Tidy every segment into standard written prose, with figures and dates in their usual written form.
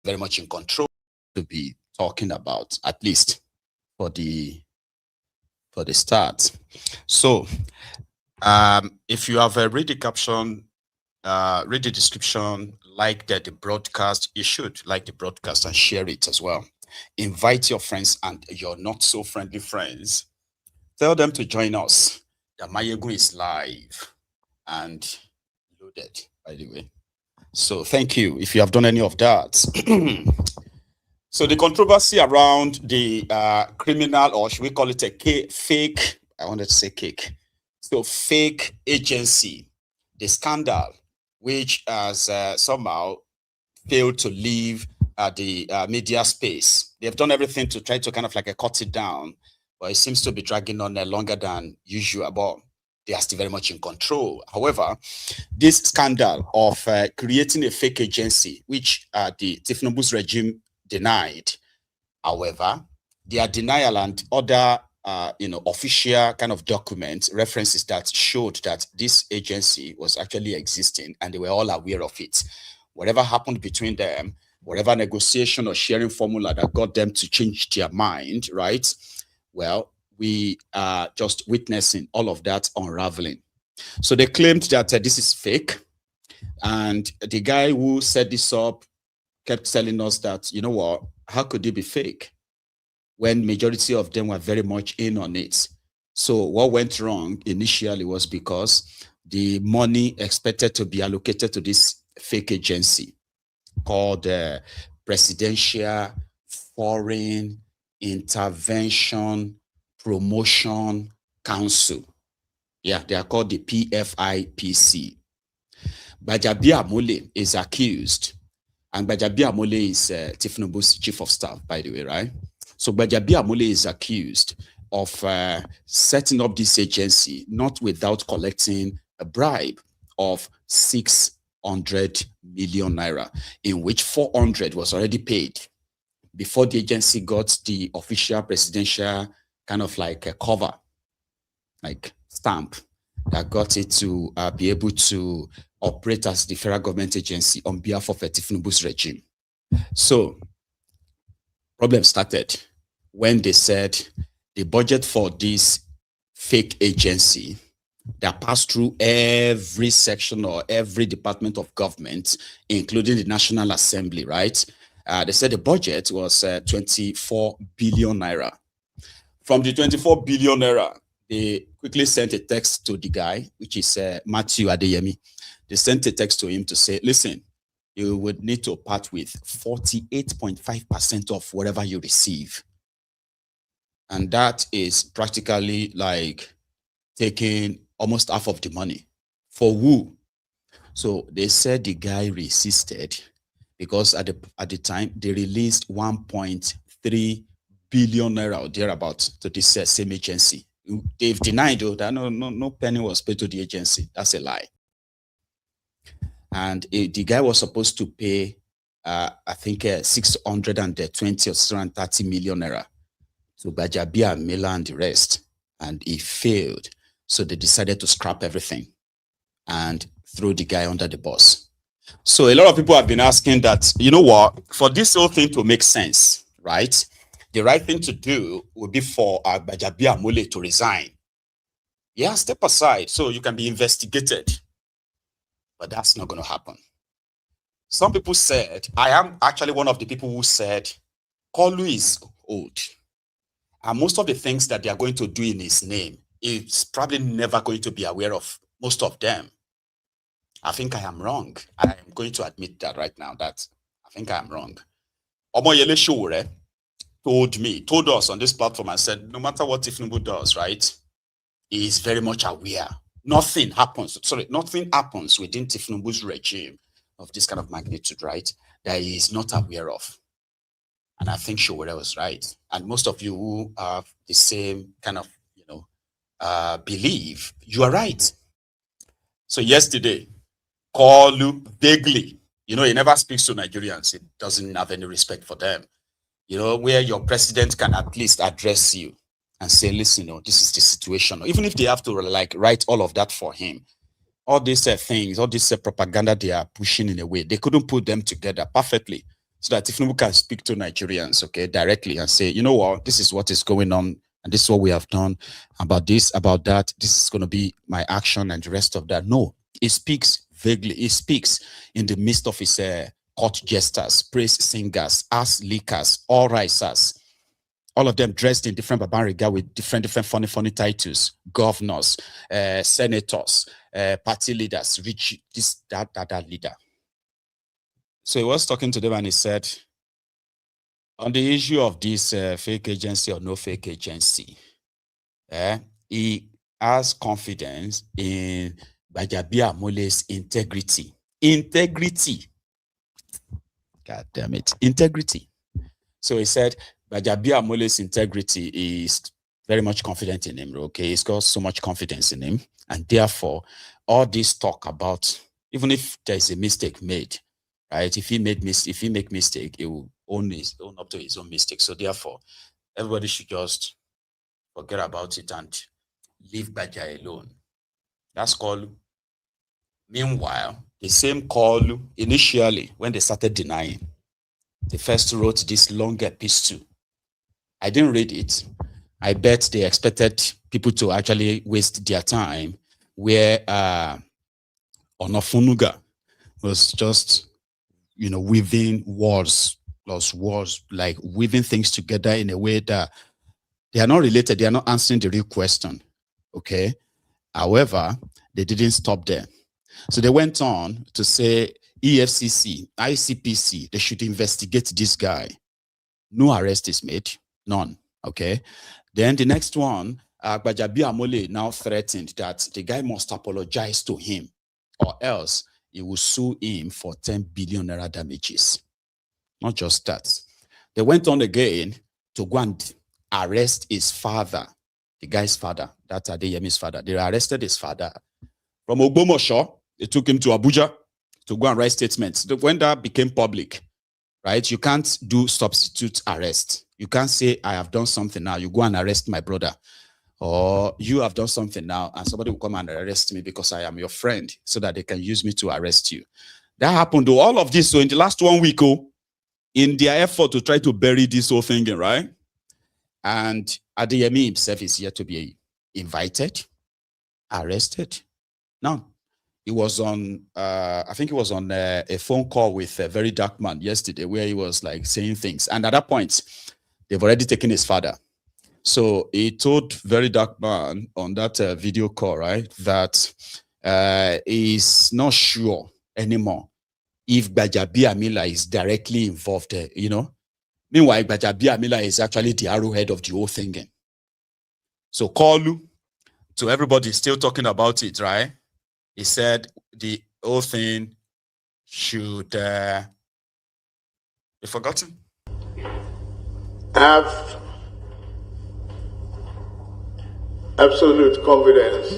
very much in control to be talking about, at least for the start. So if you have read the caption, read the description, like the broadcast, you should like the broadcast and share it as well. Invite your friends and your not so friendly friends. Tell them to join us. The Maiyegun is live and loaded, by the way. So thank you if you have done any of that. So the controversy around the criminal, or should we call it a fake, I wanted to say cake. So fake agency, the scandal, which has somehow failed to leave the media space. They've done everything to try to kind of like cut it down, but it seems to be dragging on longer than usual, but they are still very much in control. However, this scandal of creating a fake agency, which the TINUBU's regime denied, however, their denial and other official kind of documents, references that showed that this agency was actually existing and they were all aware of it. Whatever happened between them, whatever negotiation or sharing formula that got them to change their mind, right? Well, we are just witnessing all of that unraveling. So they claimed that this is fake. And the guy who set this up kept telling us that, you know what, how could it be fake when majority of them were very much in on it? So what went wrong initially was because the money expected to be allocated to this fake agency called Presidential Foreign Intervention Promotion Council. Yeah, they are called the PFIPC. Gbajabiamila Amole is accused, and Gbajabiamila Amole is TINUBU's chief of staff, by the way, right? So Gbajabiamila Amole is accused of setting up this agency, not without collecting a bribe of 600 million naira, in which 400 was already paid before the agency got the official presidential kind of like a cover, like stamp, that got it to be able to operate as the federal government agency on behalf of a TINUBU's regime. So problem started when they said the budget for this fake agency that passed through every section or every department of government, including the National Assembly, right? They said the budget was 24 billion naira. From the 24 billion naira, they quickly sent a text to the guy, which is Matthew Adeyemi. They sent a text to him to say, listen, you would need to part with 48.5% of whatever you receive. And that is practically like taking almost half of the money. For who? So they said the guy resisted because at the time they released 1.3 billion naira or thereabout to this same agency. They've denied that no penny was paid to the agency. That's a lie. And the guy was supposed to pay, I think, 620 or 630 million naira to Gbajabiamila and the rest, and he failed. So they decided to scrap everything and throw the guy under the bus. So a lot of people have been asking that, you know what, for this whole thing to make sense, right? The right thing to do would be for Gbajabiamila Amole to resign. Yeah, step aside so you can be investigated. But that's not going to happen. Some people said, I am actually one of the people who said, Kolu is old. And most of the things that they are going to do in his name, it's probably never going to be aware of most of them. I think I am wrong. I am going to admit that right now, that I think I am wrong. Omoyele Shure told us on this platform and said, no matter what TINUBU does, right, he is very much aware. Nothing happens within TINUBU's regime of this kind of magnitude, right, that he is not aware of. And I think Shure was right. And most of you who have the same kind of, belief, you are right. So yesterday, Kolu vaguely, he never speaks to Nigerians. He doesn't have any respect for them. Where your president can at least address you and say, listen, this is the situation. Or even if they have to like write all of that for him, all these things, all this propaganda they are pushing in a way, they couldn't put them together perfectly so that TINUBU can speak to Nigerians, okay, directly and say, you know what, this is what is going on, and this is what we have done about this, about that. This is going to be my action and the rest of that. No, it speaks vaguely. It speaks in the midst of his court jesters, praise singers, ass leakers, all risers, all of them dressed in different barbariga with different funny titles, governors, senators, party leaders, rich, this, that leader. So he was talking to them and he said, on the issue of this fake agency or no fake agency, he has confidence in Gbajabia's Amole's integrity. Integrity. God damn it. Integrity. So he said, Gbajabia's Amole's integrity is very much confident in him. Okay, he's got so much confidence in him. And therefore, all this talk about, even if there's a mistake made, right? If he make mistake, he will own up to his own mistake. So therefore, everybody should just forget about it and leave Gbaja alone. That's Kolu. Meanwhile, the same Kolu, initially, when they started denying, they first wrote this long epistle. I didn't read it. I bet they expected people to actually waste their time where Onofunuga was just, weaving words, like weaving things together in a way that they are not related. They are not answering the real question. Okay. However, they didn't stop there. So they went on to say EFCC, ICPC, they should investigate this guy. No arrest is made. None. Okay. Then the next one, Gbajabia's Amole now threatened that the guy must apologize to him or else he will sue him for 10 billion naira damages. Not just that. They went on again to go and arrest his father, the guy's father. That's Adeyemi's father. They arrested his father from Ogbomosho. They took him to Abuja to go and write statements. When that became public, right, you can't do substitute arrest. You can't say, I have done something now, you go and arrest my brother. Or you have done something now and somebody will come and arrest me because I am your friend so that they can use me to arrest you. That happened to all of this. So in the last 1 week, in their effort to try to bury this whole thing, right? And Adeyemi himself is yet to be invited, arrested. Now, he was on, I think he was on a phone call with a very dark man yesterday where he was like saying things. And at that point, they've already taken his father. So he told very dark man on that video call, right, that he's not sure anymore if Gbajabiamila is directly involved, Meanwhile, Gbajabiamila is actually the arrowhead of the whole thing. So Kolu, to everybody still talking about it, right? He said the whole thing should be forgotten. Have absolute confidence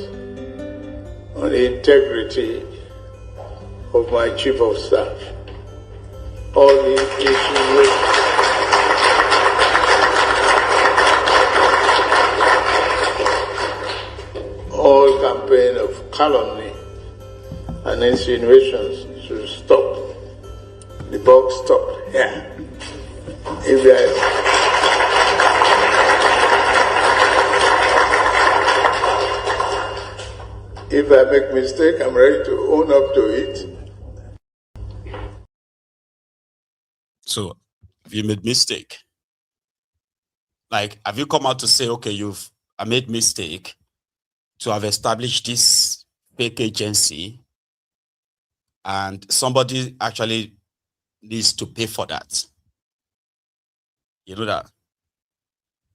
on the integrity of my chief of staff. All the issues, all campaign of calumny and insinuations should stop. The buck stopped here. If I make mistake, I'm ready to own up to it. So, have you made mistake? Like, have you come out to say, okay, I made mistake to have established this fake agency and somebody actually needs to pay for that? You know that?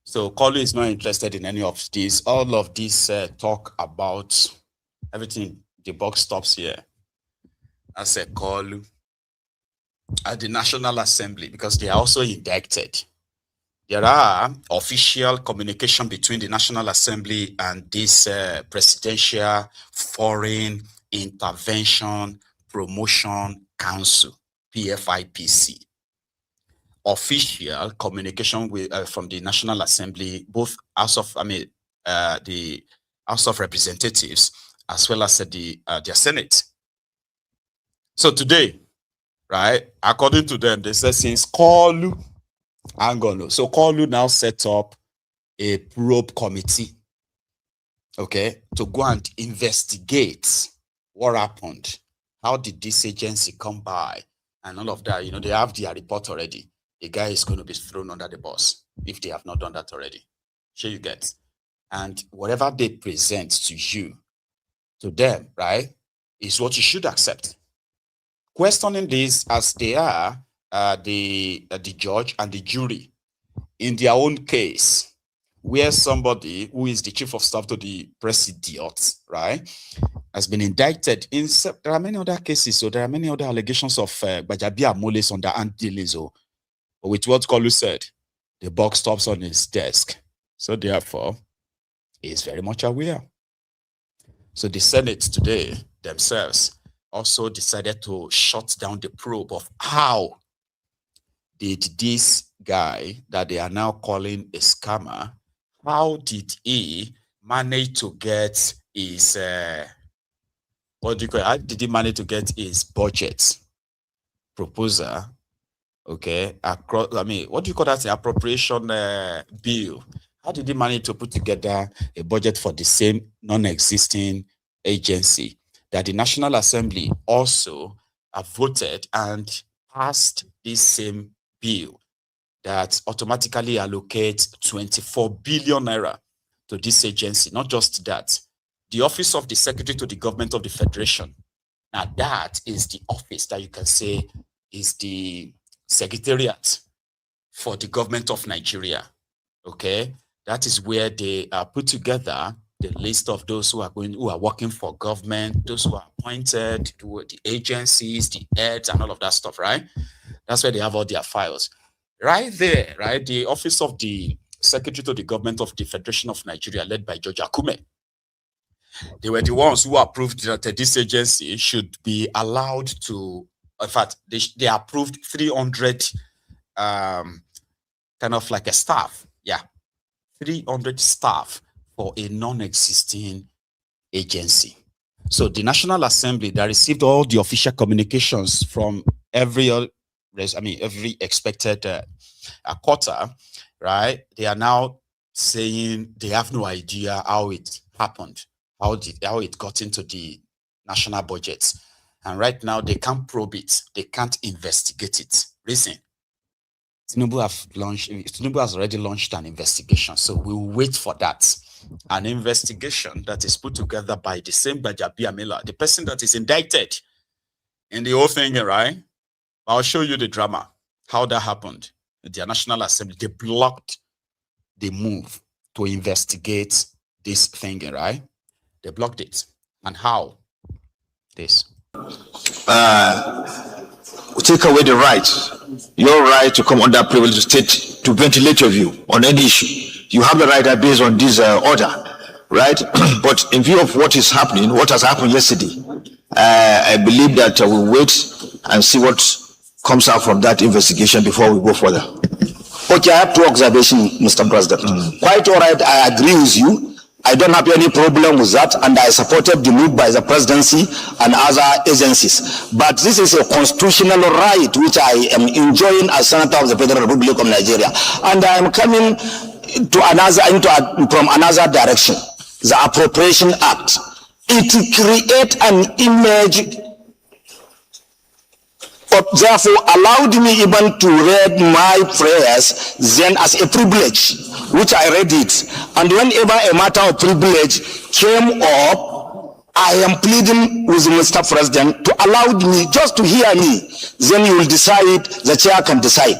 So, Kolu is not interested in any of this. All of this talk about everything, the buck stops here. That's a Kolu at the National Assembly because they are also indicted. There are official communication between the National Assembly and this Presidential Foreign Intervention Promotion Council, PFIPC. Official communication with from the National Assembly, both the House of Representatives as well as their Senate. So today, right? According to them, they said since Kolu, Angolo. So Kolu now set up a probe committee, okay, to go and investigate what happened. How did this agency come by? And all of that, they have their report already. The guy is going to be thrown under the bus if they have not done that already. Sure you get. And whatever they present to you, to them, right, is what you should accept. Questioning this as they are the judge and the jury in their own case, where somebody who is the chief of staff to the president, right, has been indicted in. There are many other cases, so there are many other allegations of Bajabia Moles on the Antilizo. But with what Kolu said, the buck stops on his desk. So therefore, he is very much aware. So the Senate today themselves also decided to shut down the probe of how did this guy that they are now calling a scammer, how did he manage to get his how did he manage to get his budget proposal, okay, across, what do you call that, the appropriation bill? How did he manage to put together a budget for the same non-existing agency that the National Assembly also voted and passed this same bill that automatically allocates 24 billion naira to this agency? Not just that, the Office of the Secretary to the Government of the Federation. Now that is the office that you can say is the secretariat for the government of Nigeria. Okay, that is where they put together the list of those who are working for government, those who are appointed to the agencies, the heads, and all of that stuff, right? That's where they have all their files. Right there, right? The Office of the Secretary to the Government of the Federation of Nigeria, led by George Akume. They were the ones who approved that this agency should be allowed to, in fact, they approved 300 kind of like a staff, 300 staff for a non-existing agency. So the National Assembly that received all the official communications from every expected quarter, right? They are now saying they have no idea how it happened, how it got into the national budget. And right now they can't probe it, they can't investigate it. Listen, TINUBU has already launched an investigation, so we'll wait for that. An investigation that is put together by the same Bajabia Miller, the person that is indicted in the whole thing, right? I'll show you the drama, how that happened. The National Assembly, they blocked the move to investigate this thing, right? They blocked it. And how? This. We take away the right, your right to come under privileged state to ventilate your view on any issue. You have the right based on this order, right? But in view of what is happening, what has happened yesterday, I believe that we'll wait and see what comes out from that investigation before we go further. Okay, I have two observations, Mr. President. Quite all right, I agree with you. I don't have any problem with that, and I supported the move by the presidency and other agencies. But this is a constitutional right which I am enjoying as Senator of the Federal Republic of Nigeria, and I am coming to from another direction. The Appropriation Act. It creates an image, but therefore allowed me even to read my prayers then as a privilege, which I read it. And whenever a matter of privilege came up, I am pleading with Mr. President to allow me just to hear me. Then you will decide, the chair can decide.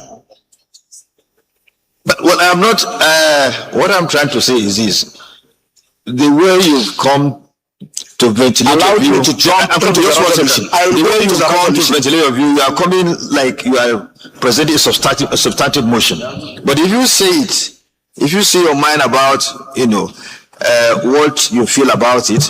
But well, I'm not, what I'm trying to say is this. The way you've come to ventilate your view, me to jump into the resolution. The way you come to ventilate your view, you are coming like you are presenting a substantive motion. But if you say it, if you say your mind about, what you feel about it,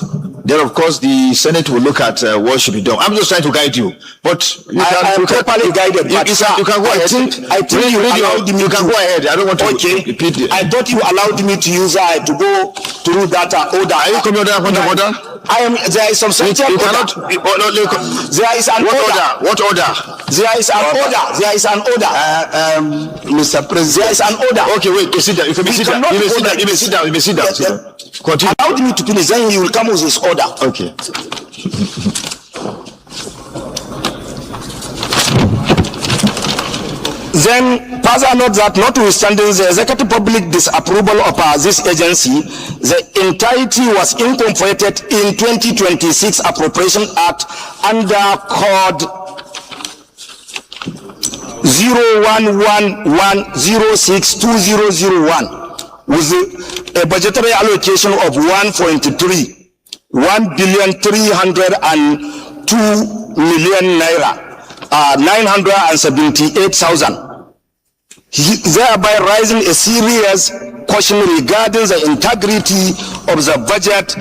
then of course the Senate will look at what should be done. I'm just trying to guide you, but I am properly guided. You can go ahead. I think you allowed me. You can go ahead. I don't want to repeat it. I thought you allowed me to use to go through that order. Are you coming under order? There is some substantial order. There is an order. What order? There is an order. There is an order. Mr. President. There is an order. Okay, wait. Sit down. You may sit down. You may sit down. You may sit down. Yes, sit down. Continue. Allow me to finish. Then he will come with his order. Okay. Then, further note that notwithstanding the executive public disapproval of this agency, the entirety was incorporated in 2026 Appropriation Act under Code 0111062001 with a budgetary allocation of 1.302,302,000,000 naira. 978,000, thereby raising a serious question regarding the integrity of the budget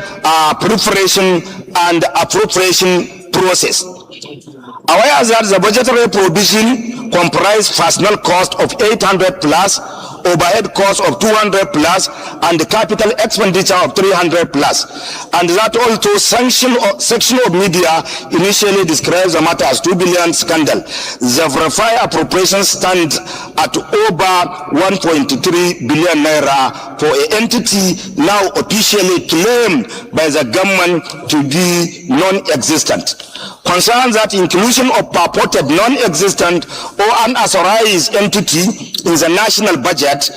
preparation and appropriation process. Aware that the budgetary provision comprise personnel cost of 800 plus, overhead cost of 200 plus, and the capital expenditure of 300 plus, and that also section of media initially describes the matter as 2 billion scandal. The El-Rufai appropriation stands at over 1.3 billion naira for an entity now officially claimed by the government to be non-existent. Concerns that inclusion of purported non-existent or unauthorized entity in the national budget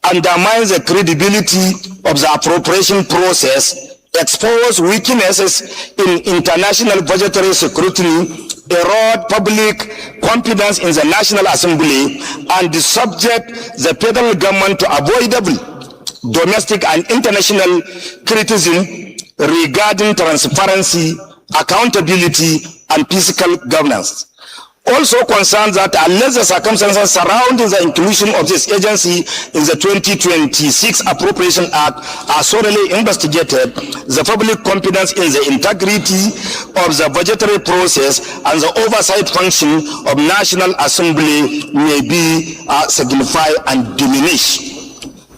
undermines the credibility of the appropriation process, expose weaknesses in international budgetary scrutiny, erode public confidence in the National Assembly, and subject the federal government to avoidable domestic and international criticism regarding transparency, accountability, and fiscal governance. Also concerns that unless the circumstances surrounding the inclusion of this agency in the 2026 Appropriation Act are thoroughly investigated, the public confidence in the integrity of the budgetary process and the oversight function of National Assembly may be signified and diminished.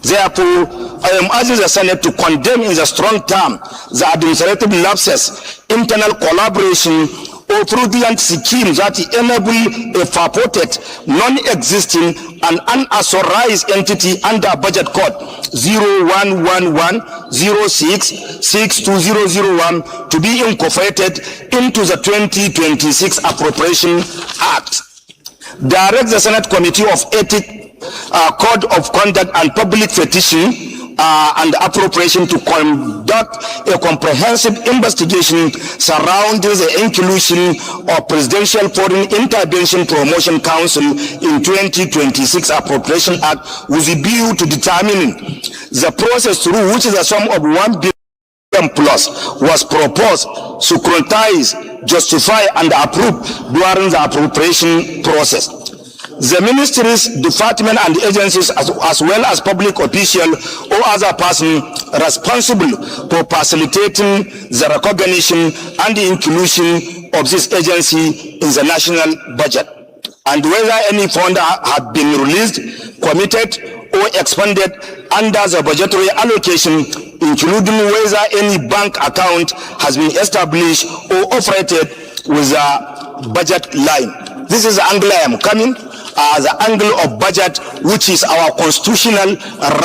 Therefore, I am urging the Senate to condemn in the strong term the administrative lapses, internal collaboration, or fraudulent schemes that enable a purported, non-existing, and unauthorized entity under Budget Code 011106620001 to be incorporated into the 2026 Appropriation Act. Direct the Senate Committee of Ethics, Code of Conduct and Public Petition and Appropriation to conduct a comprehensive investigation surrounding the inclusion of Presidential Foreign Intervention Promotion Council in 2026 Appropriation Act with a view to determining the process through which the sum of 1 billion plus was proposed, scrutinized, justified, and approved during the appropriation process. The ministries, departments, and agencies, as well as public officials or other person responsible for facilitating the recognition and the inclusion of this agency in the national budget, and whether any fund have been released, committed, or expended under the budgetary allocation, including whether any bank account has been established or operated with a budget line. This is the angle I am coming. The angle of budget, which is our constitutional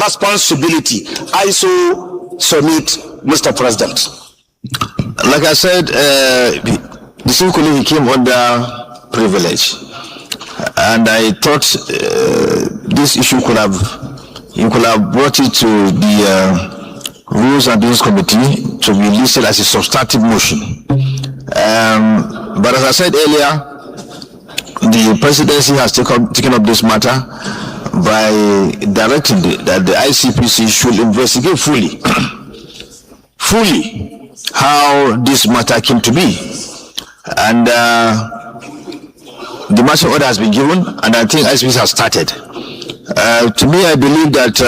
responsibility. I so submit, Mr. President. Like I said, the same colleague came under privilege, and I thought this issue could have brought it to the Rules and Business Committee to be listed as a substantive motion. But as I said earlier, the presidency has taken up this matter by directing that the ICPC should investigate fully how this matter came to be. And the marching order has been given, and I think ICPC has started. To me, I believe that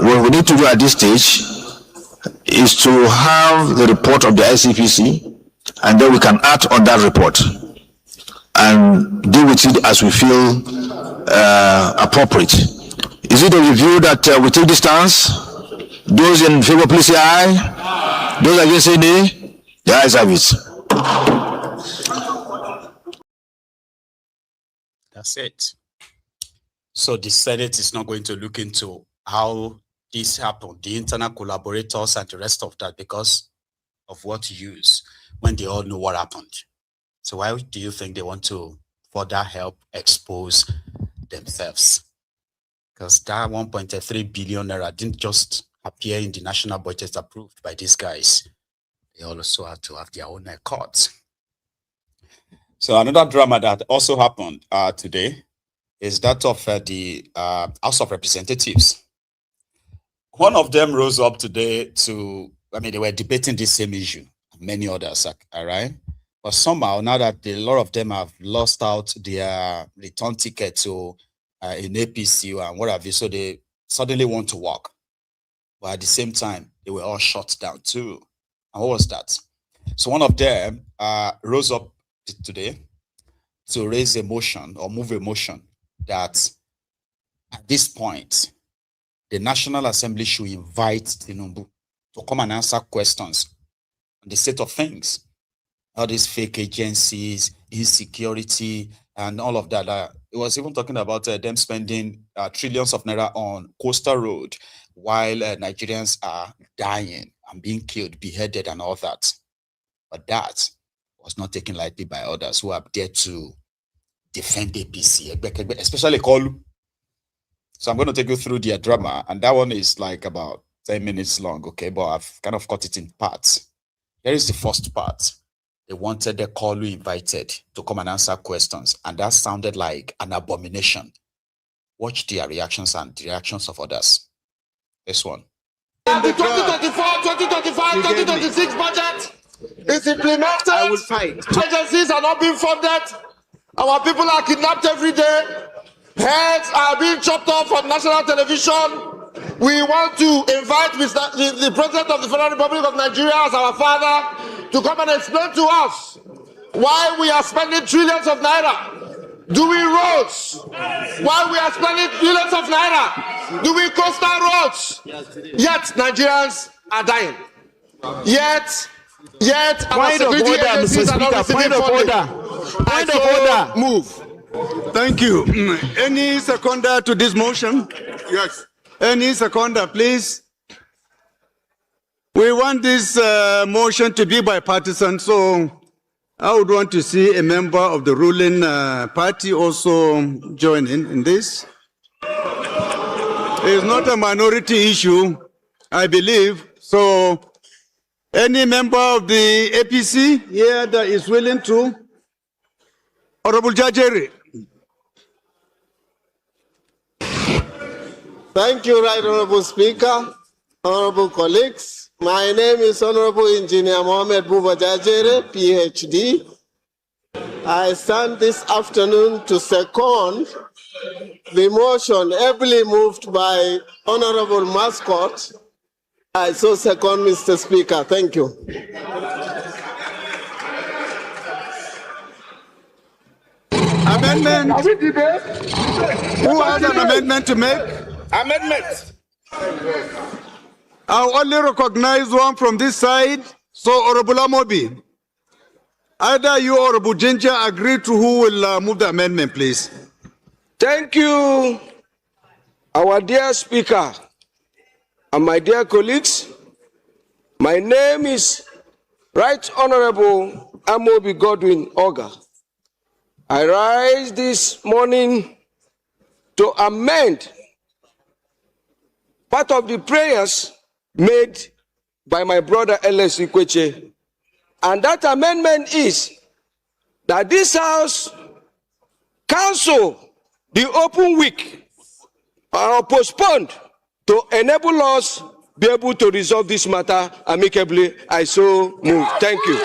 what we need to do at this stage is to have the report of the ICPC, and then we can act on that report and deal with it as we feel appropriate. Is it a review that we take this stance? Those in favor, please say aye. Those against say nay. The ayes have it. That's it. So the Senate is not going to look into how this happened, the internal collaborators and the rest of that, because of what use, when they all know what happened. So why do you think they want to further help expose themselves? Because that 1.3 billion naira didn't just appear in the national budget approved by these guys. They also had to have their own courts. So another drama that also happened today is that of the House of Representatives. One of them rose up today to, they were debating this same issue, many others, all right? But somehow, now that a lot of them have lost out their return ticket to in APC and what have you, so they suddenly want to walk. But at the same time, they were all shut down too. And what was that? So one of them rose up today to raise a motion or move a motion that at this point, the National Assembly should invite TINUBU to come and answer questions on the state of things. All these fake agencies, insecurity, and all of that. It was even talking about them spending trillions of naira on Coastal Road while Nigerians are dying and being killed, beheaded, and all that. But that was not taken lightly by others who are there to defend APC, especially Kolu. So I'm going to take you through their drama, and that one is like about 10 minutes long, okay? But I've kind of cut it in parts. Here is the first part. They wanted the Kolu invited to come and answer questions, and that sounded like an abomination. Watch their reactions and the reactions of others. This one. The 2025-2026 budget is implemented. I will fight. Agencies are not being funded. Our people are kidnapped every day. Heads are being chopped off on national television. We want to invite the President of the Federal Republic of Nigeria as our father to come and explain to us why we are spending trillions of naira doing roads, why we are spending billions of naira doing coastal roads, yet Nigerians are dying. Yet our security agencies are not receiving funding. Point of order. Move. Thank you. Any seconder to this motion? Yes. Any seconder, please? We want this motion to be bipartisan, so I would want to see a member of the ruling party also join in this. It's not a minority issue, I believe. So any member of the APC here that is willing to? Honorable Budgetary. Thank you, Right Honorable Speaker, honorable colleagues. My name is Honorable Engineer Mohammed Budgetary, PhD. I stand this afternoon to second the motion ably moved by Honorable Mascot. I so second, Mr. Speaker. Thank you. Amendment. Who has an amendment to make? Amendment. I'll only recognize one from this side. So, Honorable Amobi, either you or Honorable Ginger agree to who will move the amendment, please. Thank you, our dear Speaker, and my dear colleagues. My name is Right Honorable Amobi Godwin Oga. I rise this morning to amend part of the prayers made by my brother L.S. Ikweche. And that amendment is that this House cancel the open week or postponed to enable us be able to resolve this matter amicably. I so move. Thank you.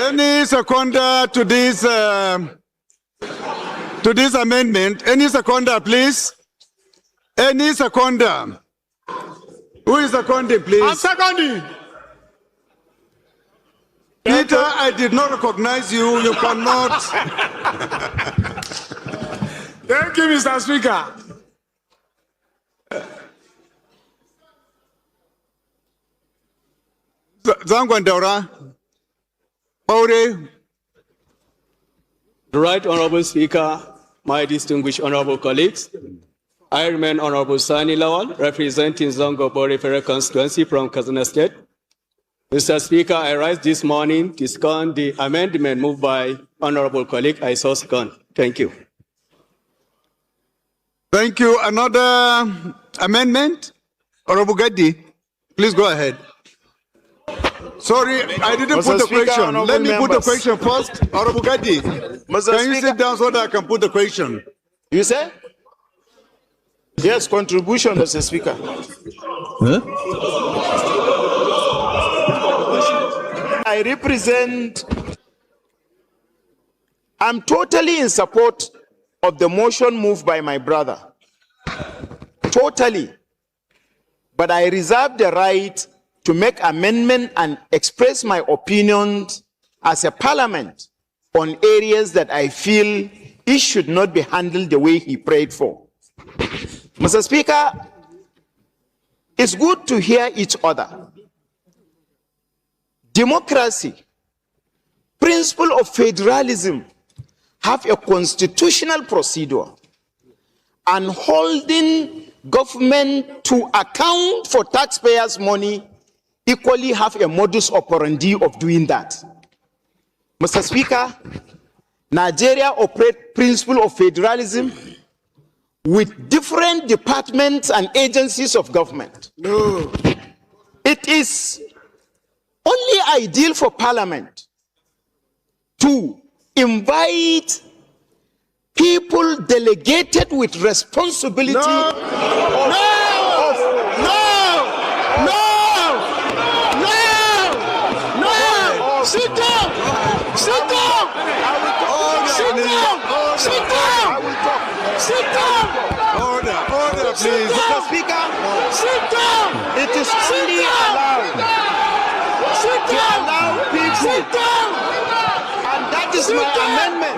Any seconder to this amendment? Any seconder, please? Any seconder? Who is seconding, please? I'm seconding. Peter, I did not recognize you. You cannot. Thank you, Mr. Speaker. Zangwandaura. Aure. The Right Honorable Speaker, my distinguished honorable colleagues, I remain Honorable Sani Lawal, representing Zongo Referendum constituency from Katsina State. Mr. Speaker, I rise this morning to second the amendment moved by honorable colleague I so second. Thank you. Thank you. Another amendment? Honorable Gaddi, please go ahead. Sorry, I didn't Mr. put the Speaker, question. Let me put the members. question first. Honorable Gaddi, can you sit down so that I can put the question? You say? Yes, contribution, Mr. Speaker. I represent, I'm totally in support of the motion moved by my brother. Totally. But I reserve the right to make amendment and express my opinions as a parliament on areas that I feel it should not be handled the way he prayed for. Mr. Speaker, it's good to hear each other. Democracy, principle of federalism, have a constitutional procedure, and holding government to account for taxpayers' money equally have a modus operandi of doing that. Mr. Speaker, Nigeria operates principle of federalism with different departments and agencies of government. No. It is only ideal for Parliament to invite people delegated with responsibility. Sit down! Sit down! Sit down! Sit down! Sit down! Order, please. Mr. Speaker, sit down! It is only allowed to allow people. Sit down! And that is my amendment.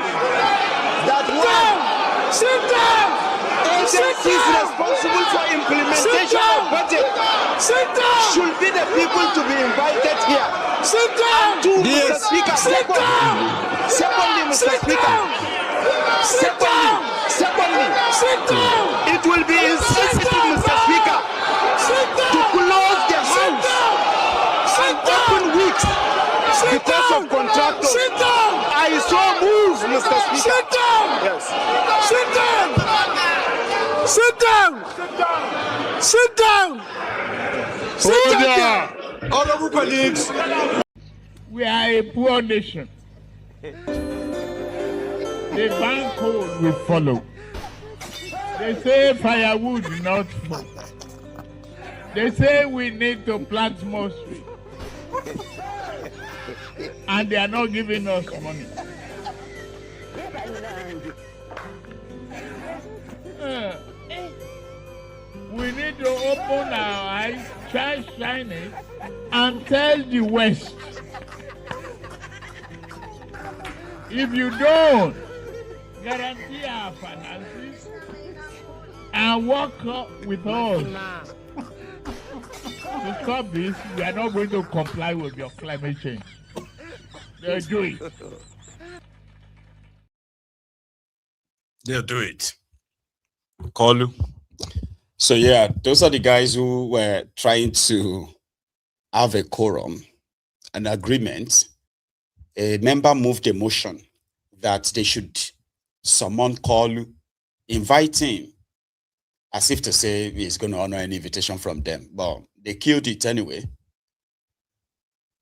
That sit down! Agencies responsible for implementation of budget should be the people to be invited here. Sit down! Mr. Speaker, secondly, Mr. Speaker, secondly, it will be insensitive, Mr. Speaker, to close the house and open weeks because of contractors. I saw moves, Mr. Speaker. Sit down! Yes. Sit down! Sit down! Sit down! Sit down! Honorable colleagues. We are a poor nation. The bank code will follow. They say firewood, not smoke. They say we need to plant more trees. And they are not giving us money. We need to open our eyes, shine it, and tell the West. If you don't guarantee our finances and work with us to stop this, we are not going to comply with your climate change. They'll do it. They'll do it. Call you. So yeah, those are the guys who were trying to have a quorum, an agreement. A member moved a motion that they should someone call, invite him, as if to say he's going to honor any invitation from them. But they killed it anyway.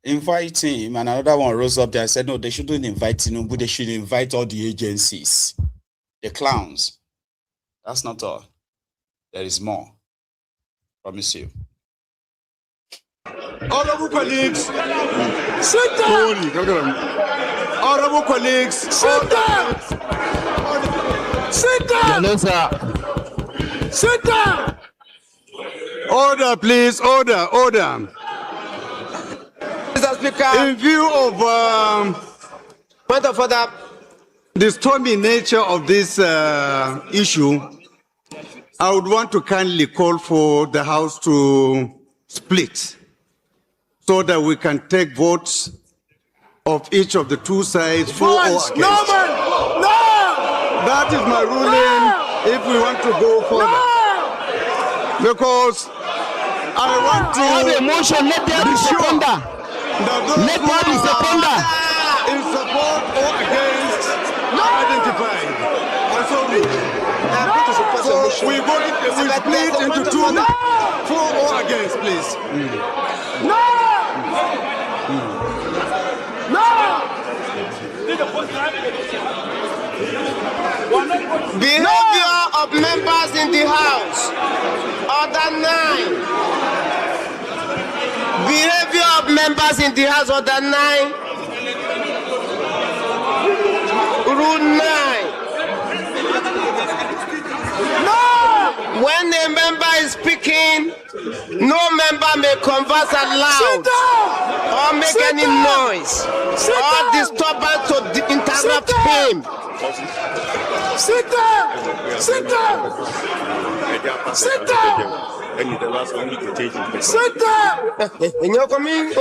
Invite him, and another one rose up there and said, no, they shouldn't invite TINUBU, they should invite all the agencies, the clowns. That's not all. There is more. Promise you. Honorable colleagues, sit down. Honorable colleagues, sit down. Sit down. Hello, sir. Sit down. Order, please. Order. Mr. Speaker, In view of point of order. the stormy nature of this issue, I would want to kindly call for the House to split, so that we can take votes of each of the two sides, for or against. No, man! No! That is my ruling if we want to go further. Because I want to have a motion, let there be seconder. Let there be seconder. In support or against, identified. And so we split into two, for or against, please. No! Behavior of members in the House. Order 9. Behavior of members in the House. Order 9. Rule 9. No! When a member is speaking, no member may converse aloud or make any noise or disturbance to interrupt him. Sit down! Sit down! Sit down! Sit down! And you're coming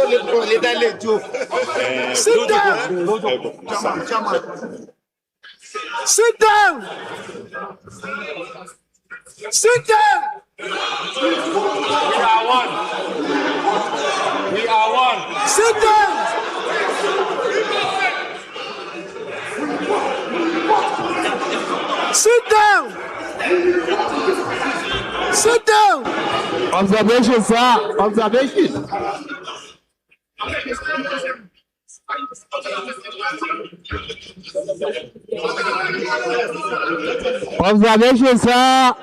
Sit down! Sit down! Sit down! We are one. We are one. Sit down! Sit down! Sit down! Observation, sir. Observation. Observation, sir.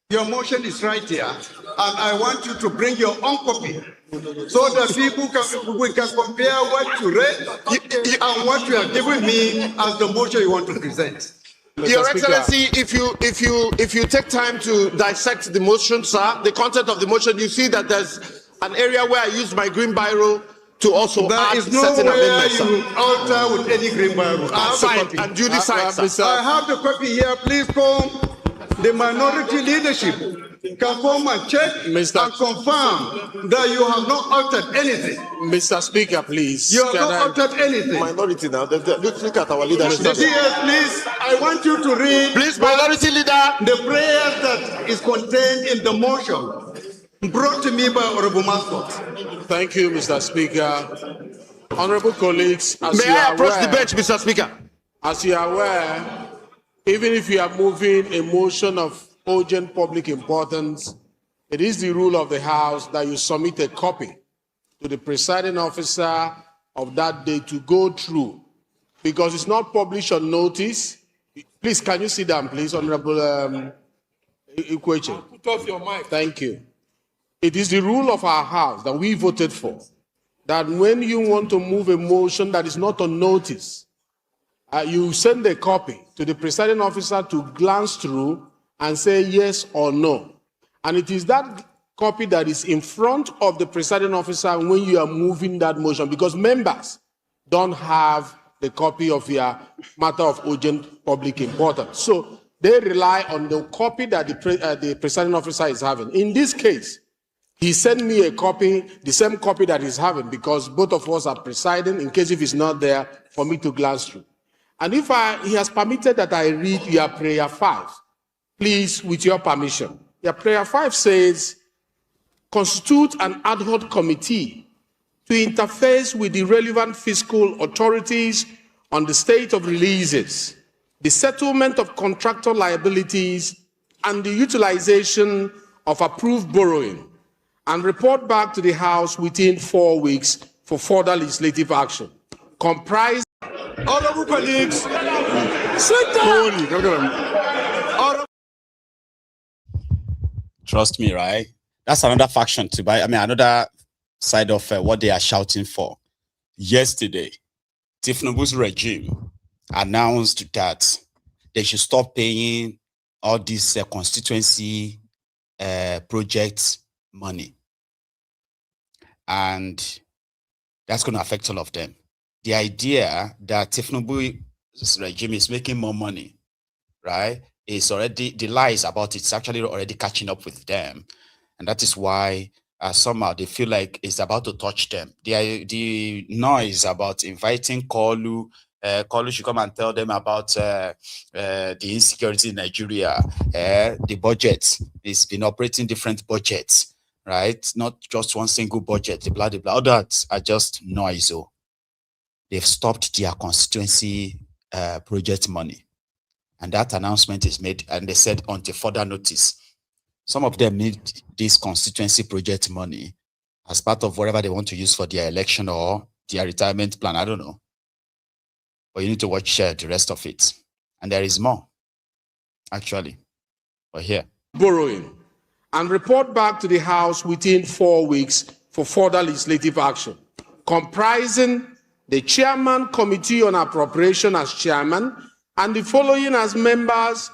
Your motion is right here, and I want you to bring your own copy so that we can compare what you read and what you have given me as the motion you want to present. Your Excellency, if you take time to dissect the motion, sir, the content of the motion, you see that there's an area where I used my green biro to also add certain amendments. There is no alter with any green biro. Signed and duly signed, sir. I have the copy here. Please come. The minority leadership can come and check and confirm that you have not altered anything. Mr. Speaker, please. You have not altered anything. Minority now. Look at our leadership. The DS, please, I want you to read. Please, minority leader. The prayer that is contained in the motion brought to me by Honorable Mascot. Thank you, Mr. Speaker. Honorable colleagues, as may I approach the bench, Mr. Speaker? As you are aware, even if you are moving a motion of urgent public importance, it is the rule of the House that you submit a copy to the presiding officer of that day to go through, because it's not published on notice. Please, can you sit down, please, Honorable Ikweche? Put off your mic. Thank you. It is the rule of our House that we voted for, that when you want to move a motion that is not on notice, you send a copy to the presiding officer to glance through and say yes or no. And it is that copy that is in front of the presiding officer when you are moving that motion, because members don't have the copy of your matter of urgent public importance. So they rely on the copy that the presiding officer is having. In this case, he sent me a copy, the same copy that he's having, because both of us are presiding, in case if it's not there, for me to glance through. And if he has permitted that I read your prayer 5, please, with your permission. Your prayer 5 says, constitute an ad hoc committee to interface with the relevant fiscal authorities on the state of releases, the settlement of contractor liabilities, and the utilization of approved borrowing, and report back to the House within 4 weeks for further legislative action. Comprised. Honorable colleagues, sit down. Trust me, right? That's another faction to buy. I mean, another side of what they are shouting for. Yesterday, TINUBU's regime announced that they should stop paying all this constituency project money. And that's going to affect all of them. The idea that TINUBU's regime is making more money, right, is already, the lies about it's actually already catching up with them. And that is why somehow they feel like it's about to touch them. The noise about inviting Kolu should come and tell them about the insecurity in Nigeria. The budget has been operating different budgets, right? Not just one single budget, blah, blah, blah. All that are just noise. Oh. They've stopped their constituency project money. And that announcement is made, and they said until further notice. Some of them need this constituency project money as part of whatever they want to use for their election or their retirement plan. I don't know. But you need to watch the rest of it. And there is more, actually. But here. Borrowing and report back to the House within 4 weeks for further legislative action, comprising the Chairman Committee on Appropriation as chairman and the following as members.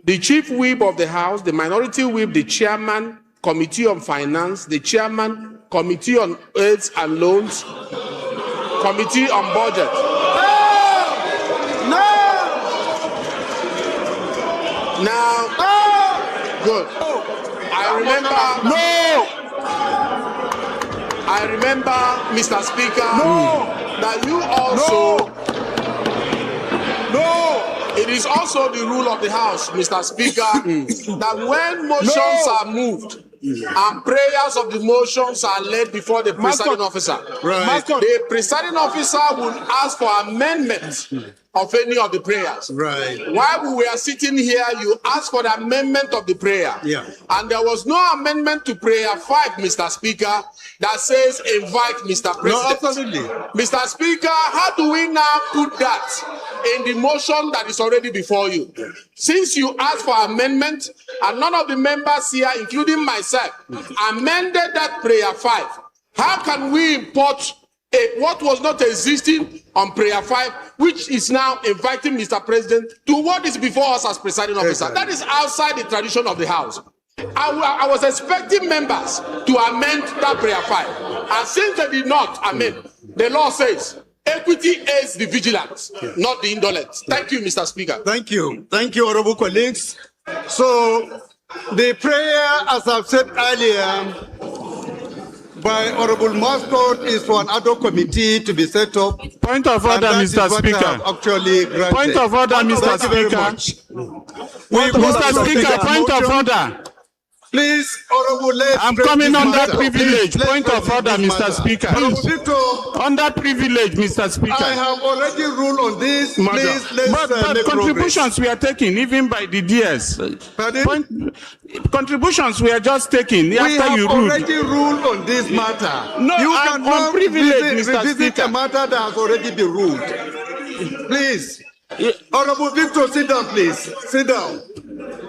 The Chief Whip of the House, the Minority Whip, the Chairman Committee on Finance, the Chairman Committee on Aids and Loans, Committee on Budget. Now, good. I remember, Mr. Speaker, that you also. It is also the rule of the House, Mr. Speaker, that when motions are moved and prayers of the motions are led before the presiding officer, the presiding officer will ask for amendment of any of the prayers. While we were sitting here, you asked for the amendment of the prayer. And there was no amendment to prayer 5, Mr. Speaker, that says invite Mr. President. No, absolutely. Mr. Speaker, how do we now put that in the motion that is already before you? Since you asked for amendment and none of the members here, including myself, amended that prayer 5, how can we import what was not existing on prayer 5, which is now inviting Mr. President to what is before us as presiding officer? That is outside the tradition of the House. I was expecting members to amend that prayer 5. And since they did not amend, the law says equity aids the vigilant, not the indolent. Thank you, Mr. Speaker. Thank you. Thank you, honorable colleagues. So the prayer, as I've said earlier, by Honorable Mascot is for an ad hoc committee to be set up. Point of order, Mr. Speaker. Actually granted. Point of order, Mr. Speaker. Mr. Speaker, point of order. Please, Honorable, I'm coming on that privilege. Point of order, Mr. Speaker. On that privilege, Mr. Speaker. I have already ruled on this. Please, let's but make contributions we are taking, even by the DS. Contributions we are just taking after you ruled. We have already ruled on this matter. No, you I'm cannot on privilege, Mr. revisit a matter that has already been ruled. Please. Honorable Victor, sit down, please. Sit down.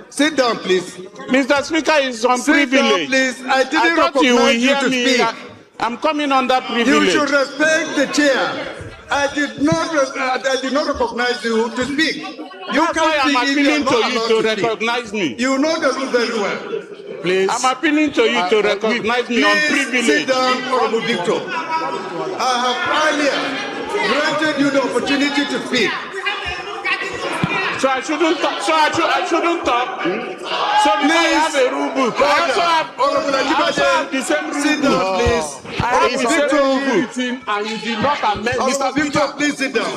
Sit down, please. Mr. Speaker is on privilege. Sit down, please. I didn't thought you will recognize you hear to me. speak. I'm coming on that privilege. You should respect the chair. I did not recognize you to speak. That's why I'm appealing to you to recognize me. You know the rule very well. Please. I'm appealing to you to recognize me on privilege. Sit down, Honorable Victor. I have earlier granted you the opportunity to speak. So I shouldn't talk. So I shouldn't talk. So please, I have a rule book. I also have the same rule book. Sit down, please. I have the same rule book. And you did not amend. Mr. Victor, please sit down.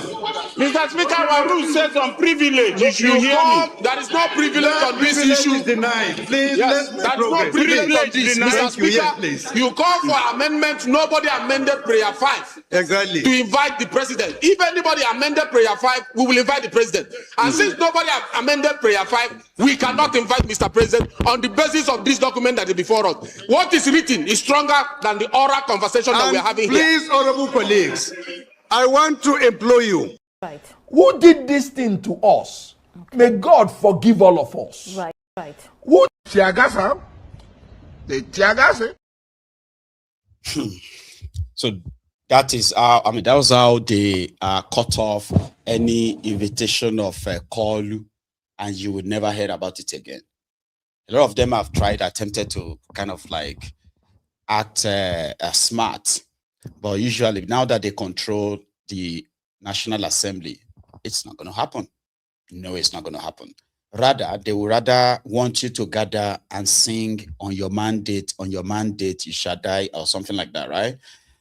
Mr. Speaker, our rule says on privilege. You should hear me. There is no privilege on this issue. Is denied. Please, yes, there is no privilege on this. Mr. Speaker, you call for amendment. Nobody amended prayer 5. Exactly. To invite the president. If anybody amended prayer 5, we will invite the president. And since nobody amended prayer 5, we cannot invite Mr. President on the basis of this document that is before us. What is written is stronger than the oral conversation that we are having here. Please, honorable colleagues, I want to implore you. Right. Who did this thing to us? Okay. May God forgive all of us. Right, right. Who? Tiagasa? The Tiagasa? So that is how, I mean, that was how they cut off any invitation of a call, and you would never hear about it again. A lot of them have attempted to kind of like act smart, but usually now that they control the National Assembly, it's not going to happen. No, it's not going to happen. Rather, they will rather want you to gather and sing on your mandate, you shall die, or something like that, right?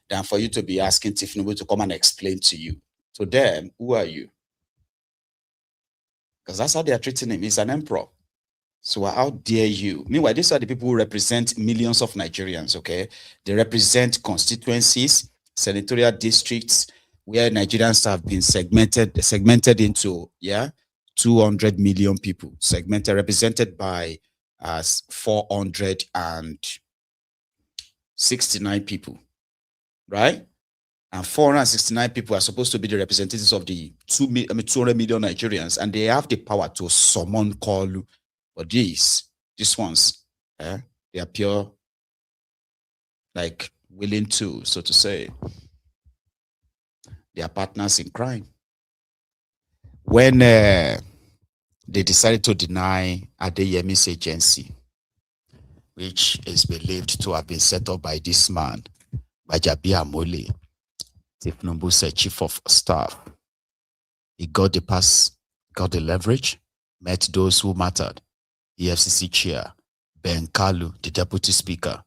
Than for you to be asking TINUBU to come and explain to you. To them, who are you? Because that's how they are treating him. He's an emperor. So how dare you? Meanwhile, these are the people who represent millions of Nigerians, okay? They represent constituencies, senatorial districts, where Nigerians have been segmented into, 200 million people, represented by 469 people, right? And 469 people are supposed to be the representatives of the 200 million Nigerians, and they have the power to summon call. But these ones, they are pure, like willing to, so to say, they are partners in crime. When they decided to deny Adeyemi's agency, which is believed to have been set up by this man, Bajabi Amole, TINUBU's chief of staff, he got the pass, got the leverage, met those who mattered. EFCC chair, Ben Kalu, the deputy speaker,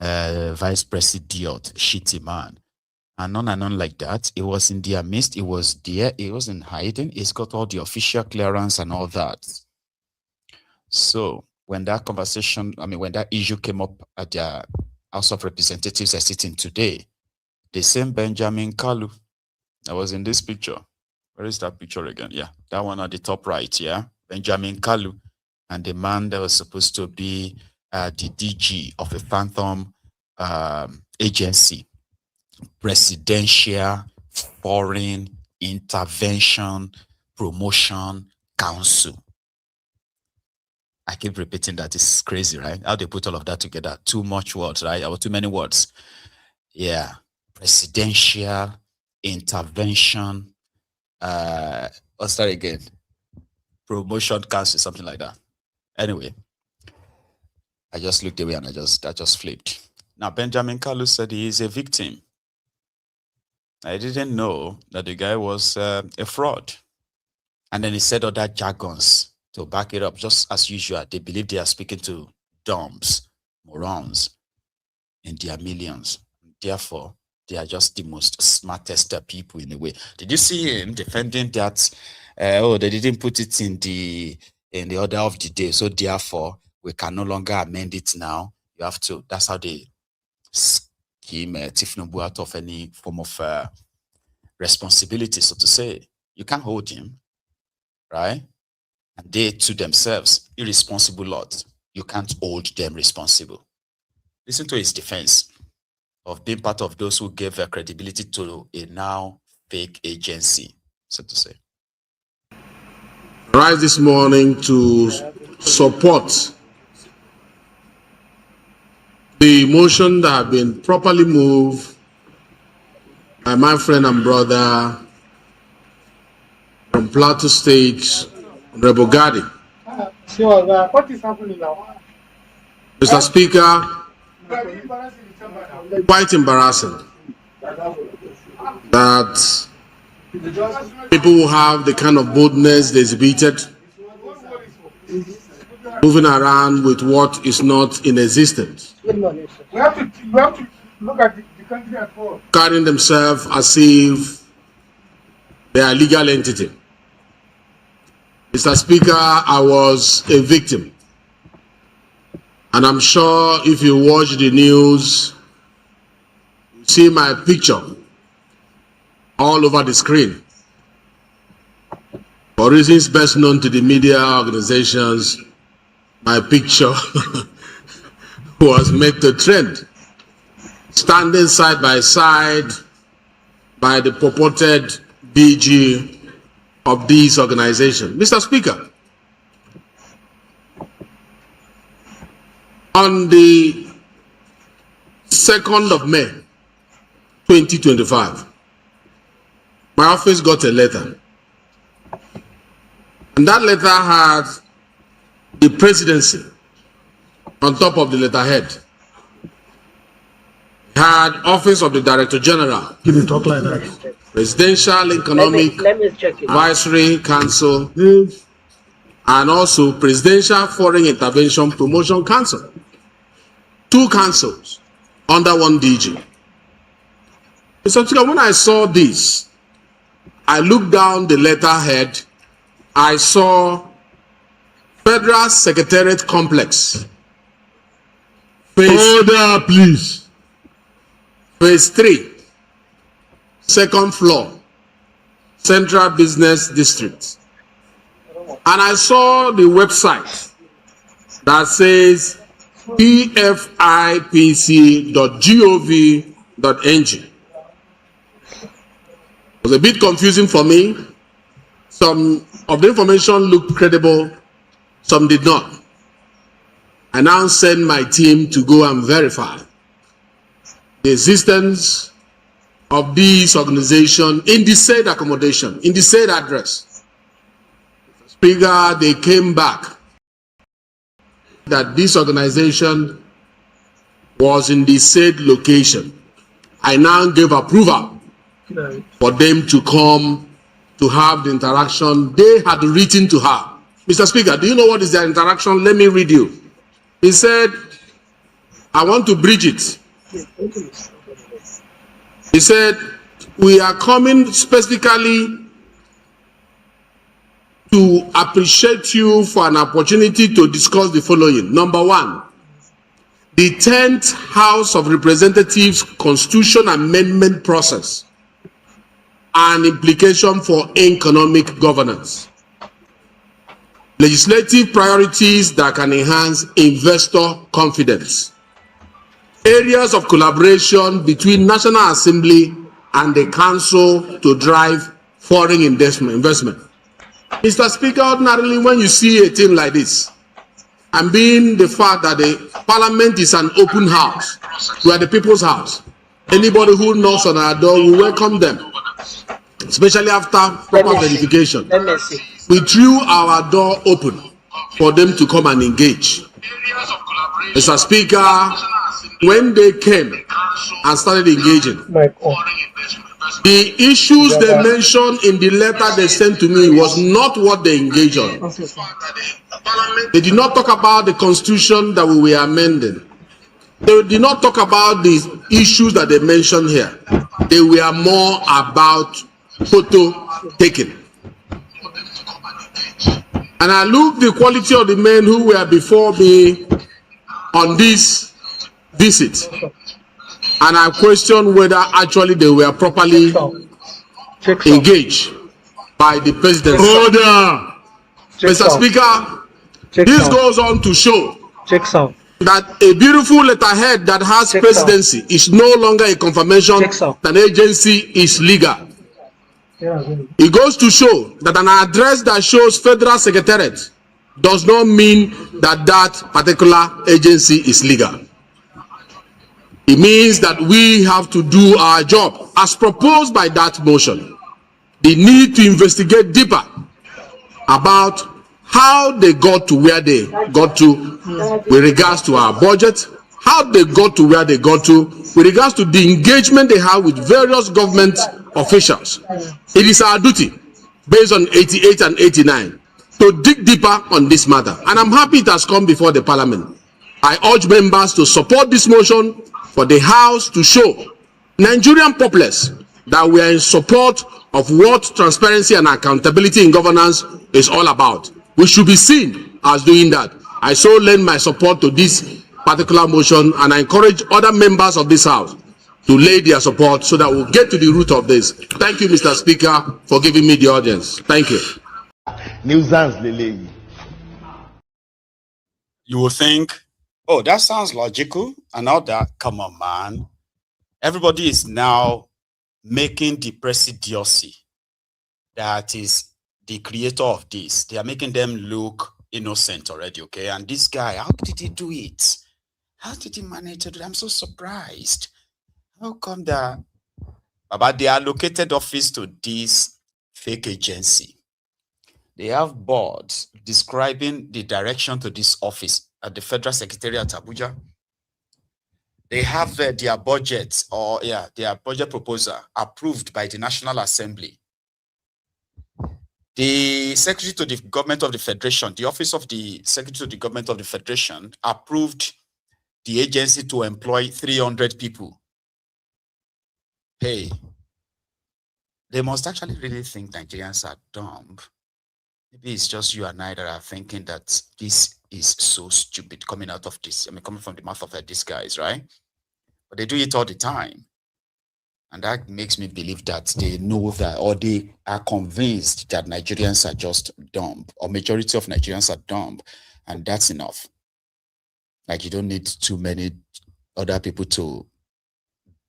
vice president, shitty man, and on like that. It was in their midst. It was there. It was in hiding. It's got all the official clearance and all that. So when that conversation, when that issue came up at the House of Representatives are sitting today, the same Benjamin Kalu that was in this picture. Where is that picture again? Yeah, that one at the top right. Yeah, Benjamin Kalu. And the man that was supposed to be the DG of a phantom agency, Presidential Foreign Intervention Promotion Council. I keep repeating that. It's crazy, right? How they put all of that together. Too much words, right? Or too many words. Yeah. Presidential Intervention. What's that again? Promotion Council, something like that. Anyway, I just looked away and that just flipped. Now, Benjamin Kalu said he is a victim. I didn't know that the guy was a fraud. And then he said other jargons to back it up. Just as usual, they believe they are speaking to dumps, morons, in their millions. Therefore, they are just the most smartest people in a way. Did you see him defending that? They didn't put it in the order of the day, so therefore we can no longer amend it now. You have to. That's how they scheme TINUBU out of any form of responsibility, so to say. You can't hold him, right? And they to themselves, irresponsible lot. You can't hold them responsible. Listen to his defense of being part of those who gave credibility to a now fake agency, so to say. Rise this morning to support the motion that have been properly moved by my friend and brother from Plateau State, Honorable Gadi. What is happening now? Mr. Speaker, quite embarrassing that people who have the kind of boldness they exhibited, moving around with what is not in existence. We have to look at the country at all. Carrying themselves as if they are a legal entity. Mr. Speaker, I was a victim. And I'm sure if you watch the news, you see my picture all over the screen. For reasons best known to the media organizations, my picture was made to trend, standing side by side by the purported DG of this organization. Mr. Speaker, on the 2nd of May, 2025. My office got a letter. And that letter had the presidency on top of the letterhead. It had Office of the Director General. Can you talk like that? Presidential Economic Advisory Council, and also Presidential Foreign Intervention Promotion Council. 2 councils under one DG. Mr. Speaker, when I saw this, I looked down the letterhead. I saw Federal Secretariat Complex. Order, please. Phase 3. Second floor, Central Business District. And I saw the website that says PFIPC.gov.ng. It was a bit confusing for me. Some of the information looked credible, some did not. I now send my team to go and verify the existence of this organization in the said accommodation, in the said address. Speaker, they came back that this organization was in the said location. I now gave approval for them to come to have the interaction they had written to her. Mr. Speaker, do you know what is their interaction? Let me read you. He said, I want to bridge it. He said, we are coming specifically to appreciate you for an opportunity to discuss the following. Number 1, the 10th House of Representatives Constitution Amendment process and implication for economic governance. Legislative priorities that can enhance investor confidence. Areas of collaboration between National Assembly and the Council to drive foreign investment. Mr. Speaker, ordinarily when you see a thing like this, and being the fact that the Parliament is an open house, we are the people's house. Anybody who knocks on our door, we welcome them, especially after proper verification. We threw our door open for them to come and engage. Mr. Speaker, when they came and started engaging, the issues they mentioned in the letter they sent to me was not what they engaged on. They did not talk about the constitution that we were amending. They did not talk about the issues that they mentioned here. They were more about photo taking. And I looked the quality of the men who were before me on this visit, and I questioned whether actually they were properly engaged by the president. Order. Mr. Speaker, this goes on to show that a beautiful letterhead that has presidency is no longer a confirmation that an agency is legal. It goes to show that an address that shows Federal Secretariat does not mean that that particular agency is legal. It means that we have to do our job as proposed by that motion. The need to investigate deeper about how they got to where they got to with regards to our budget, how they got to where they got to with regards to the engagement they have with various government officials. It is our duty, based on 88 and 89, to dig deeper on this matter. And I'm happy it has come before the Parliament. I urge members to support this motion for the House to show Nigerian populace that we are in support of what transparency and accountability in governance is all about. We should be seen as doing that. I so lend my support to this particular motion, and I encourage other members of this House to lay their support so that we'll get to the root of this. Thank you, Mr. Speaker, for giving me the audience. Thank you. You will think, oh, that sounds logical and all that. Come on, man. Everybody is now making the presidency that is the creator of this. They are making them look innocent already, okay? And this guy, how did he do it? How did he manage to do it? I'm so surprised. How come that But they allocated office to this fake agency. They have boards describing the direction to this office at the Federal Secretariat at Abuja. They have their budget their budget proposal approved by the National Assembly. The Secretary to the Government of the Federation, the Office of the Secretary to the Government of the Federation approved the agency to employ 300 people. Hey, they must actually really think Nigerians are dumb. Maybe it's just you and I that are thinking that this is so stupid coming out of this. I mean, coming from the mouth of these guys, right? But they do it all the time. And that makes me believe that they know that, or they are convinced that Nigerians are just dumb, or majority of Nigerians are dumb, and that's enough. Like, you don't need too many other people to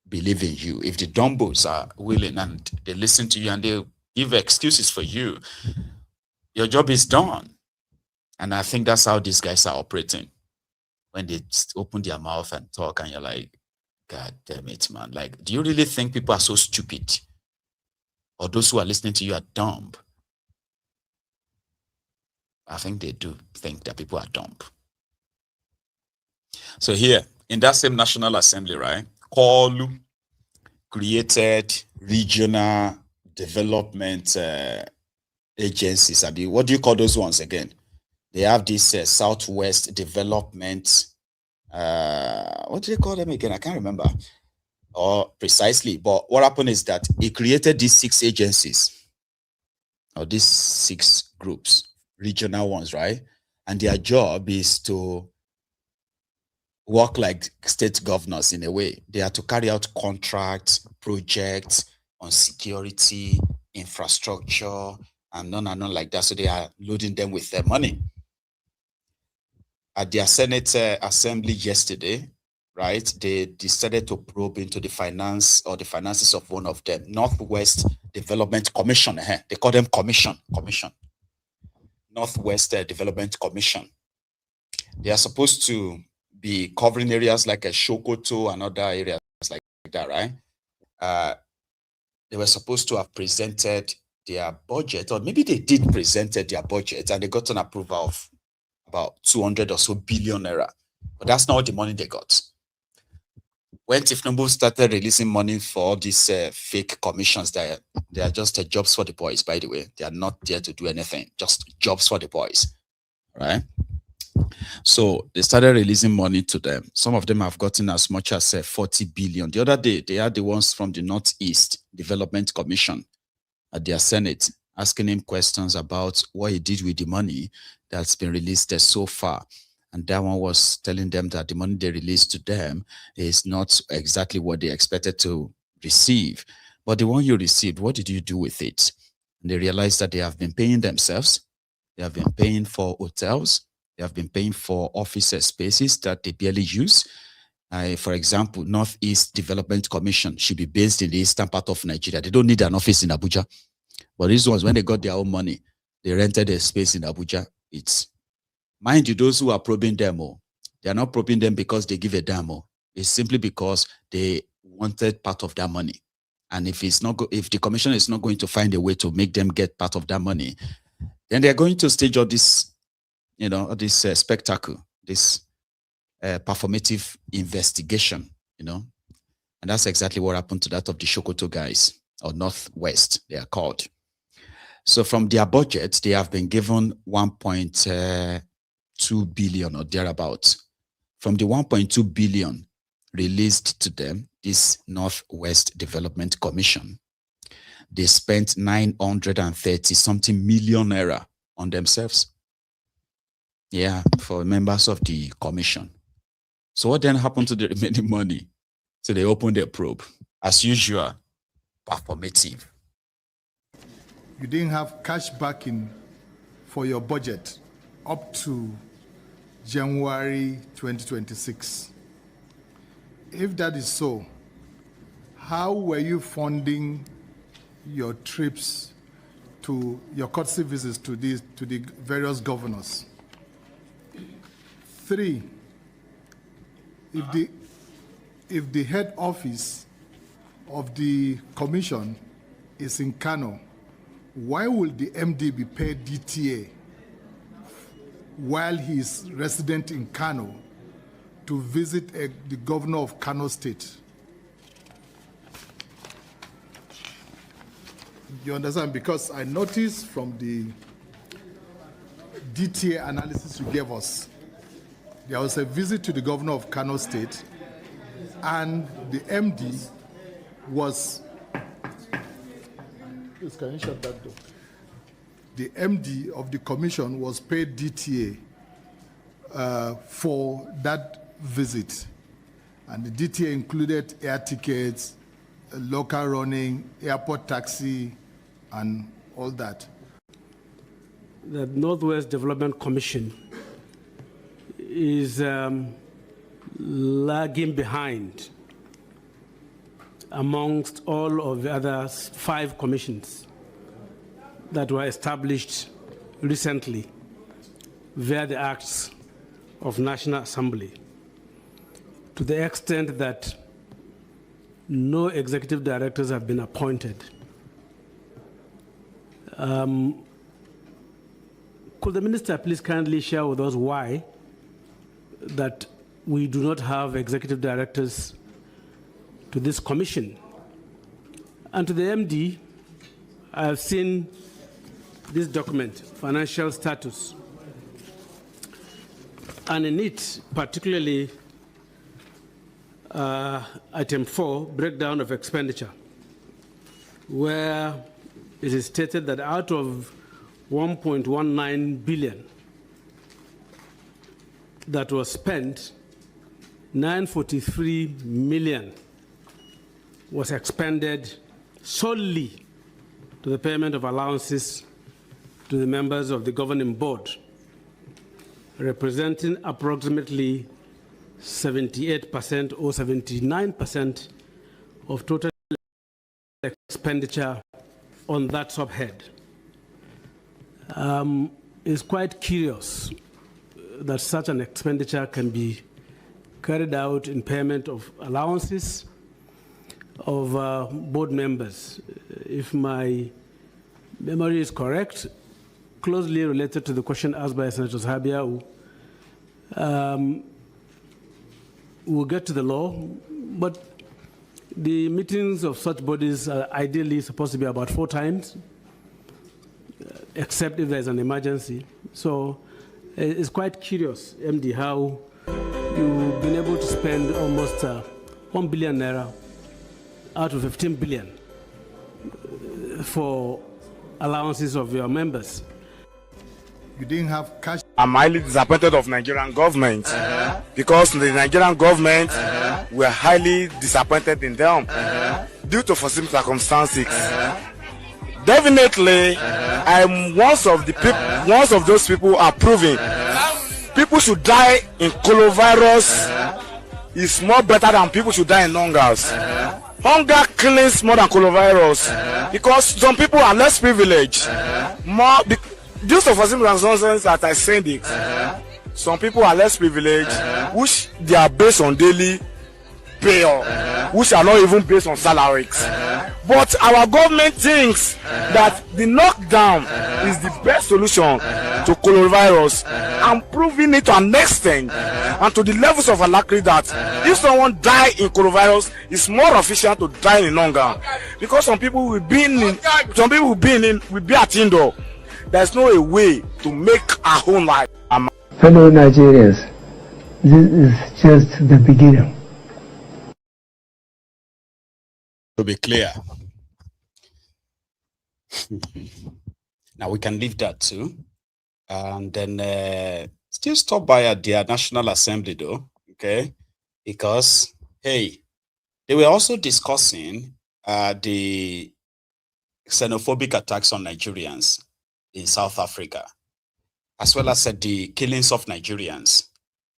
believe in you. If the dumbos are willing and they listen to you and they give excuses for you, your job is done. And I think that's how these guys are operating. When they open their mouth and talk and you're like, God damn it, man. Like, do you really think people are so stupid? Or those who are listening to you are dumb? I think they do think that people are dumb. So here, in that same National Assembly, right, Kolu created regional development agencies. What do you call those ones again? They have this Southwest Development, what do they call them again? I can't remember precisely. But what happened is that he created these 6 agencies, or these 6 groups, regional ones, right? And their job is to work like state governors in a way. They are to carry out contracts, projects on security, infrastructure, and none like that. So they are loading them with their money. At their Senate Assembly yesterday, right, they decided to probe into the finance or the finances of one of them, Northwest Development Commission. They call them commission. Northwest Development Commission. They are supposed to be covering areas like a Shokoto and other areas like that, right? They were supposed to have presented their budget, or maybe they did presented their budget and they got an approval of about 200 or so billion naira. But that's not all the money they got. When TINUBU started releasing money for all these fake commissions, they are just jobs for the boys, by the way. They are not there to do anything, just jobs for the boys, right? So they started releasing money to them. Some of them have gotten as much as 40 billion. The other day, they had the ones from the Northeast Development Commission at their Senate, asking him questions about what he did with the money that's been released so far. And that one was telling them that the money they released to them is not exactly what they expected to receive. But the one you received, what did you do with it? And they realized that they have been paying themselves. They have been paying for hotels. They have been paying for office spaces that they barely use. For example, Northeast Development Commission should be based in the eastern part of Nigeria. They don't need an office in Abuja. But these ones, when they got their own money, they rented a space in Abuja. It's, mind you, those who are probing them, they are not probing them because they give a damn. It's simply because they wanted part of that money. And if if the commission is not going to find a way to make them get part of that money, then they're going to stage all this, this spectacle, this performative investigation, And that's exactly what happened to that of the Shokoto guys, or Northwest, they are called. So from their budget, they have been given 1.2 billion or thereabouts. From the 1.2 billion released to them, this Northwest Development Commission, they spent 930 something million naira on themselves. Yeah, for members of the commission. So what then happened to the remaining money? So they opened their probe. As usual, performative. You didn't have cash backing for your budget up to January 2026. If that is so, how were you funding your trips to your courtesy visits to the various governors? 3, if the head office of the commission is in Kano, why will the MD be paid DTA while he is resident in Kano to visit the governor of Kano State? You understand? Because I noticed from the DTA analysis you gave us, there was a visit to the governor of Kano State, and the MD was, please can you shut that door? The MD of the commission was paid DTA for that visit. And the DTA included air tickets, local running, airport taxi, and all that. The Northwest Development Commission is lagging behind amongst all of the other 5 commissions that were established recently via the acts of National Assembly, to the extent that no executive directors have been appointed. Could the minister please kindly share with us why that we do not have executive directors to this commission? And to the MD, I have seen this document, financial status, and in it, particularly item 4, breakdown of expenditure, where it is stated that out of 1.19 billion that was spent, 943 million was expended solely to the payment of allowances to the members of the governing board, representing approximately 78% or 79% of total expenditure on that subhead. It's quite curious that such an expenditure can be carried out in payment of allowances of board members. If my memory is correct, closely related to the question asked by Senator Habia, we'll get to the law, but the meetings of such bodies are ideally supposed to be about 4 times, except if there's an emergency. So it's quite curious, MD, how you've been able to spend almost 1 billion naira out of 15 billion for allowances of your members. You didn't have cash. I'm highly disappointed of Nigerian government because the Nigerian government were highly disappointed in them due to foreseen circumstances. Definitely, I'm one of those people approving. People should die in coronavirus is more better than people should die in hungers. Hunger kills more than coronavirus because some people are less privileged. Due to foreseen circumstances that I said it, some people are less privileged, which they are based on daily pay, which are not even based on salaries. But our government thinks that the knockdown is the best solution to coronavirus, and proving it to an extent and to the levels of alacrity that if someone die in coronavirus, it's more efficient to die in hunger, because some people will be at indoor. There's no way to make our own life. Fellow Nigerians, this is just the beginning. To be clear. Now we can leave that too. And then still stop by at the National Assembly though, okay? Because, hey, they were also discussing the xenophobic attacks on Nigerians in South Africa, as well as the killings of Nigerians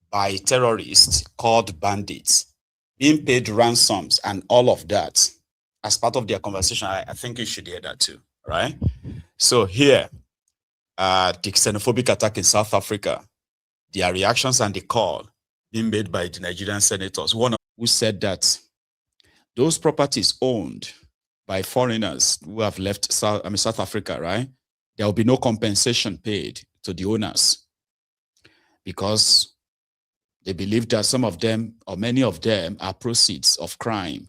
by terrorists called bandits, being paid ransoms and all of that. As part of their conversation, I think you should hear that too, right? So here, the xenophobic attack in South Africa, their reactions and the call being made by the Nigerian senators, one who said that those properties owned by foreigners who have left South Africa, right? There will be no compensation paid to the owners because they believe that some of them or many of them are proceeds of crime.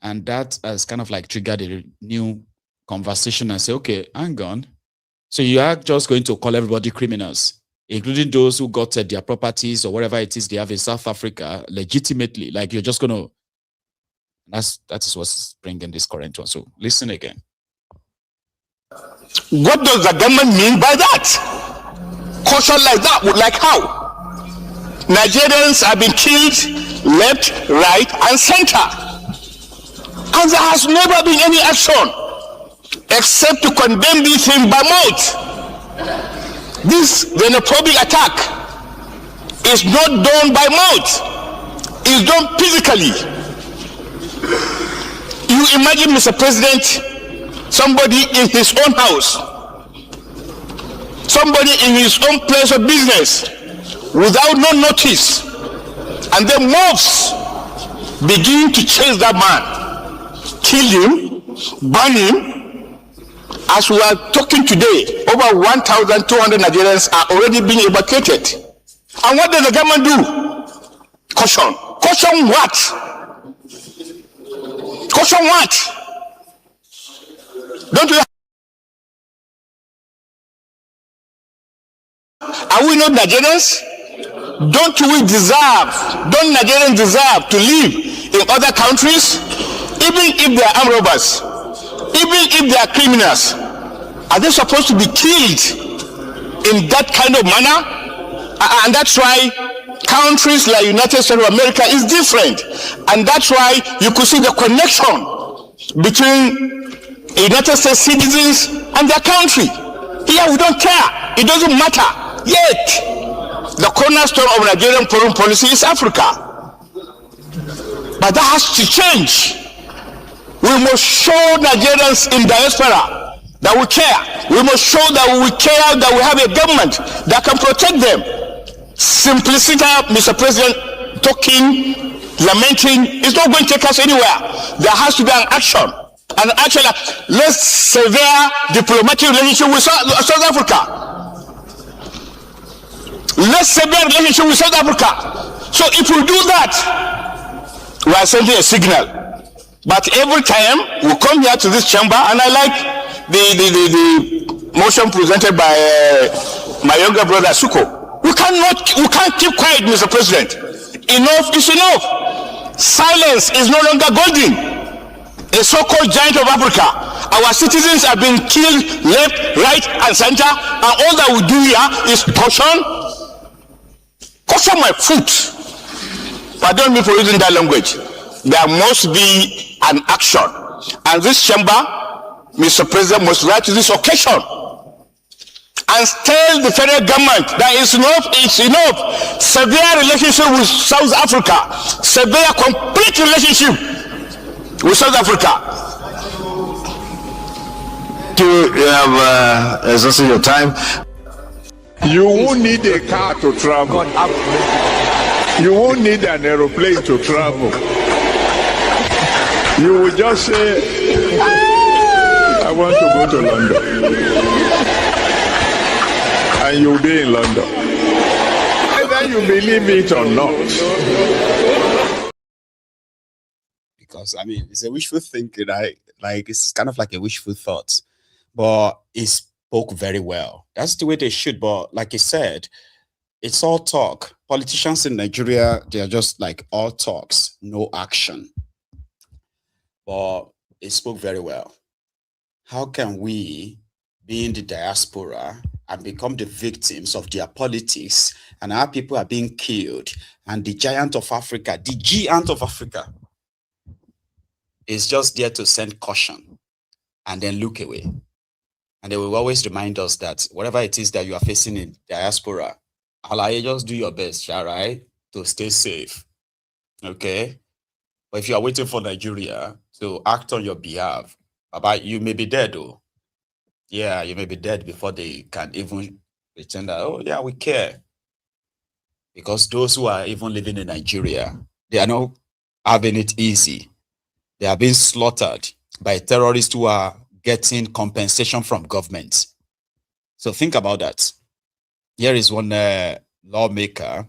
And that has kind of like triggered a new conversation and say, okay, hang on. So you are just going to call everybody criminals, including those who got their properties or whatever it is they have in South Africa legitimately. Like you're just going to, that is what's bringing this current one. So listen again. What does the government mean by that? Caution like that, like how? Nigerians have been killed left, right, and center. And there has never been any action except to condemn this thing by mouth. This xenophobic attack is not done by mouth, it's done physically. You imagine, Mr. President, somebody in his own house, somebody in his own place of business, without no notice, and then mobs begin to chase that man, kill him, burn him. As we are talking today, over 1,200 Nigerians are already being evacuated. And what does the government do? Caution. Caution what? Caution what? Don't we? Are we not Nigerians? Don't Nigerians deserve to live in other countries? Even if they are armed robbers, even if they are criminals, are they supposed to be killed in that kind of manner? And that's why countries like United States of America is different. And that's why you could see the connection between United States citizens and their country. Here we don't care. It doesn't matter. Yet, the cornerstone of Nigerian foreign policy is Africa. But that has to change. We must show Nigerians in diaspora that we care. We must show that we care, that we have a government that can protect them. Simplicity, Mr. President, talking, lamenting, is not going to take us anywhere. There has to be an action. And actually, let's sever diplomatic relationship with South Africa. Let's sever relationship with South Africa. So if we do that, we are sending a signal. But every time we come here to this chamber, and I like the motion presented by my younger brother Suko. We can't keep quiet, Mr. President. Enough is enough. Silence is no longer golden. A so-called giant of Africa. Our citizens have been killed left, right, and center, and all that we do here is caution my foot. Pardon me for using that language. There must be an action, and this chamber, Mr. President, must rise to this occasion and tell the federal government that it's enough. Severe relationship with South Africa, severe complete relationship with South Africa. You have exhausted your time. You won't need a car to travel. You won't need an aeroplane to travel. You will just say, I want to go to London. And you'll be in London. Either you believe it or not. Because, I mean, it's a wishful thinking, right? Like, it's kind of like a wishful thought. But he spoke very well. That's the way they should. But like he said, it's all talk. Politicians in Nigeria, they are just like all talks, no action. But he spoke very well. How can we be in the diaspora and become the victims of their politics, and our people are being killed, and the giant of Africa is just there to send caution and then look away? And they will always remind us that whatever it is that you are facing in diaspora, just do your best, right, to stay safe. Okay? But if you are waiting for Nigeria to act on your behalf, you may be dead, though. Yeah, you may be dead before they can even pretend that, oh, yeah, we care. Because those who are even living in Nigeria, they are not having it easy. They are being slaughtered by terrorists who are getting compensation from government. So think about that. Here is one lawmaker.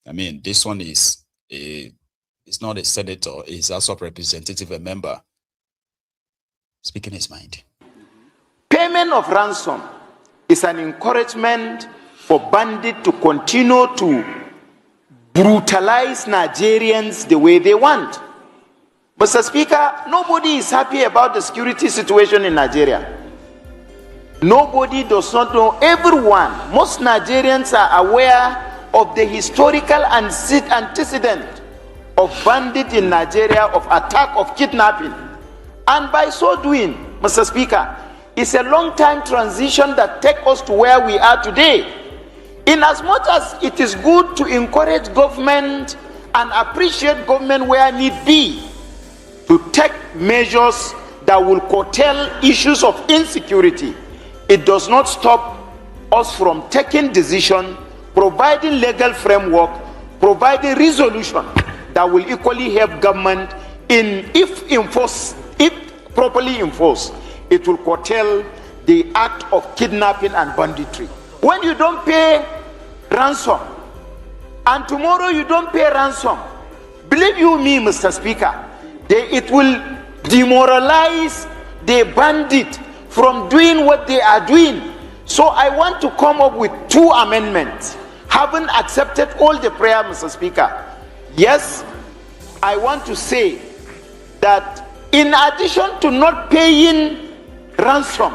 I mean, this one is it's not a senator, he's House of Representative, a member, speaking his mind. Payment of ransom is an encouragement for bandits to continue to brutalize Nigerians the way they want. Mr. Speaker, nobody is happy about the security situation in Nigeria. Nobody does not know. Everyone, most Nigerians are aware of the historical antecedent of bandits in Nigeria, of attack, of kidnapping. And by so doing, Mr. Speaker, it's a long-time transition that takes us to where we are today. In as much as it is good to encourage government and appreciate government where need be, to take measures that will curtail issues of insecurity, it does not stop us from taking decision, providing legal framework, providing resolution that will equally help government in, if properly enforced, it will curtail the act of kidnapping and banditry. When you don't pay ransom, and tomorrow you don't pay ransom, believe you me, Mr. Speaker, it will demoralize the bandit from doing what they are doing. So I want to come up with 2 amendments. Having accepted all the prayer, Mr. Speaker, yes, I want to say that in addition to not paying ransom,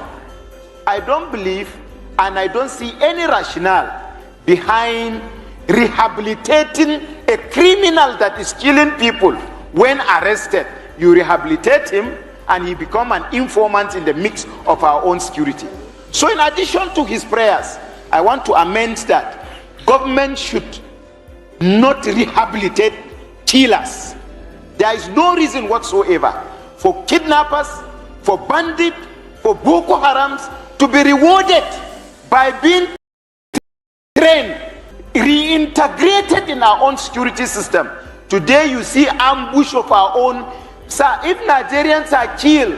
I don't believe and I don't see any rationale behind rehabilitating a criminal that is killing people. When arrested, you rehabilitate him and he become an informant in the mix of our own security. So in addition to his prayers, I want to amend that government should not rehabilitate killers. There is no reason whatsoever for kidnappers, for bandits, for Boko Harams to be rewarded by being trained, reintegrated in our own security system. Today you see ambush of our own. Sir, if Nigerians are killed,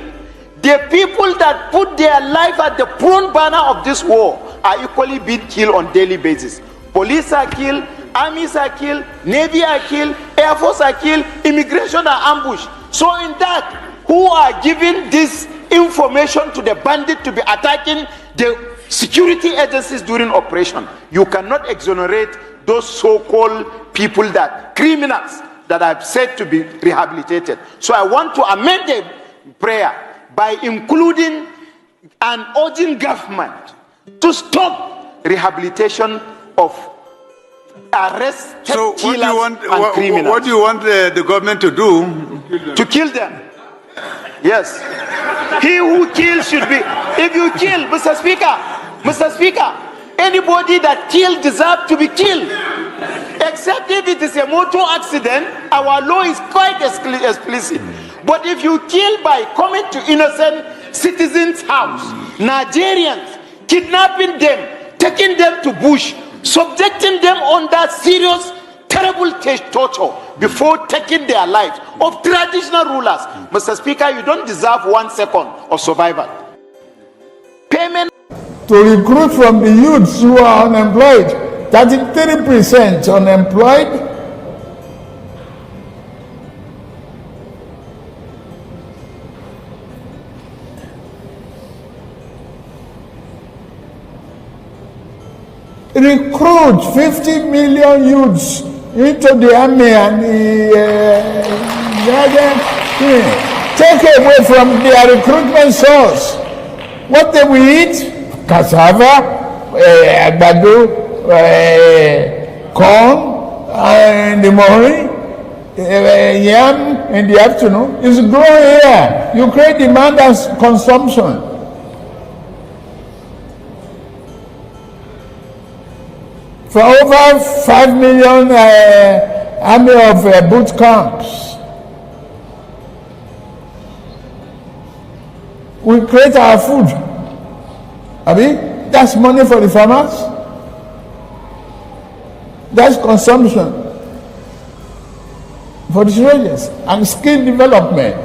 the people that put their life at the front banner of this war are equally being killed on daily basis. Police are killed, armies are killed, navy are killed, air force are killed, immigration are ambushed. So in that, who are giving this information to the bandit to be attacking the security agencies during operation? You cannot exonerate those so-called people, that criminals that I've said to be rehabilitated. So I want to amend the prayer by including and urging government to stop rehabilitation of arrested killers and criminals. What do you want the government to do? To kill them. Yes. He who kills should be. If you kill, Mr. Speaker, anybody that kills deserves to be killed. Except if it is a motor accident, our law is quite explicit. But if you kill by coming to innocent citizens' house, Nigerians, kidnapping them, taking them to bush, subjecting them under serious, terrible torture before taking their lives of traditional rulers, Mr. Speaker, you don't deserve 1 second of survival. Payment to recruit from the youths who are unemployed. 33% unemployed. Recruit 50 million youths into the army and take away from their recruitment source. What they will eat? Cassava, agbado, corn in the morning, yam in the afternoon. It's growing here. You create demand as consumption. For over 5 million army of boot camps, we create our food. That's money for the farmers. That's consumption for the soldiers and skill development.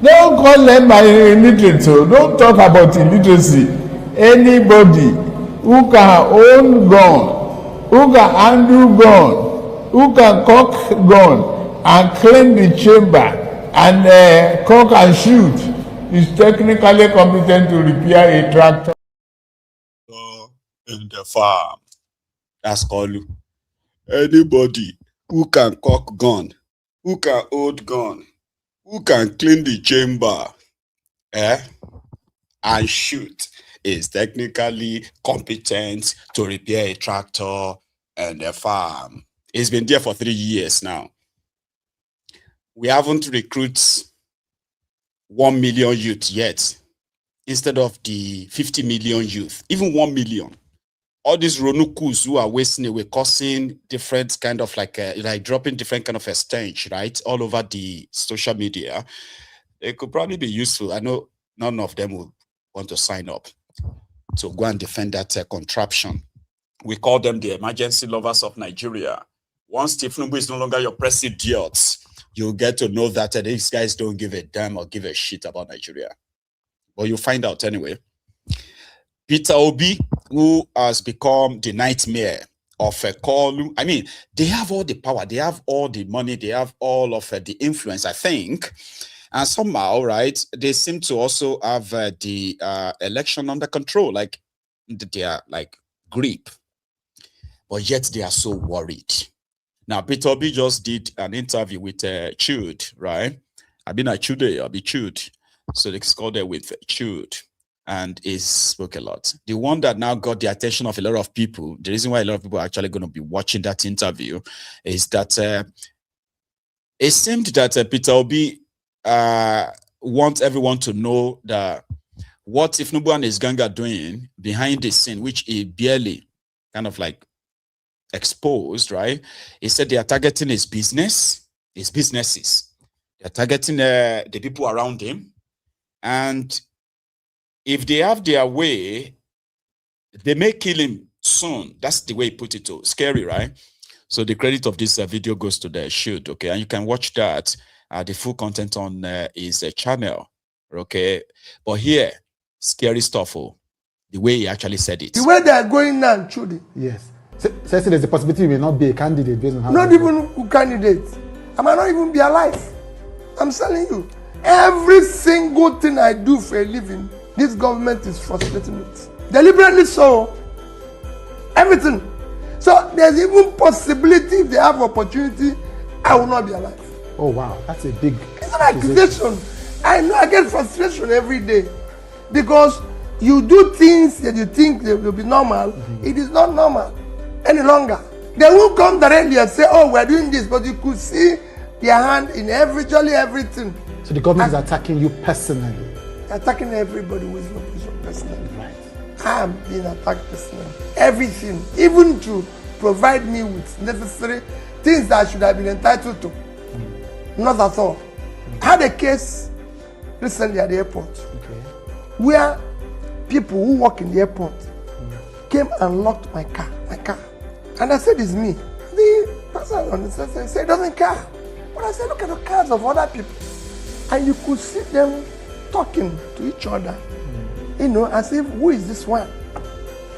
Don't call them illiterate, so don't talk about illiteracy. Anybody who can own gun, who can handle gun, who can cock gun and clean the chamber and cock and shoot is technically competent to repair a tractor in the farm. That's called anybody who can cock gun, who can hold gun, who can clean the chamber, and shoot is technically competent to repair a tractor and a farm. It's been there for 3 years now. We haven't recruited 1 million youth yet. Instead of the 50 million youth, even 1 million. All these Ronukus who are wasting away, causing different kind of like dropping different kind of a stench, right? All over the social media. It could probably be useful. I know none of them will want to sign up to go and defend that contraption. We call them the emergency lovers of Nigeria. Once TINUBU is no longer your president, you'll get to know that these guys don't give a damn or give a shit about Nigeria. But you'll find out anyway. Peter Obi, who has become the nightmare of a call. I mean, they have all the power, they have all the money, they have all of the influence, I think. And somehow, right, they seem to also have the election under control, like their like grip. But yet they are so worried. Now, Peter Obi just did an interview with Chude, right? I've been at Chude, I'll be Chude. So they called there with Chude. And he spoke a lot. The one that now got the attention of a lot of people, the reason why a lot of people are actually going to be watching that interview is that it seemed that Peter Obi wants everyone to know that what TINUBU and his gang are doing behind the scene, which he barely kind of like exposed, right? He said they are targeting his business, his businesses. They're targeting the people around him. And if they have their way, they may kill him soon. That's the way he put it to. Scary, right? So the credit of this video goes to the shoot, okay? And you can watch that, the full content on his channel, okay? But here, scary stuff, oh, the way he actually said it. The way they are going now, truly. Yes. So there's a possibility you may not be a candidate based on how. Not even a candidate. I might not even be alive. I'm telling you. Every single thing I do for a living, this government is frustrating it. Deliberately so. Everything. So there's even possibility if they have opportunity, I will not be alive. Oh wow, that's a big. It's an accusation. I know I get frustration every day because you do things that you think they will be normal. It is not normal any longer. They won't come directly and say, "Oh, we're doing this," but you could see their hand in virtually everything. So the government is attacking you personally. Attacking everybody who is in opposition personally. Right. I am being attacked personally. Everything, even to provide me with necessary things that I should have been entitled to. Not at all. I had a case recently at the airport where people who work in the airport came and locked my car. And I said, it's me. The person on the side said, doesn't care. But I said, look at the cars of other people. And you could see them talking to each other, you know, as if, who is this one?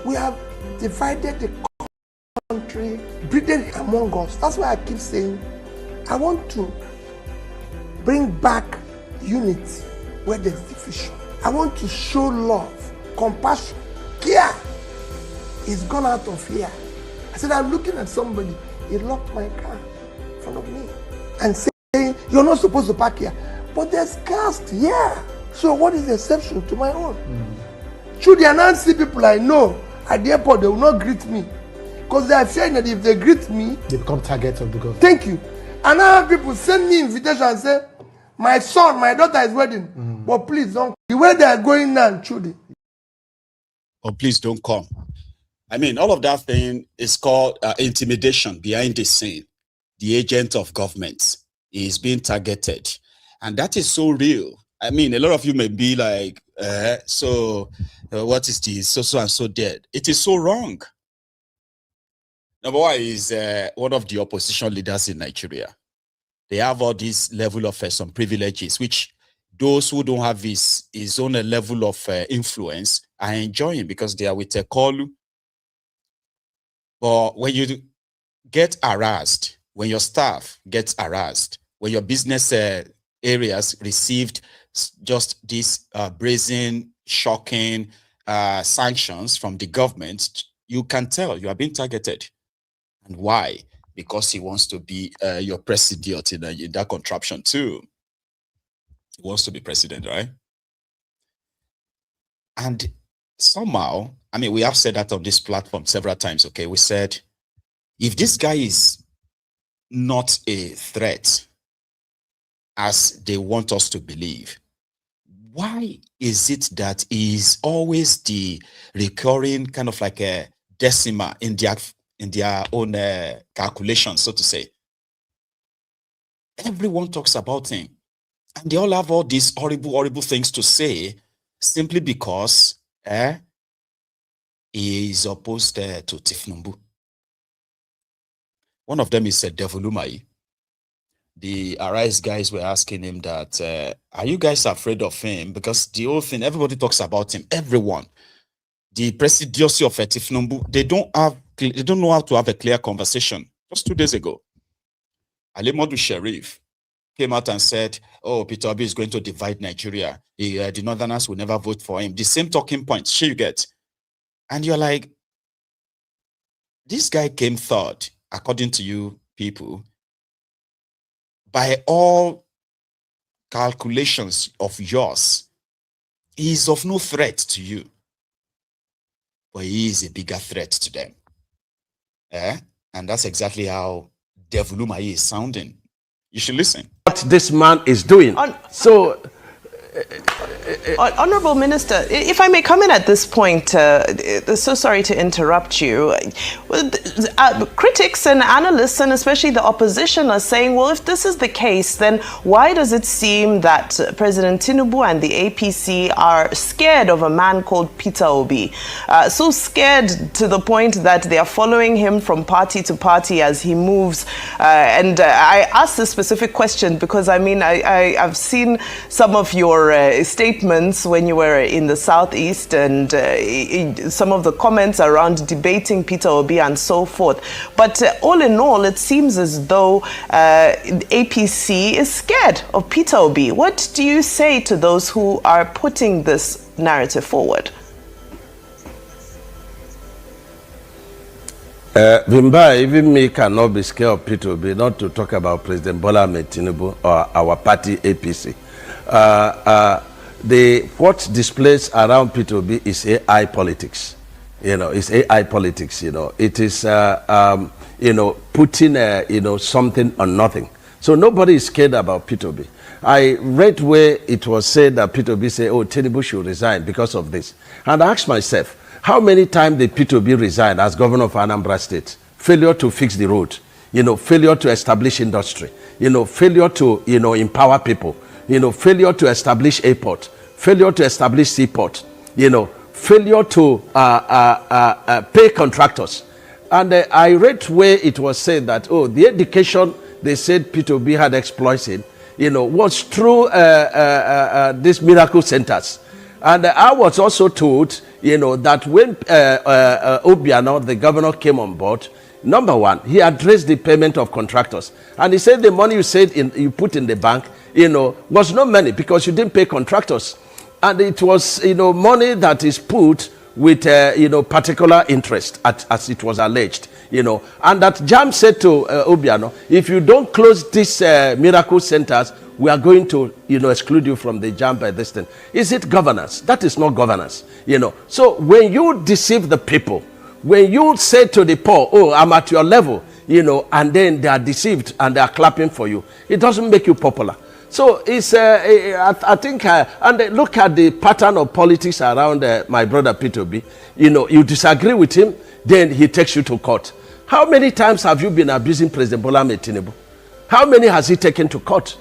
We have divided the country, breeding among us. That's why I keep saying, I want to bring back unity where there's division. I want to show love, compassion, care. It's gone out of here. I said, I'm looking at somebody, he locked my car in front of me and saying, you're not supposed to park here. But there's cars here. So what is the exception to my own? Should the Anansi people I know at the airport, they will not greet me. Because they are fearing that if they greet me, they become targets of the government. Thank you. And now people send me invitation and say, my son, my daughter is wedding. But please don't. The way they are going now, truly. Oh, please don't come. I mean, all of that thing is called intimidation behind the scene. The agent of government is being targeted. And that is so real. I mean, a lot of you may be like, what is this? So and so dead. It is so wrong. Number one is one of the opposition leaders in Nigeria. They have all this level of some privileges, which those who don't have his own level of influence are enjoying because they are with a call. But when you get harassed, when your staff gets harassed, when your business areas received just these brazen, shocking sanctions from the government, you can tell you are being targeted. And why? Because he wants to be your president in that contraption too. He wants to be president, right? And somehow, I mean, we have said that on this platform several times, okay? We said, if this guy is not a threat, as they want us to believe, why is it that he is always the recurring kind of like a decima in their own calculations, so to say? Everyone talks about him. And they all have all these horrible, horrible things to say simply because he is opposed to TINUBU. One of them is Devolumai. The Arise guys were asking him that, are you guys afraid of him? Because the whole thing, everybody talks about him, everyone. The presidency of TINUBU, they don't know how to have a clear conversation. Just 2 days ago, Alimodu Sharif came out and said, oh, Peter Obi is going to divide Nigeria. The Northerners will never vote for him. The same talking points you get. And you're like, this guy came third, according to you people, by all calculations of yours. He is of no threat to you, but he is a bigger threat to them. And that's exactly how Devolumai is sounding. You should listen. What this man is doing. Honorable Minister, if I may come in at this point, so sorry to interrupt you. Critics and analysts, and especially the opposition, are saying, well, if this is the case, then why does it seem that President TINUBU and the APC are scared of a man called Peter Obi? So scared to the point that they are following him from party to party as he moves. And I asked this specific question because, I mean, I've seen some of your statements when you were in the Southeast and some of the comments around debating Peter Obi and so forth. But all in all, it seems as though APC is scared of Peter Obi. What do you say to those who are putting this narrative forward? Vimba, even me cannot be scared of Peter Obi, not to talk about President Bola Ahmed Tinubu or our party APC. What displays around Peter Obi is AI politics. You know, it's AI politics. You know, it is putting something on nothing. So nobody is scared about Peter Obi. I read where it was said that Peter Obi said, "Oh, TINUBU should resign because of this," and I asked myself, how many times did Peter Obi resign as governor of Anambra State? Failure to fix the road. Failure to establish industry. Failure to empower people. Failure to establish airport, failure to establish seaport, failure to pay contractors. And I read where it was said that, oh, the education they said Peter Obi had exploited, was through these miracle centers. And I was also told, that when Obiano, the governor, came on board, number one, he addressed the payment of contractors. And he said the money you put in the bank, was not money because you didn't pay contractors. And it was, money that is put with, particular interest, as it was alleged, And that Jam said to Obiano, if you don't close these miracle centers, we are going to, exclude you from the Jam by this thing. Is it governance? That is not governance, So when you deceive the people, when you say to the poor, oh, I'm at your level, and then they are deceived and they are clapping for you, it doesn't make you popular. So it's, I think, and look at the pattern of politics around my brother Peter Obi. You disagree with him, then he takes you to court. How many times have you been abusing President Bola Ahmed Tinubu? How many has he taken to court?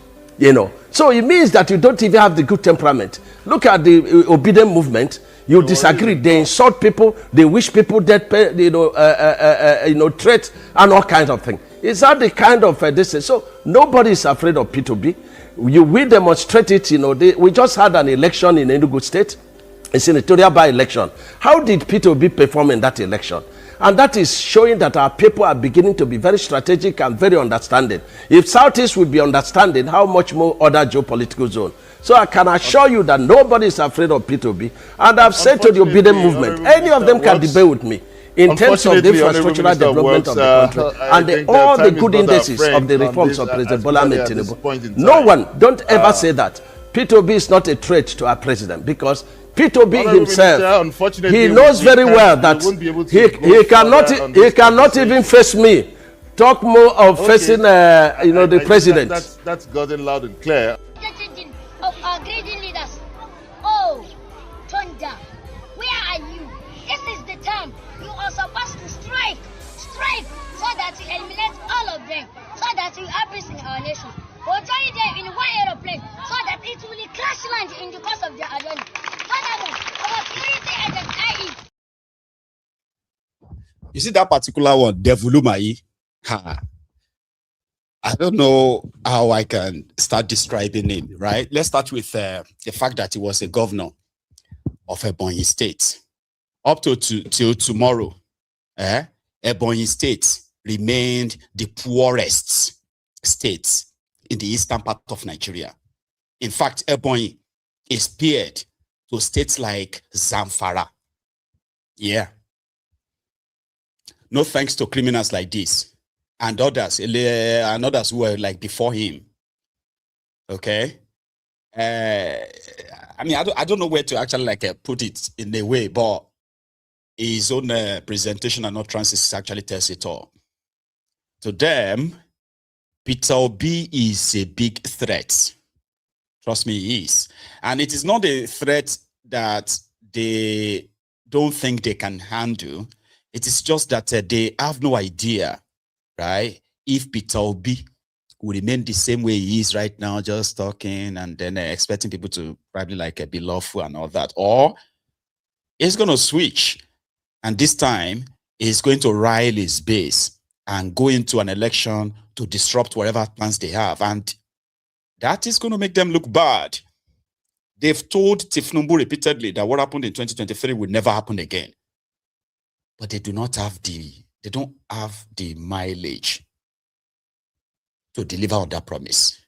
So it means that you don't even have the good temperament. Look at the obedient movement. You disagree. They insult people. They wish people dead. Threats and all kinds of things. Is that the kind of this? So nobody is afraid of P2B. We demonstrate it. We just had an election in Enugu State, a senatorial by-election. How did P2B perform in that election? And that is showing that our people are beginning to be very strategic and very understanding. If Southeast would be understanding, how much more other geopolitical zone? So I can assure you that nobody is afraid of P2B. And I've said to the Obedient movement, any of them can debate with me in terms of the infrastructural development of the country and all the good indices of the reforms of President Bola Ahmed Tinubu. No one, don't ever say that. P2B is not a threat to our president, because P2B himself, he knows very well that he cannot even face me. Talk more of facing, the president. That's gotten loud and clear. Of our greedy leaders. Oh, Thunder, where are you? This is the time you are supposed to strike, so that you eliminate all of them, so that we have peace in our nation. We'll try them in one aeroplane, so that it will crash land in the course of their journey. Furthermore, our security agents, i.e. You see that particular one, Devulumai? I don't know how I can start describing him, right? Let's start with the fact that he was a governor of Ebonyi State. Up till tomorrow, Ebonyi State remained the poorest state in the eastern part of Nigeria. In fact, Ebonyi is peered to states like Zamfara. Yeah. No thanks to criminals like this and others who were like before him. Okay. I mean, I don't know where to actually put it in a way, but his own presentation and utterances actually tells it all. To them, Peter Obi is a big threat. Trust me, he is. And it is not a threat that they don't think they can handle. It is just that they have no idea, right? If Peter Obi will remain the same way he is right now, just talking and then expecting people to probably be lawful and all that, or he's going to switch. And this time, he's going to rile his base and go into an election to disrupt whatever plans they have. And that is going to make them look bad. They've told TINUBU repeatedly that what happened in 2023 will never happen again. But they don't have the mileage to deliver on that promise.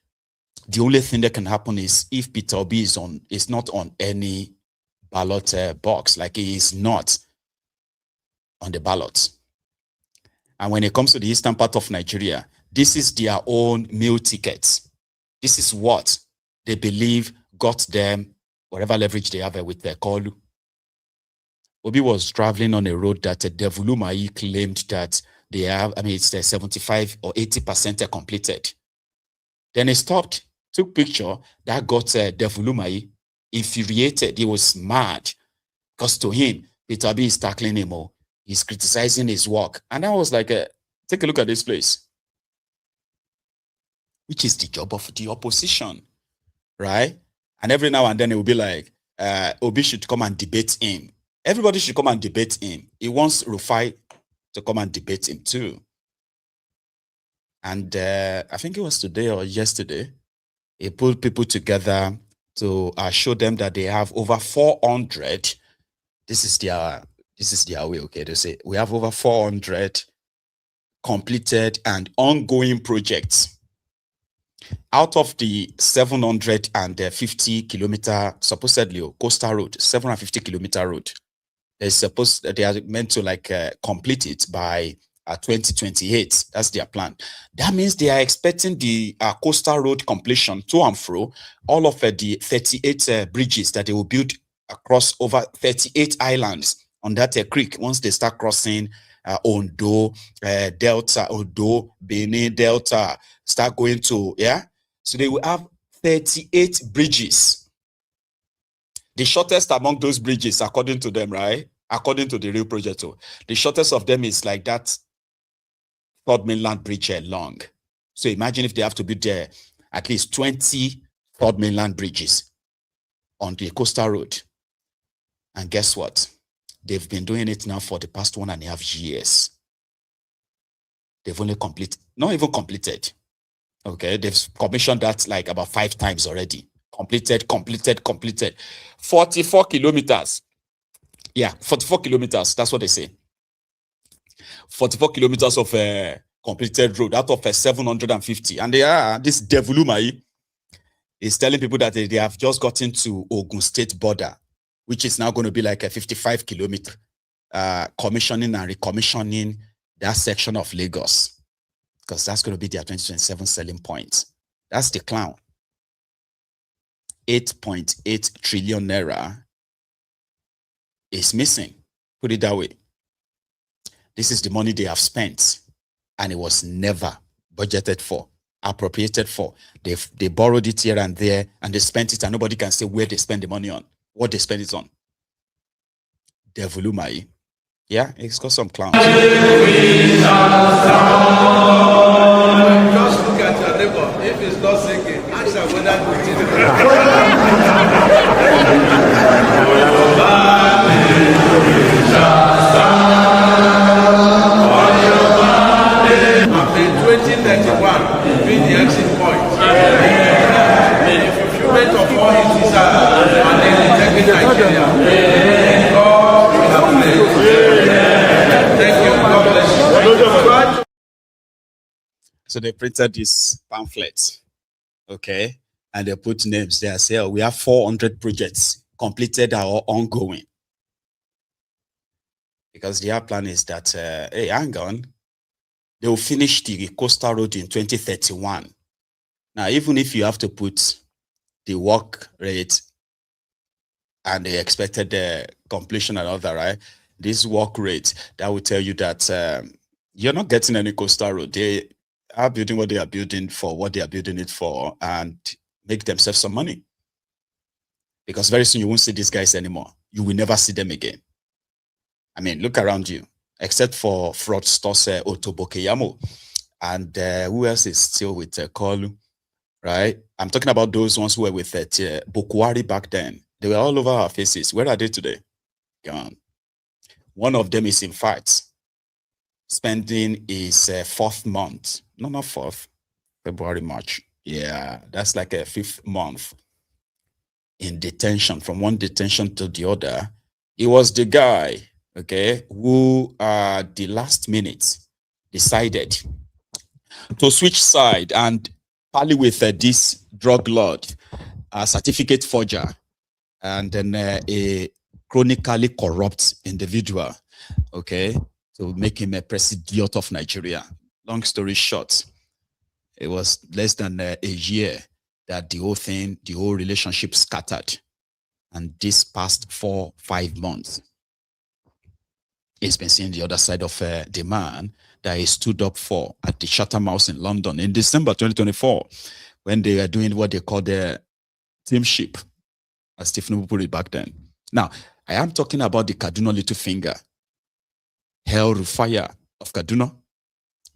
The only thing that can happen is if Peter Obi is not on any ballot box, like he is not on the ballot. And when it comes to the eastern part of Nigeria, this is their own meal tickets. This is what they believe got them whatever leverage they have with their Kolu. Obi was traveling on a road that Devulumai claimed that they have, it's 75 or 80% completed. Then he stopped, took picture, that got Devulumai infuriated. He was mad because to him, Peter Obi is tackling him more. He's criticizing his work. And I was like, take a look at this place. Which is the job of the opposition, right? And every now and then it will be like, Obi should come and debate him. Everybody should come and debate him. He wants Rufai to come and debate him too. And I think it was today or yesterday, he put people together to show them that they have over 400. This is their way, okay? They say, we have over 400 completed and ongoing projects. Out of the 750 kilometer, supposedly, coastal road, 750 kilometer road, they are meant to complete it by 2028. That's their plan. That means they are expecting the coastal road completion to and fro, all of the 38 bridges that they will build across over 38 islands on that creek once they start crossing Ondo, Delta, Odo, Benin, Delta, start going to, So they will have 38 bridges. The shortest among those bridges, according to them, right? According to the real project, the shortest of them is like that third mainland bridge long. So imagine if they have to build at least 20 third mainland bridges on the coastal road. And guess what? They've been doing it now for the past 1.5 years. They've only not even completed. Okay, they've commissioned that like about 5 times already. Completed. 44 kilometers. Yeah, 44 kilometers. That's what they say. 44 kilometers of completed road out of 750. And this Devalumai is telling people that they have just gotten to Ogun State border, which is now going to be like a 55 kilometer commissioning and recommissioning that section of Lagos, because that's going to be their 2027 selling point. That's the clown. 8.8 trillion naira is missing. Put it that way. This is the money they have spent, and it was never budgeted for, appropriated for. They borrowed it here and there, and they spent it, and nobody can say where they spend the money on, what they spend it on. Devolumai. Yeah, it's got some clowns. Just look at your neighbor. If it's not singing, ask her whether in 2031 being the exit point. The fulfillment of all his desires and then taking Nigeria. Thank you. God bless you. So they printed this pamphlet, okay, and they put names there. Say, oh, we have 400 projects completed or ongoing. Because their plan is that, hey, hang on, they will finish the coastal road in 2031. Now, even if you have to put the work rate and the expected completion and all that, right? This work rate, that will tell you that you're not getting any coastal road. They are building what they are building for, what they are building it for, and make themselves some money. Because very soon you won't see these guys anymore. You will never see them again. I mean, look around you, except for fraudsters Otobokeyamo. And who else is still with Kolu, right? I'm talking about those ones who were with Bokwari back then. They were all over our faces. Where are they today? Gone. One of them is, in fact, spending his 4th month. No, not 4th. February, March. Yeah, that's like a 5th month in detention, from one detention to the other. He was the guy, okay, who the last minute decided to switch side and parley with this drug lord, a certificate forger, and then a chronically corrupt individual, okay, to make him a president of Nigeria. Long story short, it was less than a year that the whole thing, the whole relationship scattered. And this past 4-5 months, he's been seeing the other side of the man that he stood up for at the Chatham House in London in December 2024, when they were doing what they call the teamship, as Stephen put it back then. Now, I am talking about the Kaduna Little Finger, El-Rufai of Kaduna.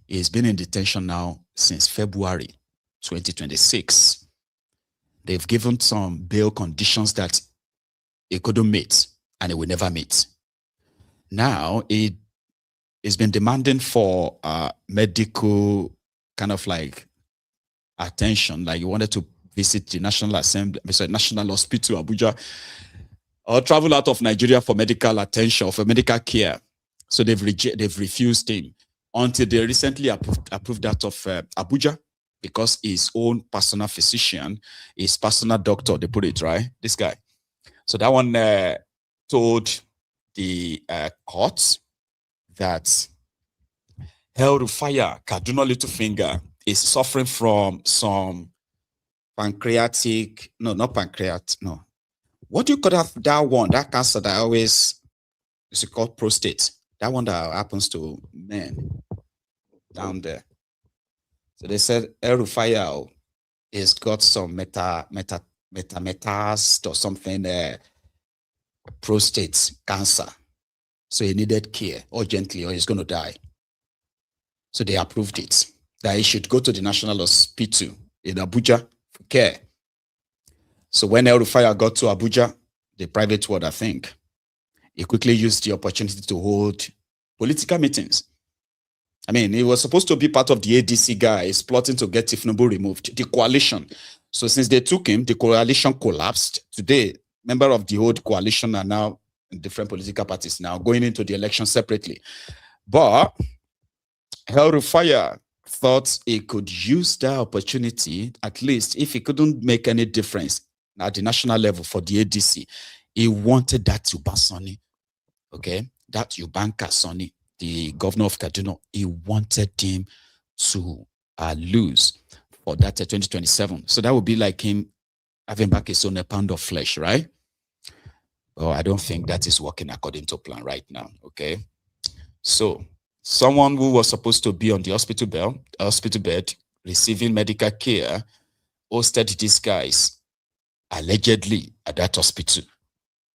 He's been in detention now since February 2026. They've given some bail conditions that he couldn't meet, and he will never meet. Now, he's been demanding for medical kind of like attention, like he wanted to visit the National Assembly, National Hospital, Abuja, or travel out of Nigeria for medical attention, for medical care. So they've refused him until they recently approved that of Abuja, because his own personal physician, his personal doctor, they put it, right? This guy. So that one told the courts that El-Rufai, Kaduna Little Finger, is suffering from some pancreatic, no, not pancreatic, no. What do you call that one, that cancer that always is called prostate? That one that happens to men down there. So they said El-Rufai has got some metastasis or something, prostate cancer. So he needed care urgently or he's going to die. So they approved it, that he should go to the National Hospital in Abuja for care. So when El-Rufai got to Abuja, the private ward, I think, he quickly used the opportunity to hold political meetings. I mean, he was supposed to be part of the ADC guys plotting to get TINUBU removed, the coalition. So since they took him, the coalition collapsed. Today, members of the old coalition are now in different political parties now, going into the election separately. But El-Rufai thought he could use that opportunity, at least if he couldn't make any difference at the national level for the ADC. He wanted that Yuba Sonny, okay? That Yubanka Sonny, the governor of Kaduna, he wanted him to lose for that 2027. So that would be like him having back his own a pound of flesh, right? Oh, I don't think that is working according to plan right now, okay? So someone who was supposed to be on the hospital bed receiving medical care hosted these guys allegedly at that hospital.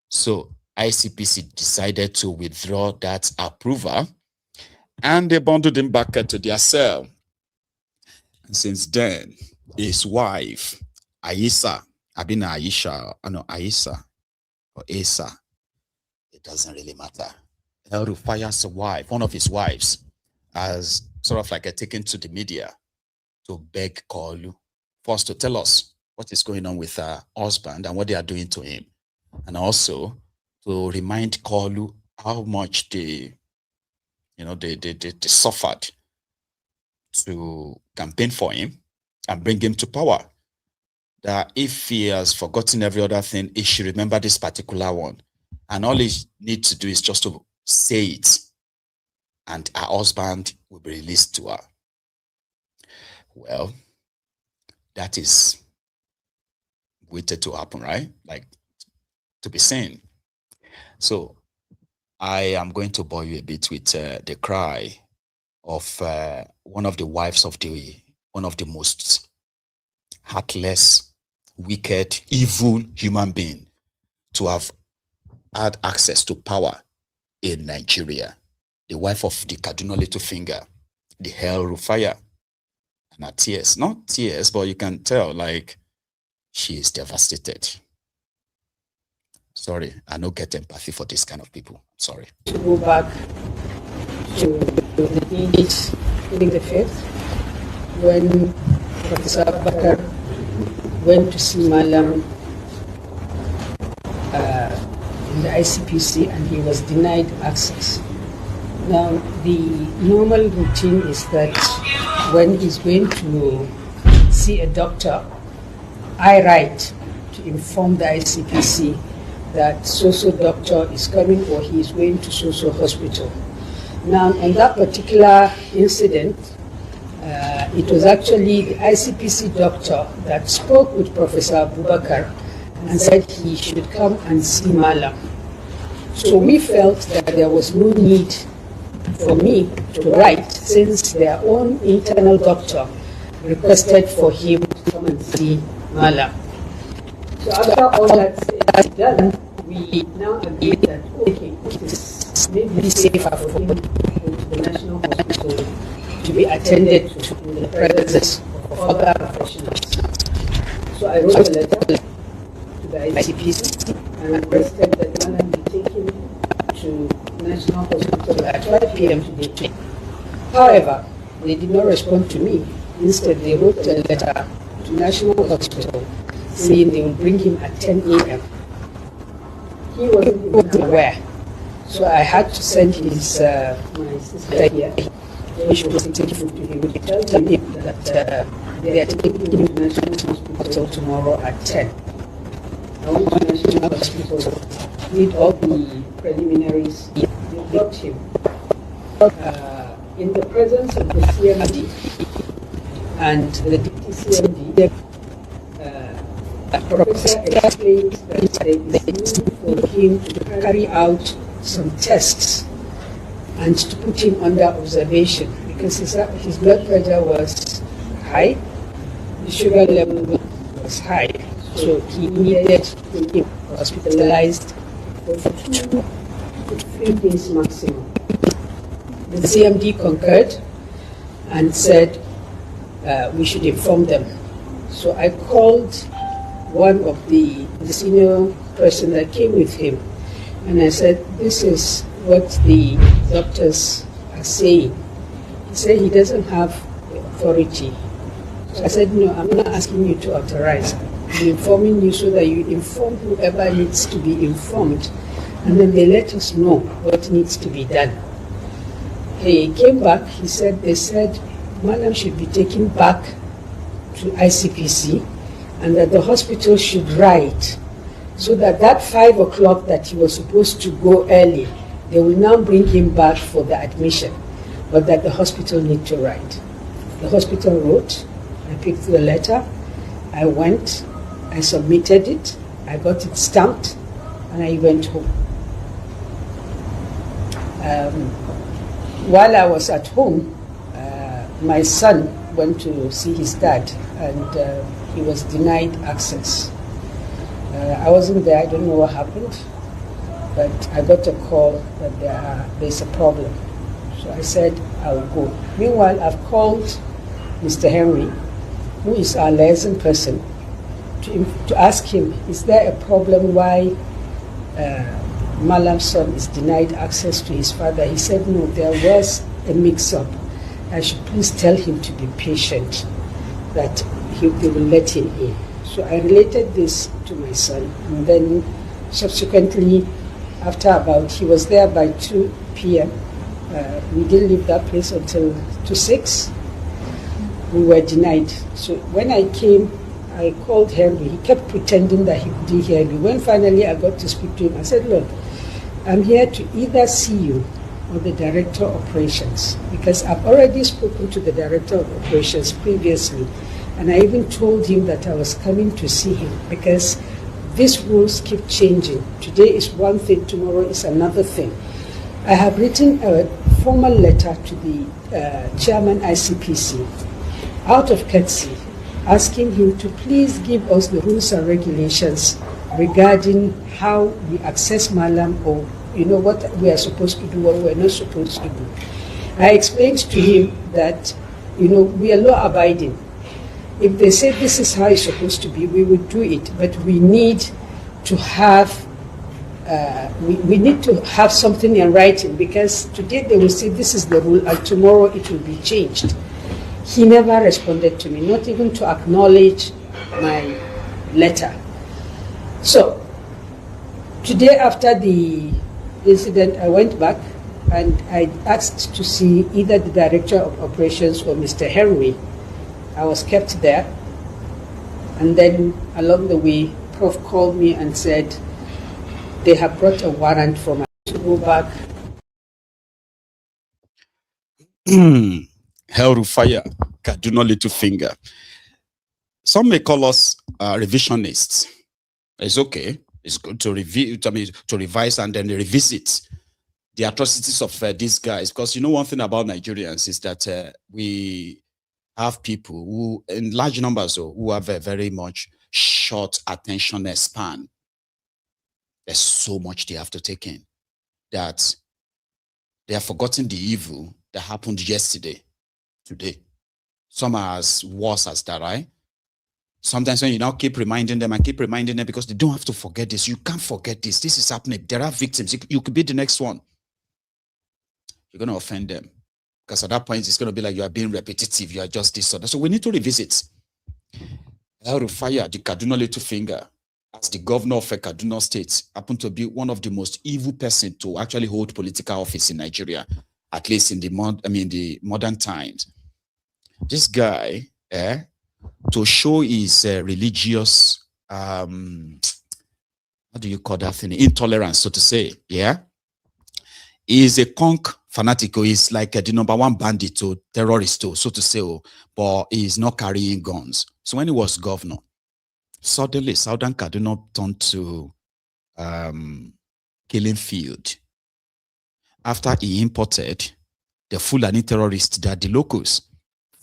So ICPC decided to withdraw that approval and they bundled him back to their cell. And since then, his wife, Aisha or Asa, it doesn't really matter. El-Rufai's wife, one of his wives, has sort of like taken to the media to beg Kalu first to tell us what is going on with her husband and what they are doing to him. And also to remind Kalu how much they suffered to campaign for him and bring him to power. That if he has forgotten every other thing, he should remember this particular one. And all he needs to do is just to say it, and her husband will be released to her. Well, that is waited to happen, right? Like, to be seen. So I am going to bore you a bit with the cry of one of the wives of one of the most heartless, wicked, evil human being to have had access to power in Nigeria. The wife of the Kaduna Little Finger, the El-Rufai. And her tears, not tears, but you can tell, like, she is devastated. Sorry, I don't get empathy for this kind of people. Sorry. To go back to the date in the faith when Professor Bakar went to see Malam in the ICPC and he was denied access. Now, the normal routine is that when he's going to see a doctor, I write to inform the ICPC that so-so doctor is coming or he is going to so-so hospital. Now, on that particular incident, it was actually the ICPC doctor that spoke with Professor Abubakar and said he should come and see Malam. So we felt that there was no need for me to write since their own internal doctor requested for him to come and see Malam. So after all that is done, we now agree that, okay, it is maybe safer for him to go to the National Hospital to be attended to in the presence of other professionals. So I wrote a letter to the ICPC and requested that Malam be taken to National Hospital at 5 p.m. today. However, they did not respond to me. Instead, they wrote a letter to National Hospital saying they will bring him at 10 a.m. He wasn't even aware. So I had to send his my sister here, which was taking him to him, to tell him that they are taking him to National Hospital tomorrow at 10. I went to National Hospital, did all the preliminaries, they got him. In the presence of the CMD and the deputy CMD, Professor explained that there is need for him to carry out some tests and to put him under observation because his blood pressure was high, the sugar level was high, so he needed to be hospitalized for 2 to 3 days maximum. The CMD concurred and said we should inform them. So I called one of the senior person that came with him And I said, this is what the doctors are saying. He said he doesn't have the authority. So I said, no, I'm not asking you to authorize. I'm informing you so that you inform whoever needs to be informed, and then they let us know what needs to be done. He came back, he said, they said Malam should be taken back to ICPC and that the hospital should write so that that 5 o'clock that he was supposed to go early, they will now bring him back for the admission, but that the hospital need to write. The hospital wrote, I picked the letter, I went, I submitted it, I got it stamped, and I went home. While I was at home, my son went to see his dad, and he was denied access. I wasn't there, I don't know what happened, but I got a call that there's a problem. So I said, I will go. Meanwhile, I've called Mr. Henry, who is our liaison person, to ask him, is there a problem why Malam's son is denied access to his father? He said, no, there was a mix-up. I should please tell him to be patient, that they will let him in. So I related this to my son, and then subsequently, after he was there by 2 p.m., we didn't leave that place until 6. We were denied. So when I came, I called Henry. He kept pretending that he couldn't hear me. When finally I got to speak to him, I said, look, I'm here to either see you or the Director of Operations, because I've already spoken to the Director of Operations previously, and I even told him that I was coming to see him, because these rules keep changing. Today is one thing, tomorrow is another thing. I have written a formal letter to the Chairman ICPC, out of courtesy, asking him to please give us the rules and regulations regarding how we access Malam, or what we are supposed to do, what we are not supposed to do. I explained to him that we are law abiding. If they say this is how it's supposed to be, we would do it, but we need to have we need to have something in writing, because today they will say this is the rule and tomorrow it will be changed. He never responded to me, not even to acknowledge my letter. So today, after the incident, I went back and I asked to see either the Director of Operations or Mr. Henry. I was kept there, and then along the way, Prof called me and said they have brought a warrant for me to go back. El-Rufai, Kaduna Little Finger. Some may call us revisionists. It's okay. It's good to review, to revise and then revisit the atrocities of these guys. Because one thing about Nigerians is that we have people who, in large numbers, who have a very much short attention span. There's so much they have to take in that they have forgotten the evil that happened yesterday, today. Some are as worse as that, right? Sometimes when you now keep reminding them because they don't have to forget this. You can't forget this. This is happening. There are victims. You could be the next one. You're going to offend them. Because at that point, it's going to be like you are being repetitive. You are just this or that. So we need to revisit. El-Rufai, the Kaduna Little Finger, as the governor of Kaduna State, happened to be one of the most evil person to actually hold political office in Nigeria, at least in the modern times. This guy, to show his religious, how do you call that thing? Intolerance, so to say, yeah? He is a conk fanatic. He's like the number one bandit or terrorist, so to say, but he's not carrying guns. So when he was governor, suddenly Southern Kaduna turned to killing field. After he imported the Fulani terrorists that the locals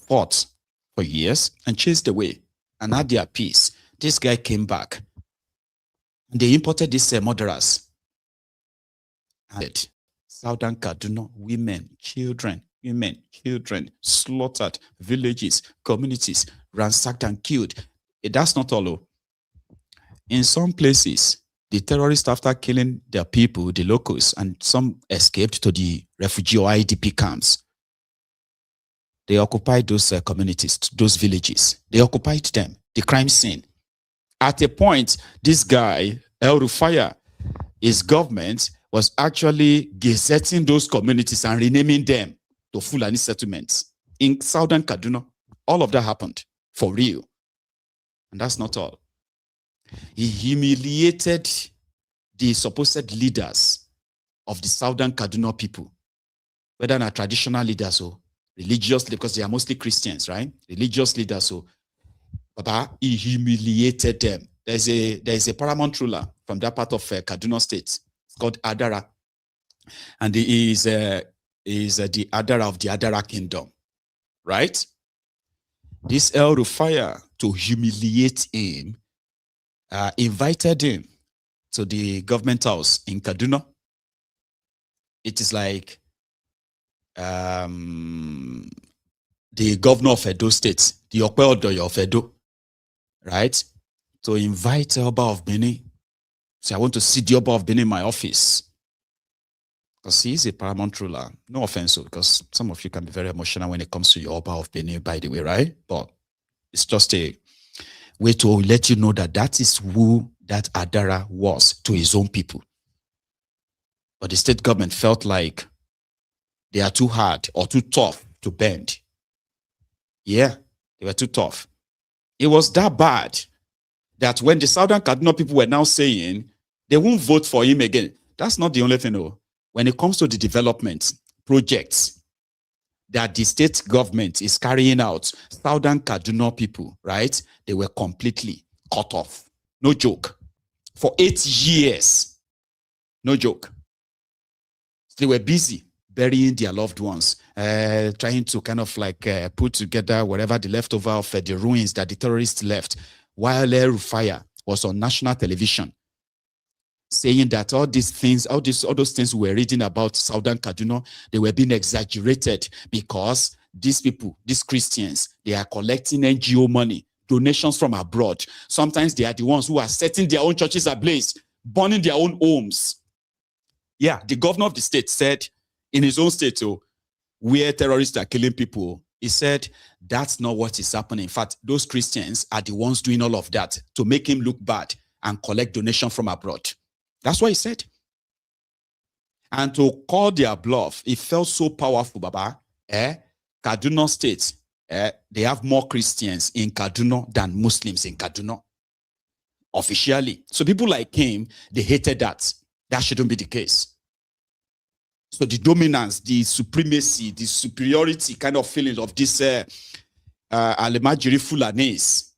fought for years and chased away and had their peace, this guy came back. And they imported these murderers. And Southern Kaduna, women, children, slaughtered, villages, communities, ransacked and killed. That's not all. In some places, the terrorists, after killing their people, the locals, and some escaped to the refugee or IDP camps, they occupied those communities, those villages. They occupied them, the crime scene. At a point, this guy, El-Rufai, his government was actually gazetting those communities and renaming them to Fulani settlements in southern Kaduna. All of that happened for real. And that's not all. He humiliated the supposed leaders of the southern Kaduna people, whether they're traditional leaders or religious, because they are mostly Christians, right? Religious leaders. So Baba, he humiliated them. There's a paramount ruler from that part of Kaduna State. It's called Adara. And he is the Adara of the Adara kingdom, right? This El-Rufai, to humiliate him, invited him to the government house in Kaduna. It is like the governor of Edo State, the Okwe Odoyo of Edo, right? To invite Oba of Benin. So I want to see the Oba of Benin in my office. Because he is a paramount ruler. No offense, because some of you can be very emotional when it comes to your Oba of Benin, by the way, right? But it's just a way to let you know that that is who that Adara was to his own people. But the state government felt like they are too hard or too tough to bend. Yeah, they were too tough. It was that bad that when the southern Kaduna people were now saying they won't vote for him again, that's not the only thing, though. When it comes to the development projects that the state government is carrying out, southern Kaduna people, right, they were completely cut off. No joke. For 8 years. No joke. They were busy burying their loved ones, trying to kind of like put together whatever the leftover of the ruins that the terrorists left, while El-Rufai was on national television saying that all these things, all those things we were reading about southern Kaduna, they were being exaggerated because these people, these Christians, they are collecting NGO money, donations from abroad. Sometimes they are the ones who are setting their own churches ablaze, burning their own homes. Yeah, the governor of the state said in his own state, where terrorists are killing people, he said that's not what is happening. In fact, those Christians are the ones doing all of that to make him look bad and collect donation from abroad. That's what he said. And to call their bluff, it felt so powerful, Baba. Kaduna State, they have more Christians in Kaduna than Muslims in Kaduna. Officially. So people like him, they hated that. That shouldn't be the case. So the dominance, the supremacy, the superiority kind of feeling of this Alemajiri Fulanis,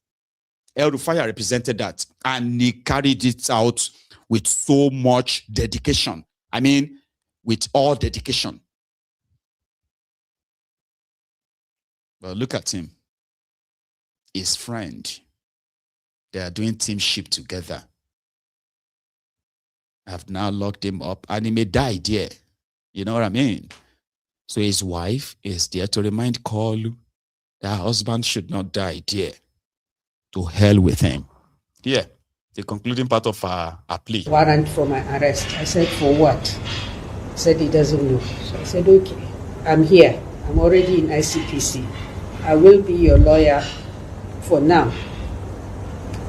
El-Rufai represented that. And he carried it out with so much dedication. I mean, with all dedication. But look at him. His friend. They are doing teamship together. I've now locked him up and he may die there. You know what I mean? So his wife is there to remind Kalu that her husband should not die there. To hell with him. Yeah, the concluding part of our plea. Warrant for my arrest. I said, for what? He said he doesn't know. So I said, okay, I'm here. I'm already in ICPC. I will be your lawyer for now.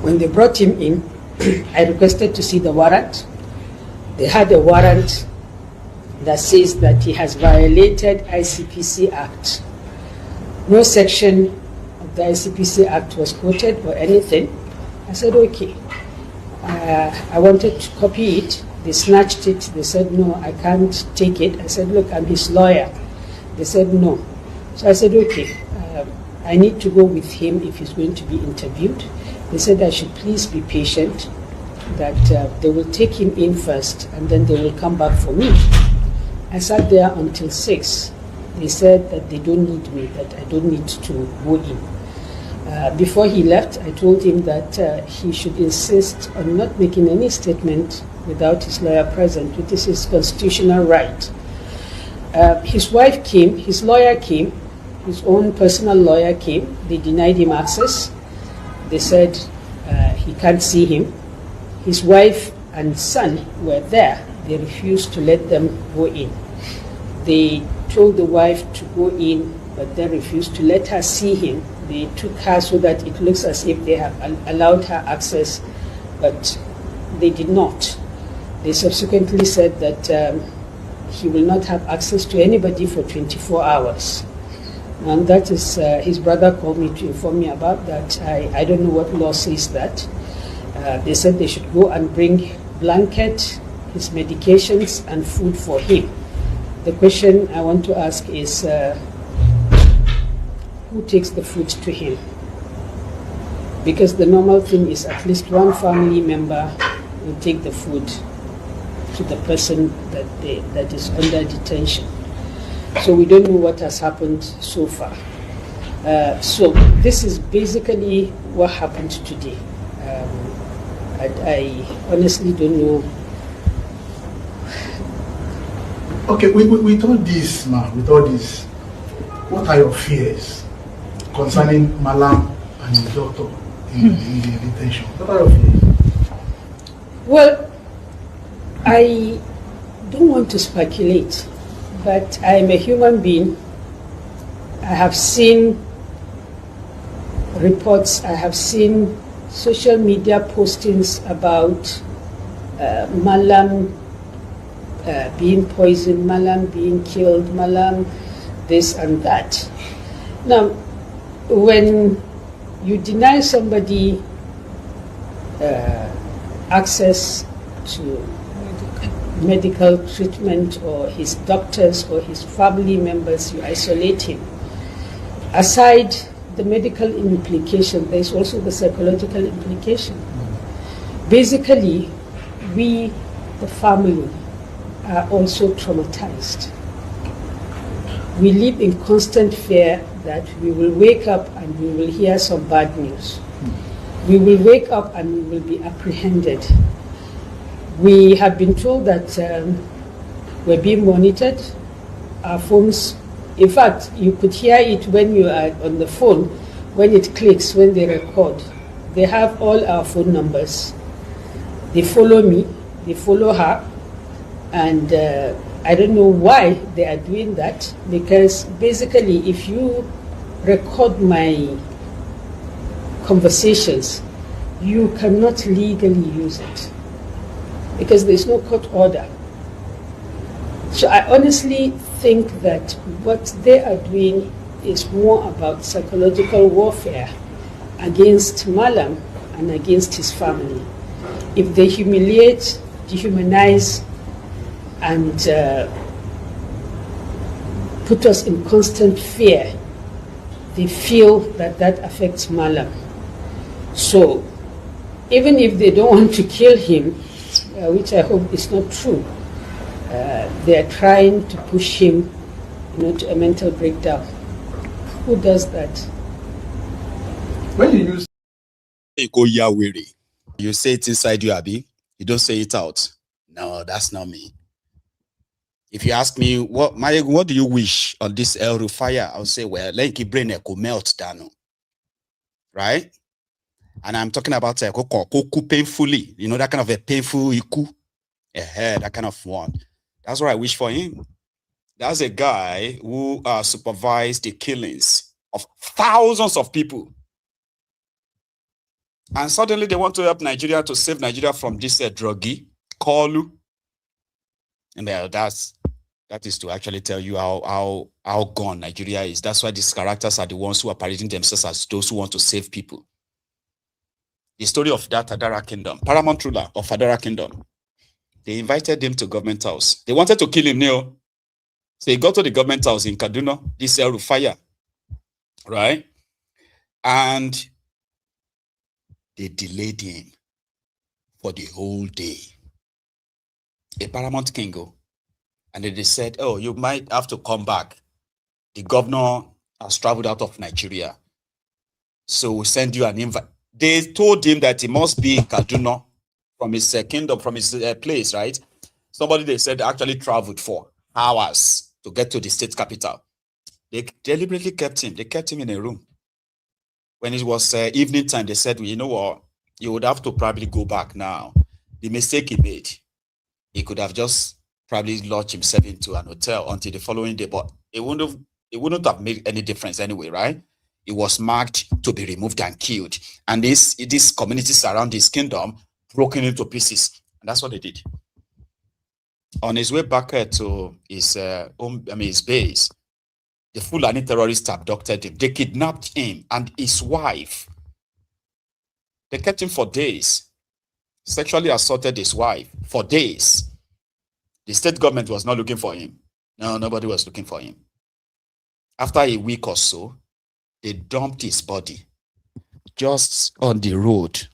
When they brought him in, I requested to see the warrant. They had a warrant that says that he has violated ICPC Act. No section of the ICPC Act was quoted or anything. I said, okay. I wanted to copy it. They snatched it. They said, no, I can't take it. I said, look, I'm his lawyer. They said, no. So I said, okay, I need to go with him if he's going to be interviewed. They said I should please be patient, that they will take him in first and then they will come back for me. I sat there until 6. They said that they don't need me, that I don't need to go in. Before he left, I told him that he should insist on not making any statement without his lawyer present, which is his constitutional right. His wife came, his lawyer came, his own personal lawyer came. They denied him access. They said he can't see him. His wife and son were there, they refused to let them go in. They told the wife to go in, but they refused to let her see him. They took her so that it looks as if they have allowed her access, but they did not. They subsequently said that he will not have access to anybody for 24 hours. And that is, his brother called me to inform me about that. I don't know what law says that. They said they should go and bring blanket, his medications, and food for him. The question I want to ask is, who takes the food to him? Because the normal thing is at least one family member will take the food to the person that is under detention. So we don't know what has happened so far. So this is basically what happened today. I honestly don't know. Okay, with all this, man, with all this, what are your fears concerning Malam and his doctor in the detention? What are your fears? Well, I don't want to speculate, but I am a human being. I have seen reports, I have seen social media postings about Malam being poisoned, Malam being killed, Malam this and that. Now, when you deny somebody access to medical treatment, or his doctors or his family members, you isolate him. Aside the medical implication, there's also the psychological implication. Basically, we, the family, are also traumatized. We live in constant fear that we will wake up and we will hear some bad news. We will wake up and we will be apprehended. We have been told that we're being monitored. Our phones, in fact, you could hear it when you are on the phone, when it clicks, when they record. They have all our phone numbers. They follow me, they follow her, and I don't know why they are doing that, because basically if you record my conversations, you cannot legally use it, because there's no court order. So I honestly think that what they are doing is more about psychological warfare against Malam and against his family. If they humiliate, dehumanize, and put us in constant fear, they feel that that affects Malam. So even if they don't want to kill him, which I hope is not true, they are trying to push him, to a mental breakdown. Who does that? When you use you say it inside you, Abi. You don't say it out. No, that's not me. If you ask me, Maiyegun, what do you wish on this El-Rufai? I'll say, well, let it brain melt down. Right? And I'm talking about painfully, that kind of a painful iku. That kind of one. That's what I wish for him. That's a guy who supervised the killings of thousands of people. And suddenly they want to help Nigeria, to save Nigeria from this druggie, Kolu. And that is to actually tell you how gone Nigeria is. That's why these characters are the ones who are parading themselves as those who want to save people. The story of that Adara kingdom, paramount ruler of Adara kingdom, they invited him to government house. They wanted to kill him, Neo. So he got to the government house in Kaduna, this El-Rufai, right? And they delayed him for the whole day. A paramount king go. And then they said, oh, you might have to come back. The governor has traveled out of Nigeria. So we'll send you an invite. They told him that he must be in Kaduna from his kingdom, from his place, right? Somebody, they said, actually traveled for hours to get to the state capital. They deliberately kept him. They kept him in a room. When it was evening time, they said, well, you know what? You would have to probably go back now. the mistake he made, he could have just probably lodged himself into an hotel until the following day, but it wouldn't have made any difference anyway, right? It was marked to be removed and killed. And these communities around his kingdom broken into pieces. And that's what they did. On his way back to his his base, the Fulani terrorists abducted him. They kidnapped him and his wife. They kept him for days. Sexually assaulted his wife for days. The state government was not looking for him. No, nobody was looking for him. After a week or so, they dumped his body just on the road.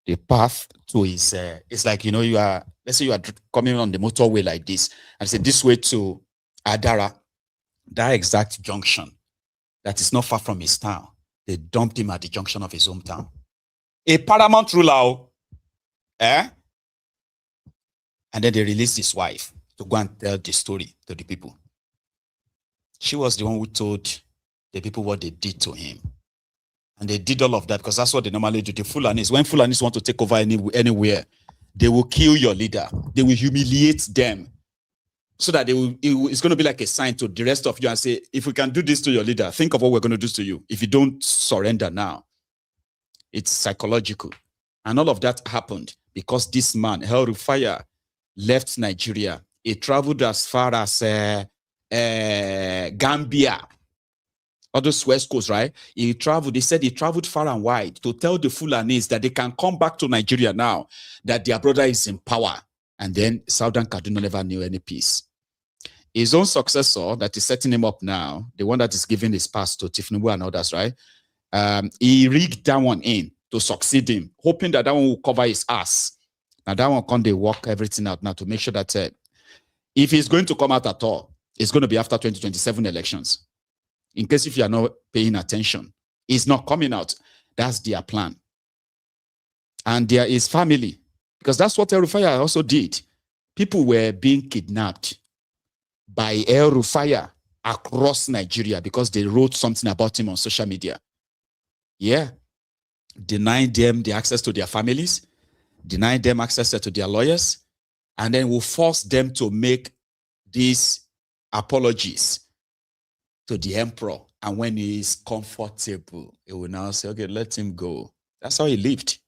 The path to his, it's like, you know, let's say you are coming on the motorway like this, and say this way to Adara, that exact junction, that is not far from his town. They dumped him at the junction of his hometown. A paramount ruler, and then they released his wife to go and tell the story to the people. She was the one who told the people what they did to him. And they did all of that because that's what they normally do. The Fulanis, when Fulanis want to take over anywhere, they will kill your leader. They will humiliate them so that it's going to be like a sign to the rest of you and say, if we can do this to your leader, think of what we're going to do to you if you don't surrender now. It's psychological. And all of that happened because this man, El-Rufai, left Nigeria. He traveled as far as Gambia, all those West Coast, right? He said he traveled far and wide to tell the Fulanis that they can come back to Nigeria now, that their brother is in power. And then Southern Kaduna never knew any peace. His own successor that is setting him up now, the one that is giving his pass to TINUBU and others, right? He rigged that one in to succeed him, hoping that one will cover his ass. Now that one can't they work everything out now to make sure that if he's going to come out at all, it's going to be after 2027 elections. In case if you are not paying attention, he's not coming out. That's their plan. And there is family, because that's what El-Rufai also did. People were being kidnapped by El-Rufai across Nigeria because they wrote something about him on social media. Yeah. Denying them the access to their families, denying them access to their lawyers, and then will force them to make these apologies to the emperor. And when he is comfortable, he will now say, okay, let him go. That's how he lived.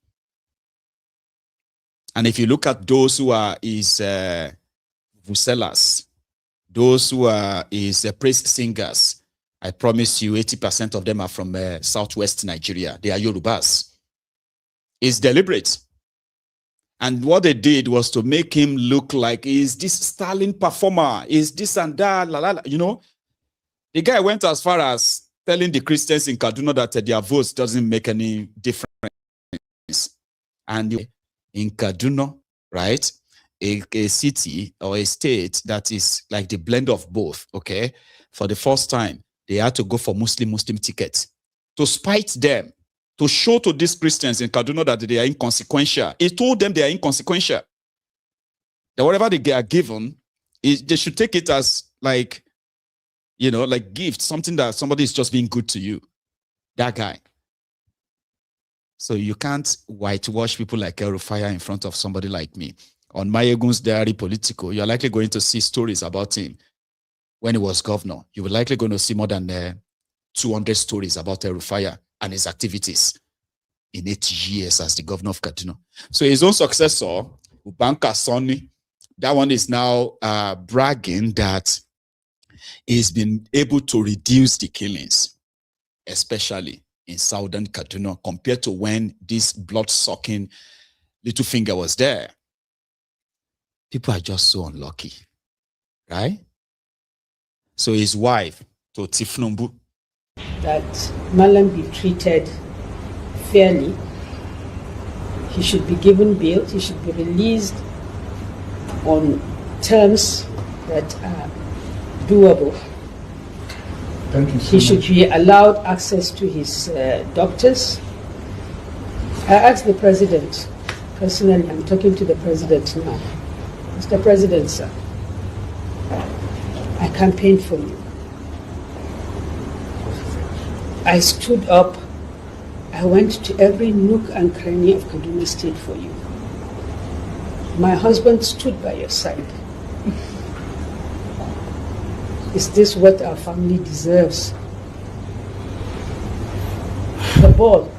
And if you look at those who are his vuselas, those who are his praise singers, I promise you 80% of them are from southwest Nigeria. They are Yorubas. It's deliberate. And what they did was to make him look like he's this Stalin performer, is this and that, la, la, la. You know, the guy went as far as telling the Christians in Kaduna that their votes doesn't make any difference. And in Kaduna, right, a city or a state that is like the blend of both, okay, for the first time, they had to go for Muslim tickets to spite them, to show to these Christians in Kaduna that they are inconsequential. He told them they are inconsequential. That whatever they are given, they should take it as like, you know, like gift, something that somebody is just being good to you. That guy. So you can't whitewash people like El-Rufai in front of somebody like me. On Maiyegun's diary, Politico, you're likely going to see stories about him. When he was governor, you were likely going to see more than 200 stories about El-Rufai and his activities in 8 years as the governor of Kaduna. So his own successor, Ubanka Sonny, that one is now bragging that he's been able to reduce the killings, especially in southern Kaduna, compared to when this blood-sucking little finger was there. People are just so unlucky, right? So his wife told TINUBU that Malam be treated fairly. He should be given bail. He should be released on terms that are doable. Thank you so He should much. be allowed access to his doctors. I asked the president personally, I'm talking to the president now. Mr. President, sir, I campaigned for you. I stood up. I went to every nook and cranny of Kaduna State for you. My husband stood by your side. Is this what our family deserves? The ball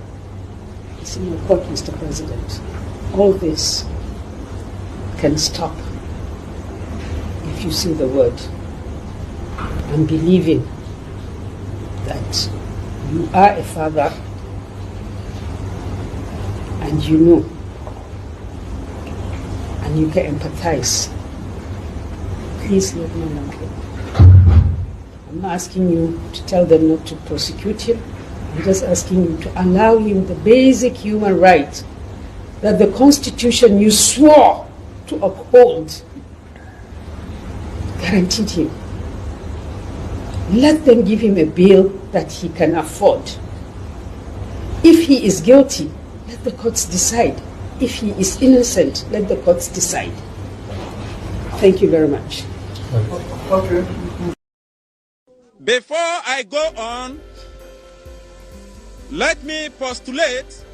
is in your court, Mr. President. All this can stop if you say the word. I'm believing that you are a father and you know and you can empathize. Please let me know. I'm not asking you to tell them not to prosecute him. I'm just asking you to allow him the basic human right that the Constitution you swore to uphold guaranteed him. Let them give him a bail that he can afford. If he is guilty, let the courts decide. If he is innocent, let the courts decide. Thank you very much. Okay. Before I go on, let me postulate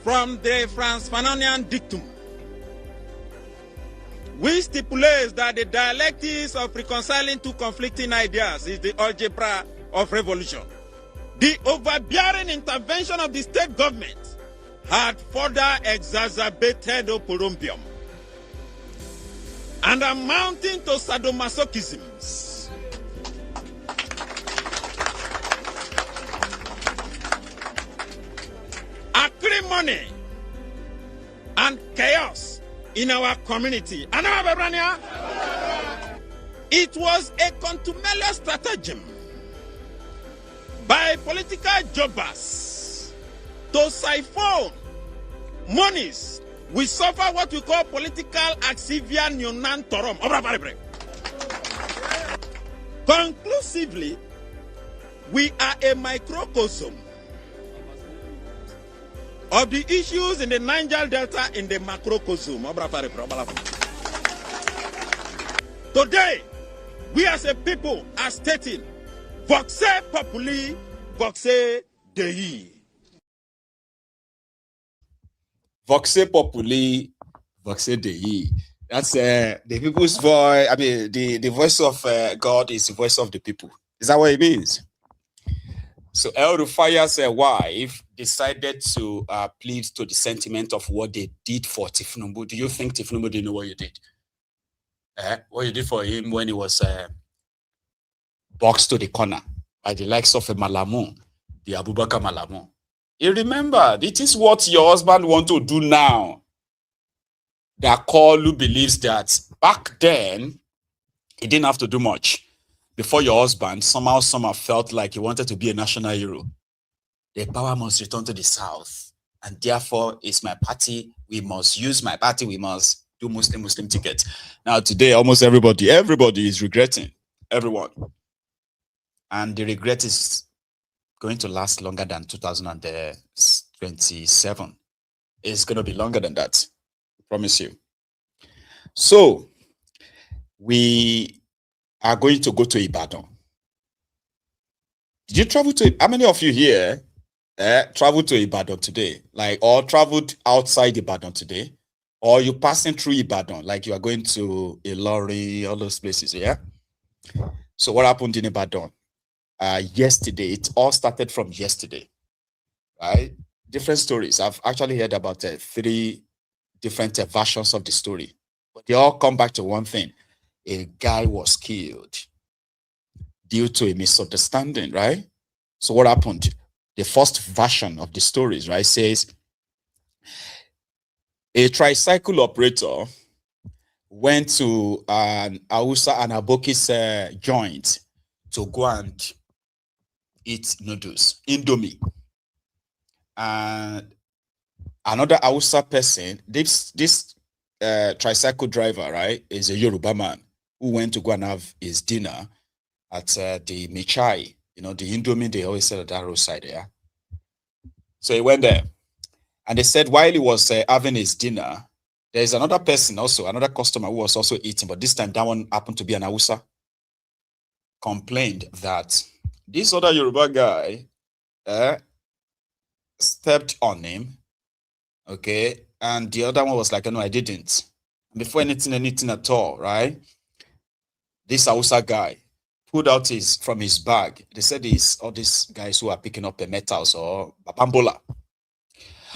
from the Franz Fanonian dictum, which stipulates that the dialectics of reconciling two conflicting ideas is the algebra of revolution. The overbearing intervention of the state government had further exacerbated oporombium and amounting to sadomasochisms. Acrimony and chaos in our community. It was a contumelious stratagem by political jobbers to siphon monies. We suffer what we call political axivia nunan torum. Conclusively, we are a microcosm of the issues in the Niger Delta in the macrocosm. Today, we as a people are stating, voxe populi, voxe Dei. Voxe populi, voxe Dei. That's the people's voice. I mean, the voice of God is the voice of the people. Is that what it means? So El-Rufai's wife decided to plead to the sentiment of what they did for TINUBU. Do you think TINUBU didn't know what you did? What you did for him when he was boxed to the corner by the likes of Malamu, the Abubakar Malamu. You remember, it is what your husband wants to do now. That Kolu believes that back then, he didn't have to do much. Before your husband, somehow felt like he wanted to be a national hero. The power must return to the South. And therefore, it's my party. We must use my party. We must do Muslim ticket. Now, today, almost everybody is regretting. Everyone. And the regret is going to last longer than 2027. It's going to be longer than that. I promise you. So, we are going to go to Ibadan. Did you travel to, how many of you here traveled to Ibadan today? Like, or traveled outside Ibadan today? Or you passing through Ibadan, like you are going to El-Rufai, all those places, yeah? So what happened in Ibadan? Yesterday, it all started from yesterday, right? Different stories. I've actually heard about 3 different versions of the story. But they all come back to one thing. A guy was killed due to a misunderstanding, right? So what happened? The first version of the stories, right, says a tricycle operator went to an Hausa and Aboki's joint to go and eat noodles, Indomie. And another Hausa person, this tricycle driver, right, is a Yoruba man who went to go and have his dinner at the Michai, the Indomie they always sell at that roadside, yeah? So he went there. And they said while he was having his dinner, there is another person also, another customer who was also eating, but this time that one happened to be an Hausa, complained that this other Yoruba guy stepped on him, okay? And the other one was like, no, I didn't. before anything at all, right? This Hausa guy pulled out from his bag. They said all these guys who are picking up metals or bambola.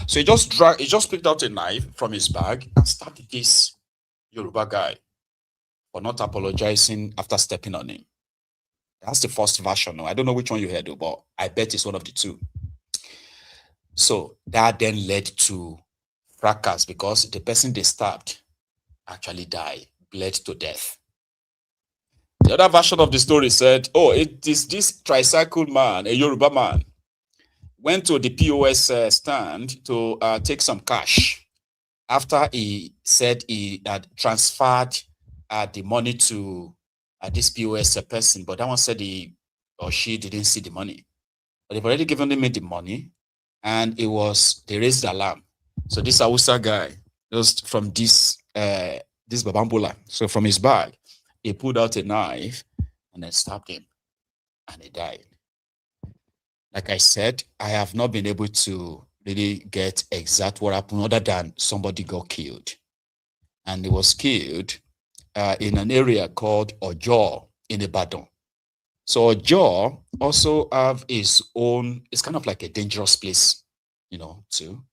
So he just picked out a knife from his bag and stabbed this Yoruba guy for not apologizing after stepping on him. That's the first version. I don't know which one you heard, but I bet it's one of the two. So that then led to fracas because the person they stabbed actually died, bled to death. The other version of the story said, oh, it is this tricycle man, a Yoruba man, went to the POS stand to take some cash after he said he had transferred the money to this POS person, but that one said he or she didn't see the money. But they've already given him the money, and they raised the alarm. So this Hausa guy, just from this babambola, so from his bag, he pulled out a knife and then stabbed him, and he died. Like I said, I have not been able to really get exact what happened other than somebody got killed. And he was killed in an area called Ojo in Ibadan. So Ojo also have its own, it's kind of like a dangerous place, too.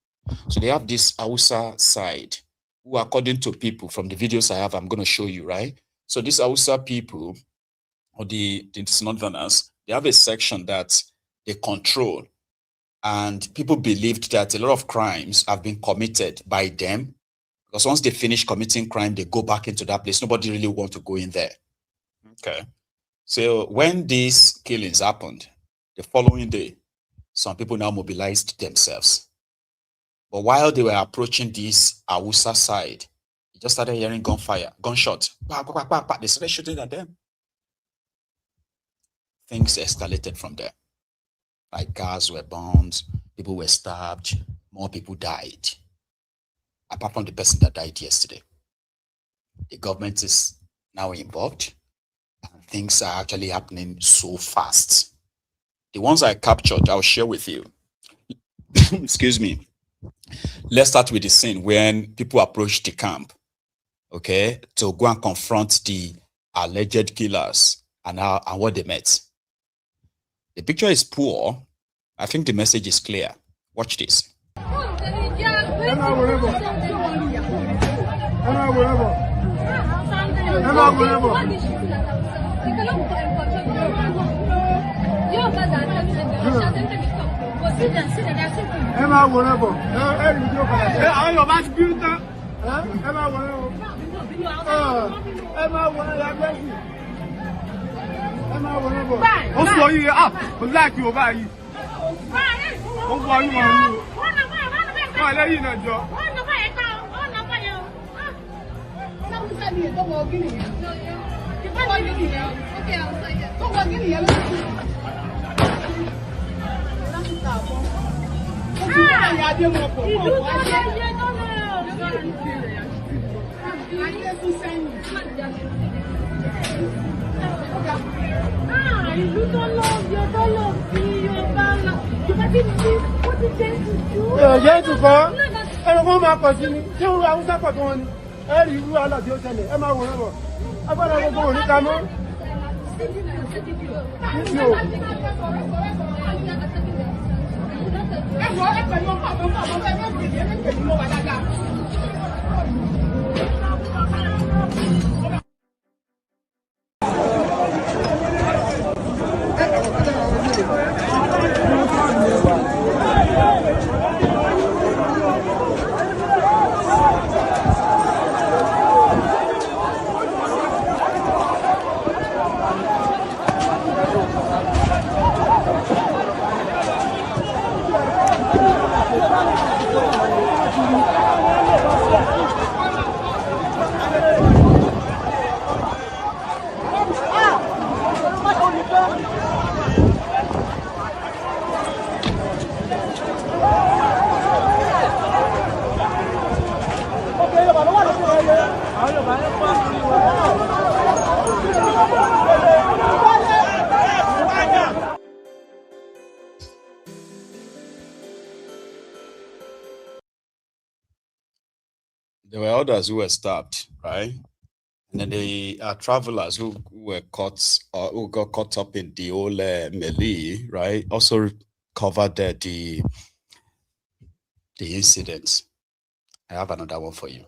So they have this Hausa side, who according to people from the videos I have, I'm going to show you, right? So these Hausa people, or the Northerners, they have a section that they control. And people believed that a lot of crimes have been committed by them. Because once they finish committing crime, they go back into that place. Nobody really wants to go in there. Okay. So when these killings happened, the following day, some people now mobilized themselves. But while they were approaching this Hausa side, they just started hearing gunfire, gunshot. They started shooting at them. Things escalated from there. Like cars were burned, people were stabbed, more people died. Apart from the person that died yesterday. The government is now involved, and things are actually happening so fast. The ones I captured, I'll share with you. Excuse me. Let's start with the scene when people approached the camp, okay, to go and confront the alleged killers and what they met. The picture is poor. I think the message is clear. Watch this. They were others who were stabbed, right? And then the travelers who were caught or who got caught up in the whole melee, right? Also covered the incidents. I have another one for you.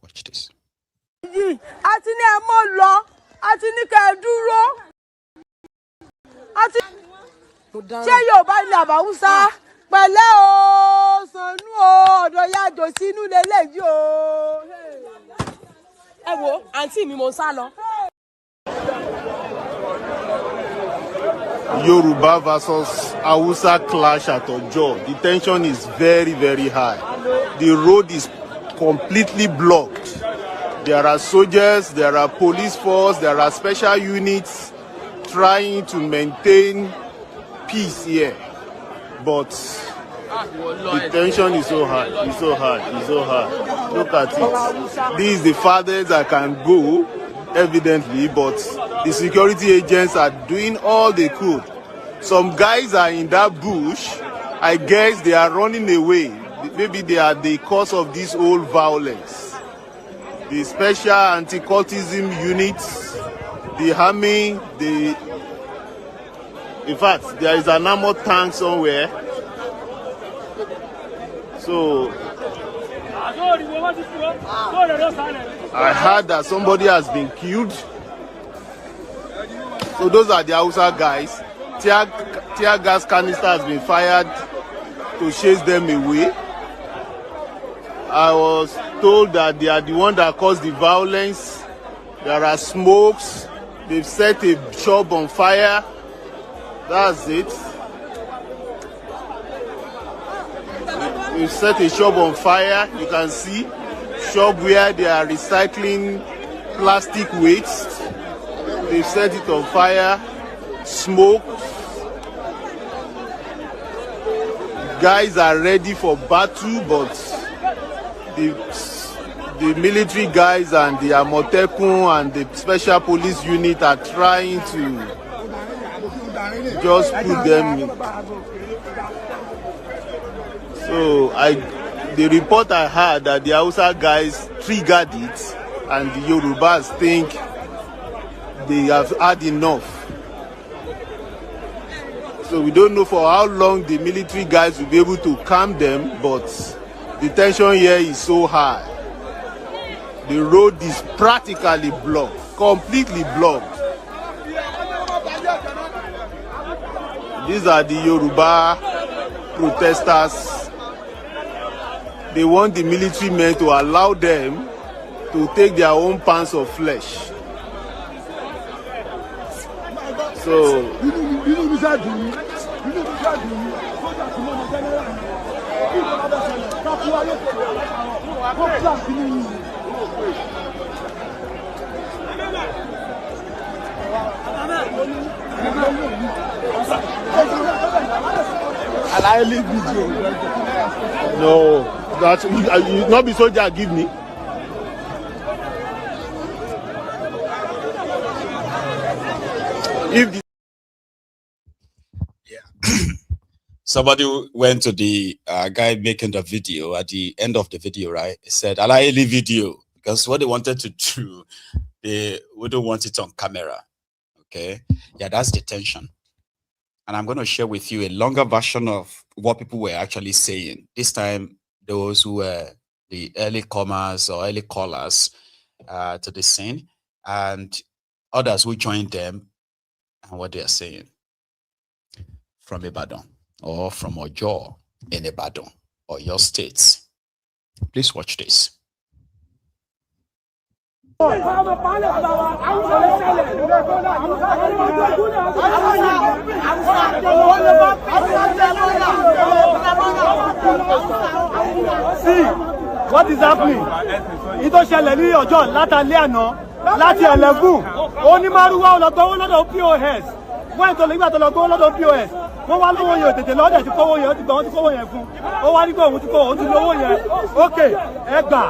Watch this. Ṣé Yorùbá ilẹ̀ àbáwúsá pẹ̀lẹ́ o Sànú o ọ̀dọ̀ ya jò sínú lélẹ́yìí o. Ẹ wo àǹtí mi mo sá lọ. Yoruba versus Hausa clash at Ojo. The tension is very, very high. The road is completely blocked. There are soldiers, there are police force, there are special units trying to maintain peace here. But the tension is so high, it's so high, it's so high. Look at it. This is the farthest I can go, evidently, but the security agents are doing all they could. Some guys are in that bush. I guess they are running away. Maybe they are the cause of this whole violence. The special anti-cultism units, the army, in fact, there is an armored tank somewhere. So I heard that somebody has been killed. So those are the Hausa guys. Tear gas canister has been fired to chase them away. I was told that they are the one that caused the violence. There are smokes. They've set a shop on fire. That's it. We've set a shop on fire. You can see shop where they are recycling plastic waste. They've set it on fire. Smoke. Guys are ready for battle, but the military guys and the Amotekun and the special police unit are trying to just put them in. So the report I had that the Hausa guys triggered it and the Yorubas think they have had enough. So we don't know for how long the military guys will be able to calm them, but the tension here is so high. The road is practically blocked, completely blocked. These are the Yoruba protesters. They want the military men to allow them to take their own pounds of flesh. So no, that you not be soldier give me. If the somebody went to the guy making the video at the end of the video, right? He said, "Alaili video," because what they wanted to do, they wouldn't want it on camera. Okay, yeah, that's detention. And I'm going to share with you a longer version of what people were actually saying. This time, those who were the early comers or early callers to the scene, and others who joined them, and what they are saying from Ibadan or from Ojo in Ibadan or your states. Please watch this. See what is happening? Ito ṣẹlẹ̀ ní ọjọ́ látàlẹ́ àná láti 11 onímàrúwá ọlọ́gbọ́n lọ́dọ̀ POS wọ́n ètò ìgbà tó lọ́gbọ́n lọ́dọ̀ POS wọ́n wá lówó yẹn tètè lọ́dẹ̀ tí kówó yẹn ó ti gbà wọ́n ti kówó yẹn fún ó wá ní pé òun ti kó òun ti lówó yẹn ókè ẹ gbà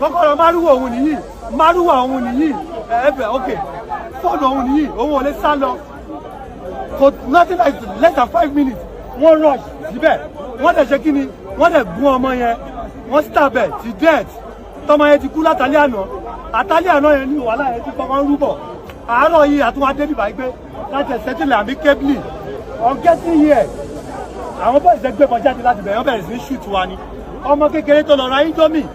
kọ́kọ́rọ́ márúwá òun nìyí márúwá òun nìyí ẹ̀ẹ́bẹ̀ ókè fóònù òun nìyí òun ò lè sá lọ for nothing like less than 5 minutes wọ́n rush síbẹ̀ wọ́n dẹ̀ ṣe kí ni wọ́n dẹ̀ gún ọmọ yẹn wọ́n stab ẹ̀ ti death tọmọ yẹn ti kú látàlẹ́ àná yẹn ní wàhálà yẹn ti kọ́kọ́ ń rúbọ̀ àárọ̀ yìí àtúwọ́n adébíbá gbé láti ẹ̀sẹ̀tìlẹ̀ àmì kébìlì on getting here àwọn bọ́ọ̀lù ìṣẹ́gbẹ́ kan jáde láti bẹ̀rẹ̀ wọ́n bẹ̀rẹ̀ sí shoot wa ni ọmọ kékeré tó lọ ra indomie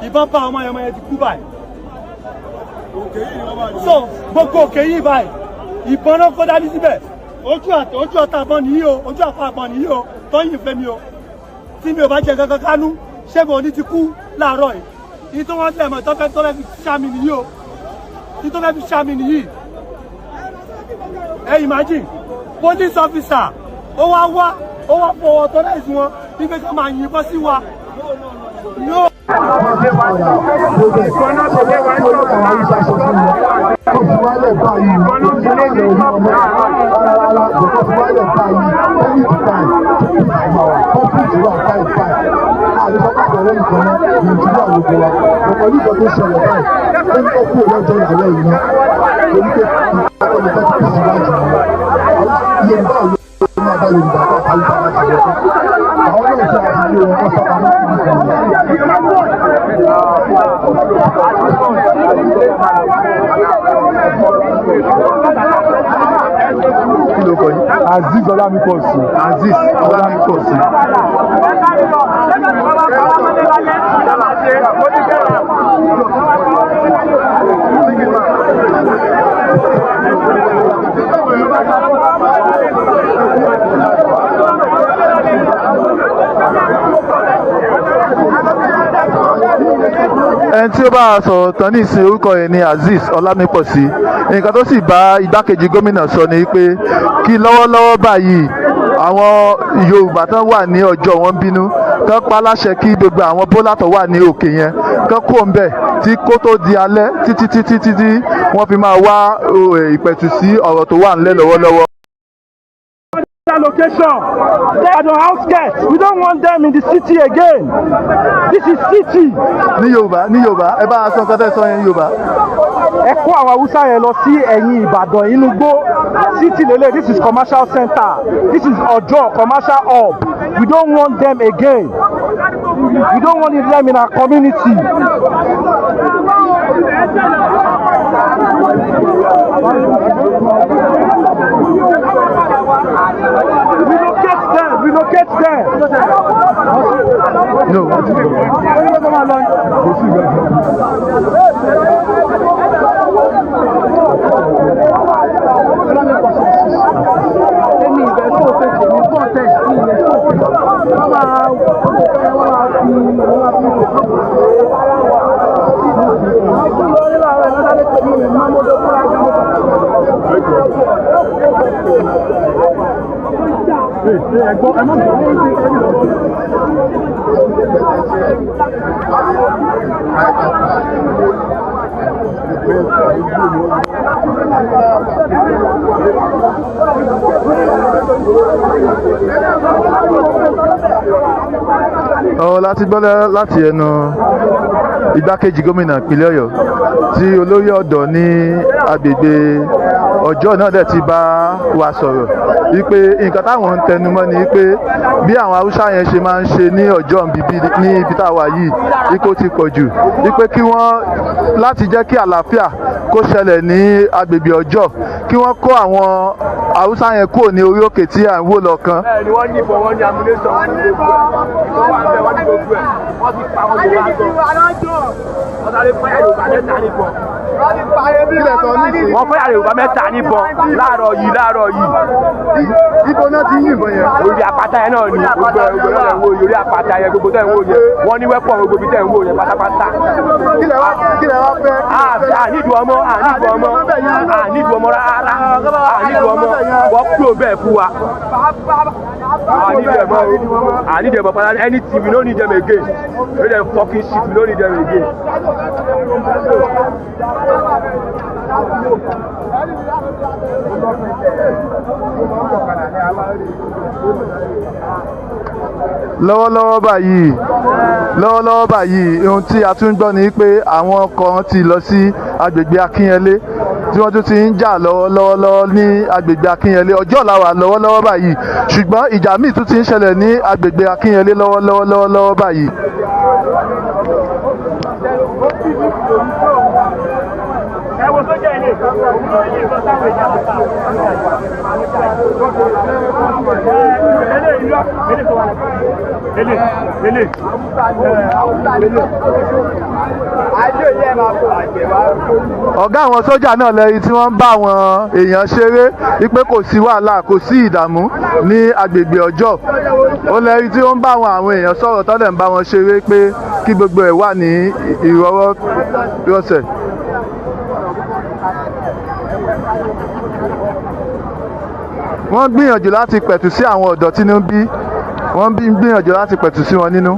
ìbọn bá ọmọ yẹn ti kú báyìí so gbogbo òkè yìí báyìí ìbọn náà kó dání síbẹ̀ ojú ọ̀tá àbọn nìyí o ojú àpá àbọn nìyí o tọ́yìn fẹ́ mi o tí mi ò bá jẹ kankan kánú ṣẹ́gun òní ti kú láàárọ̀ yìí ní tó wọ́n tẹ̀ mọ́ tó fẹ́ fi ṣàmì nìyí o ní tó fẹ́ fi ṣàmì nìyí ẹ imagine police officer ó wá fọwọ́ tọ́lá ìsìn wọn bí pé ká máa yìnbọn sí wa. No. Aziz Olamikosi. Aziz Olamikosi. ẹni tí ó bá sọ̀rọ̀ tán ní ìsìn orúkọ yẹn ni Azeez Ọlámípọ̀sí. Nǹkan tó sì bá igbákejì gómìnà sọ ni pé kí lọ́wọ́lọ́wọ́ báyìí àwọn Yorùbá tán wà ní ọjọ́ wọn bínú kán pa láṣẹ kí gbogbo àwọn bólà tó wà ní òkè yẹn kán kó ń bẹ̀ tí kó tó di alẹ́ títí wọ́n fi máa wá ìpẹ̀tù sí ọ̀rọ̀ tó wà ńlẹ̀ lọ́wọ́lọ́wọ́. Location. They are the outskirts. We don't want them in the city again. This is city. Ní Yorùbá, ẹ bá a sọ nǹkan tẹ́ sọ yẹn Yorùbá. Ẹ kó àwọn Haúsá yẹn lọ sí ẹ̀yìn Ìbàdàn inú gbó. City lele, this is commercial center. This is Ojo commercial hub. We don't want them again. We don't want them in our community. Relocate them. No. Láti gbọ́ láti ẹnu igbákejì gómìnà ìpínlẹ̀ Ọ̀yọ́ tí olóyè ọ̀dọ́ ní agbègbè Ọjọ́ náà dẹ̀ ti bá wa sọ̀rọ̀ wípé nǹkan táwọn ń tẹnumọ́ ni wípé bí àwọn Haúsá yẹn ṣe máa ń ṣe ní Ọjọ́ ní ibi táwa yìí wípé ó ti pọ̀ jù wípé kí wọ́n láti jẹ́ kí àlàáfíà kó ṣẹlẹ̀ ní agbègbè Ọjọ́ kí wọ́n kó àwọn Haúsá yẹn kúrò ní orí òkè tí à ń wò lọ́kàn. Bẹ́ẹ̀ni wọ́n ní ìbọn, wọ́n ní amúlẹ́sọ̀, wọ́n ní gbogbo ẹ̀, wọ́n wà bẹ́ẹ̀, wọ́n ní gbogbo ẹ̀, wọ́n ti pa wọn jù wá gan. Wọ́n sáré fáyà Yorùbá mẹ́ta níbọn. Wọ́n fáyà Yorùbá mẹ́ta níbọn láàárọ̀ yìí. Ibo náà ti yìnbọn yẹn. Orí àpáta yẹn náà ni gbogbo ẹ̀ náà ń wò yìí, orí àpáta yẹn gbogbo tẹ̀ ń wò yẹn. Wọ́n ní wẹ́pọ̀ gbogbo bí tẹ̀ ń wò yẹn pátápátá. Kí lẹ wá fẹ́? Àníìdù ọmọ rárá. Àníìdù ọmọ wọ́n kúrò bẹ́ẹ̀ fún wa. I need them, but anything, we don't need them again. We them fucking shit, we don't need them again. Lọ́wọ́lọ́wọ́ báyìí ohun tí a tún gbọ́ ni pé àwọn kan ti lọ sí agbègbè Akínyẹlé tí wọ́n tún ti ń jà lọ́wọ́lọ́wọ́ ní agbègbè Akínyẹlé ọjọ́ làwà lọ́wọ́lọ́wọ́ báyìí ṣùgbọ́n ìjà míì tún ti ń ṣẹlẹ̀ ní agbègbè Akínyẹlé lọ́wọ́lọ́wọ́ báyìí. Ọ̀gá àwọn sójà náà lẹ́yìn tí wọ́n ń bá àwọn èèyàn ṣeré wípé kò sí wàhálà kò sí ìdààmú ní agbègbè ọjọ́ ó lẹ́yìn tí ó ń bá àwọn èèyàn sọ̀rọ̀ tọ́lẹ̀ ń bá wọn ṣeré pé kí gbogbo ẹ̀ wà ní ìrọwọ́rọsẹ̀. Wọ́n gbìyànjú láti pẹ̀tù sí àwọn ọ̀dọ́ tínú bí wọ́n gbìyànjú láti pẹ̀tù sí wọn nínú.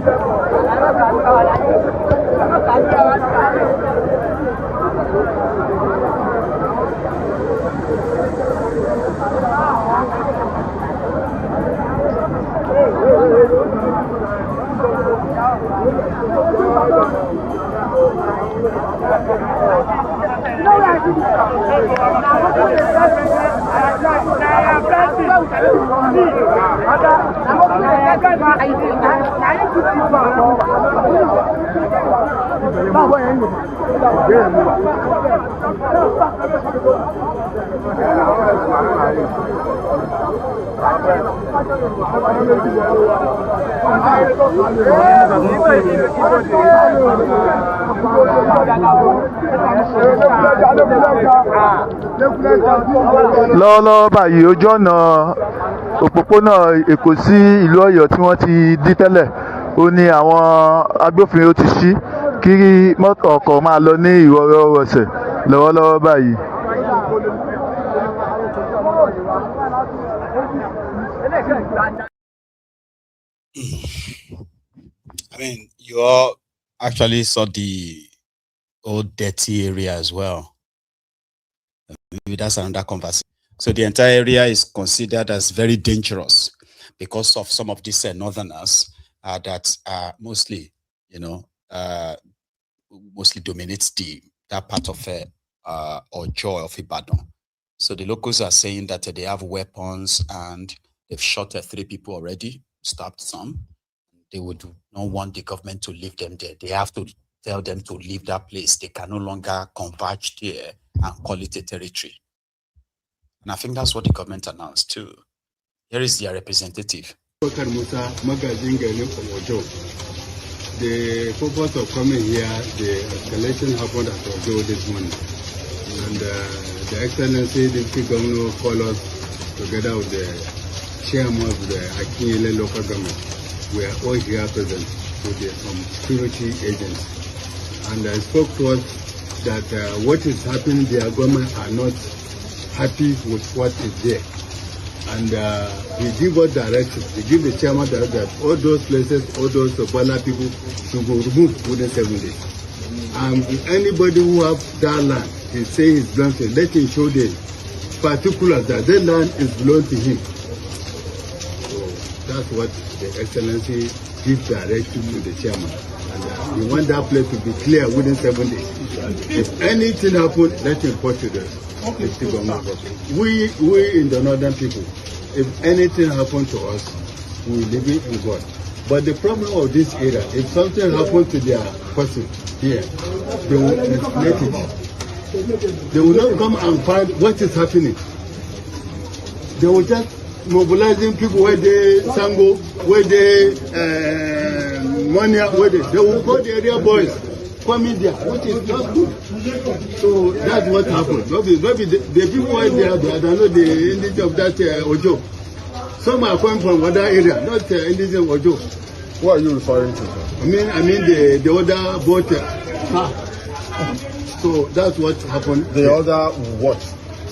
Lọ́wọ́lọ́wọ́ báyìí ojú ọ̀nà òpópónà Èkó sí ìlú Ọ̀yọ́ tí wọ́n ti dí tẹ́lẹ̀ ó ní àwọn agbófinró ti ṣí kí mọ́tò ọkọ̀ máa lọ ní ìrọwọ́rọsẹ̀ lọ́wọ́lọ́wọ́ báyìí. I mean, you all actually saw the old dirty area as well. Maybe that's another conversation. So the entire area is considered as very dangerous because of some of these northerners that mostly, mostly dominates that part of Ojo of Ibadan. So the locals are saying that they have weapons and they've shot 3 people already, stabbed some. They would not want the government to leave them there. They have to tell them to leave that place. They can no longer converge there and call it a territory. And I think that's what the government announced too. Here is their representative. The purpose of coming here, the escalation happened at Ojo this morning. And the Excellency, the Deputy Governor, called us together with the chairman of the Akinyele local government. We are all here present with some security agents. And I spoke to us that what is happening, their government are not happy with what is there. And we give us directives, we give the chairman directive that all those places, all those Bala people should be removed within 7 days. And anybody who have that land, he say it's belongs to him, let him show the particulars that that land is belong to him. So that's what the Excellency gives directive to the chairman. And we want that place to be clear within 7 days. If anything happens, let him report to the government. We in the northern people, if anything happens to us, we live in God. But the problem of this area, if something happens to their person here, they will escalate it. They will not come and find what is happening. They will just mobilizing people where they Sango, where they Monia, where they will call the area boys come in there, which is not good. So that's what happened. Maybe the people who are there, I don't know the indigenous of that Ojo. Some are coming from other area, not indigenous Ojo. What are you referring to, sir? I mean the other boat. So that's what happened. The other what?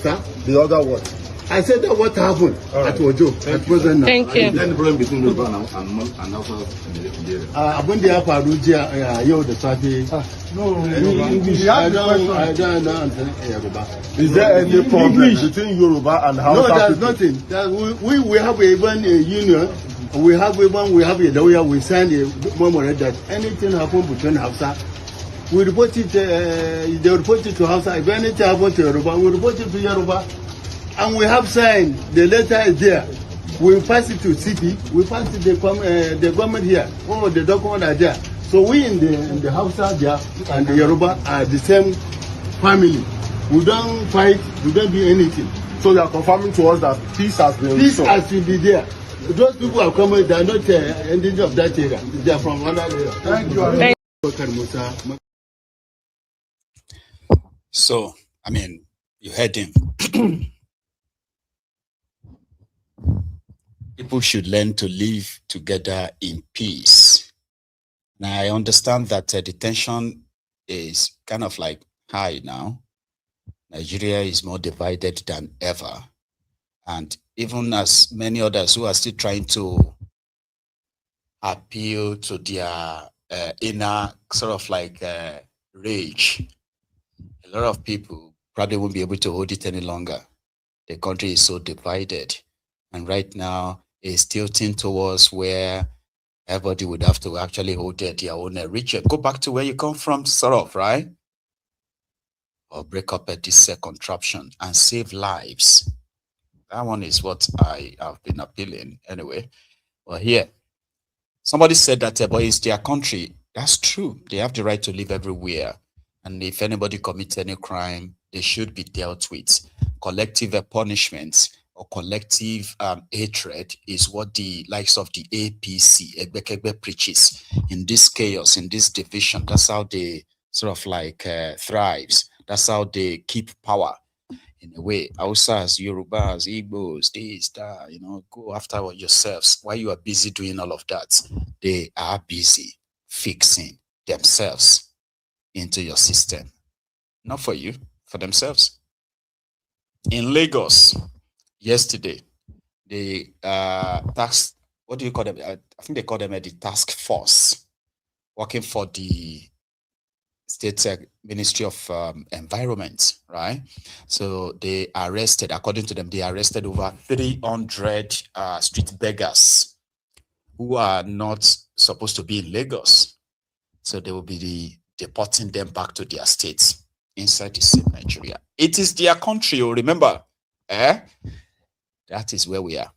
Sir? The other what? I said that what happened at Ojo at present now. Thank you. Then the problem between Yoruba and Hausa. Abun da ya faru jiya yau da safe. No, English. I don't understand Yoruba. Is there any problem between Yoruba and Hausa? No, there's nothing. We have even a union. We have a lawyer. We signed a memorandum that anything happen between Hausa we report it, they report it to Hausa. If anything happens to Yoruba, we report it to Yoruba. And we have signed, the letter is there. We pass it to CP, we pass it to the government here. Oh, the document are there. So we in the Hausa there and the Yoruba are the same family. We don't fight, we don't do anything. So you are confirming to us that peace has been restored. Peace has to be there. Those people are coming, they are not ending of that area. They are from another area. Thank you. So, I mean, you heard him. People should learn to live together in peace. Now, I understand that detention is kind of like high now. Nigeria is more divided than ever. And even as many others who are still trying to appeal to their inner sort of like rage, a lot of people probably won't be able to hold it any longer. The country is so divided. And right now, it's tilting towards where everybody would have to actually hold their own region. Go back to where you come from, sort of, right? Or break up this contraption and save lives. That one is what I have been appealing anyway. Well, here, somebody said that, but it's their country. That's true. They have the right to live everywhere. And if anybody commits any crime, they should be dealt with. Collective punishments or collective hatred is what the likes of the APC, Egbekegbe, preaches. In this chaos, in this division, that's how they sort of like thrives. That's how they keep power. In a way, Hausas, Yorubas, Igbos, this, that, you know, go after yourselves. While you are busy doing all of that, they are busy fixing themselves into your system. Not for you, for themselves. In Lagos, yesterday, the task, what do you call them? I think they call them the task force, working for the State Ministry of Environment, right? So they arrested, according to them, they arrested over 300 street beggars who are not supposed to be in Lagos. So they will be deporting them back to their states inside the same Nigeria. It is their country, you remember? That is where we are.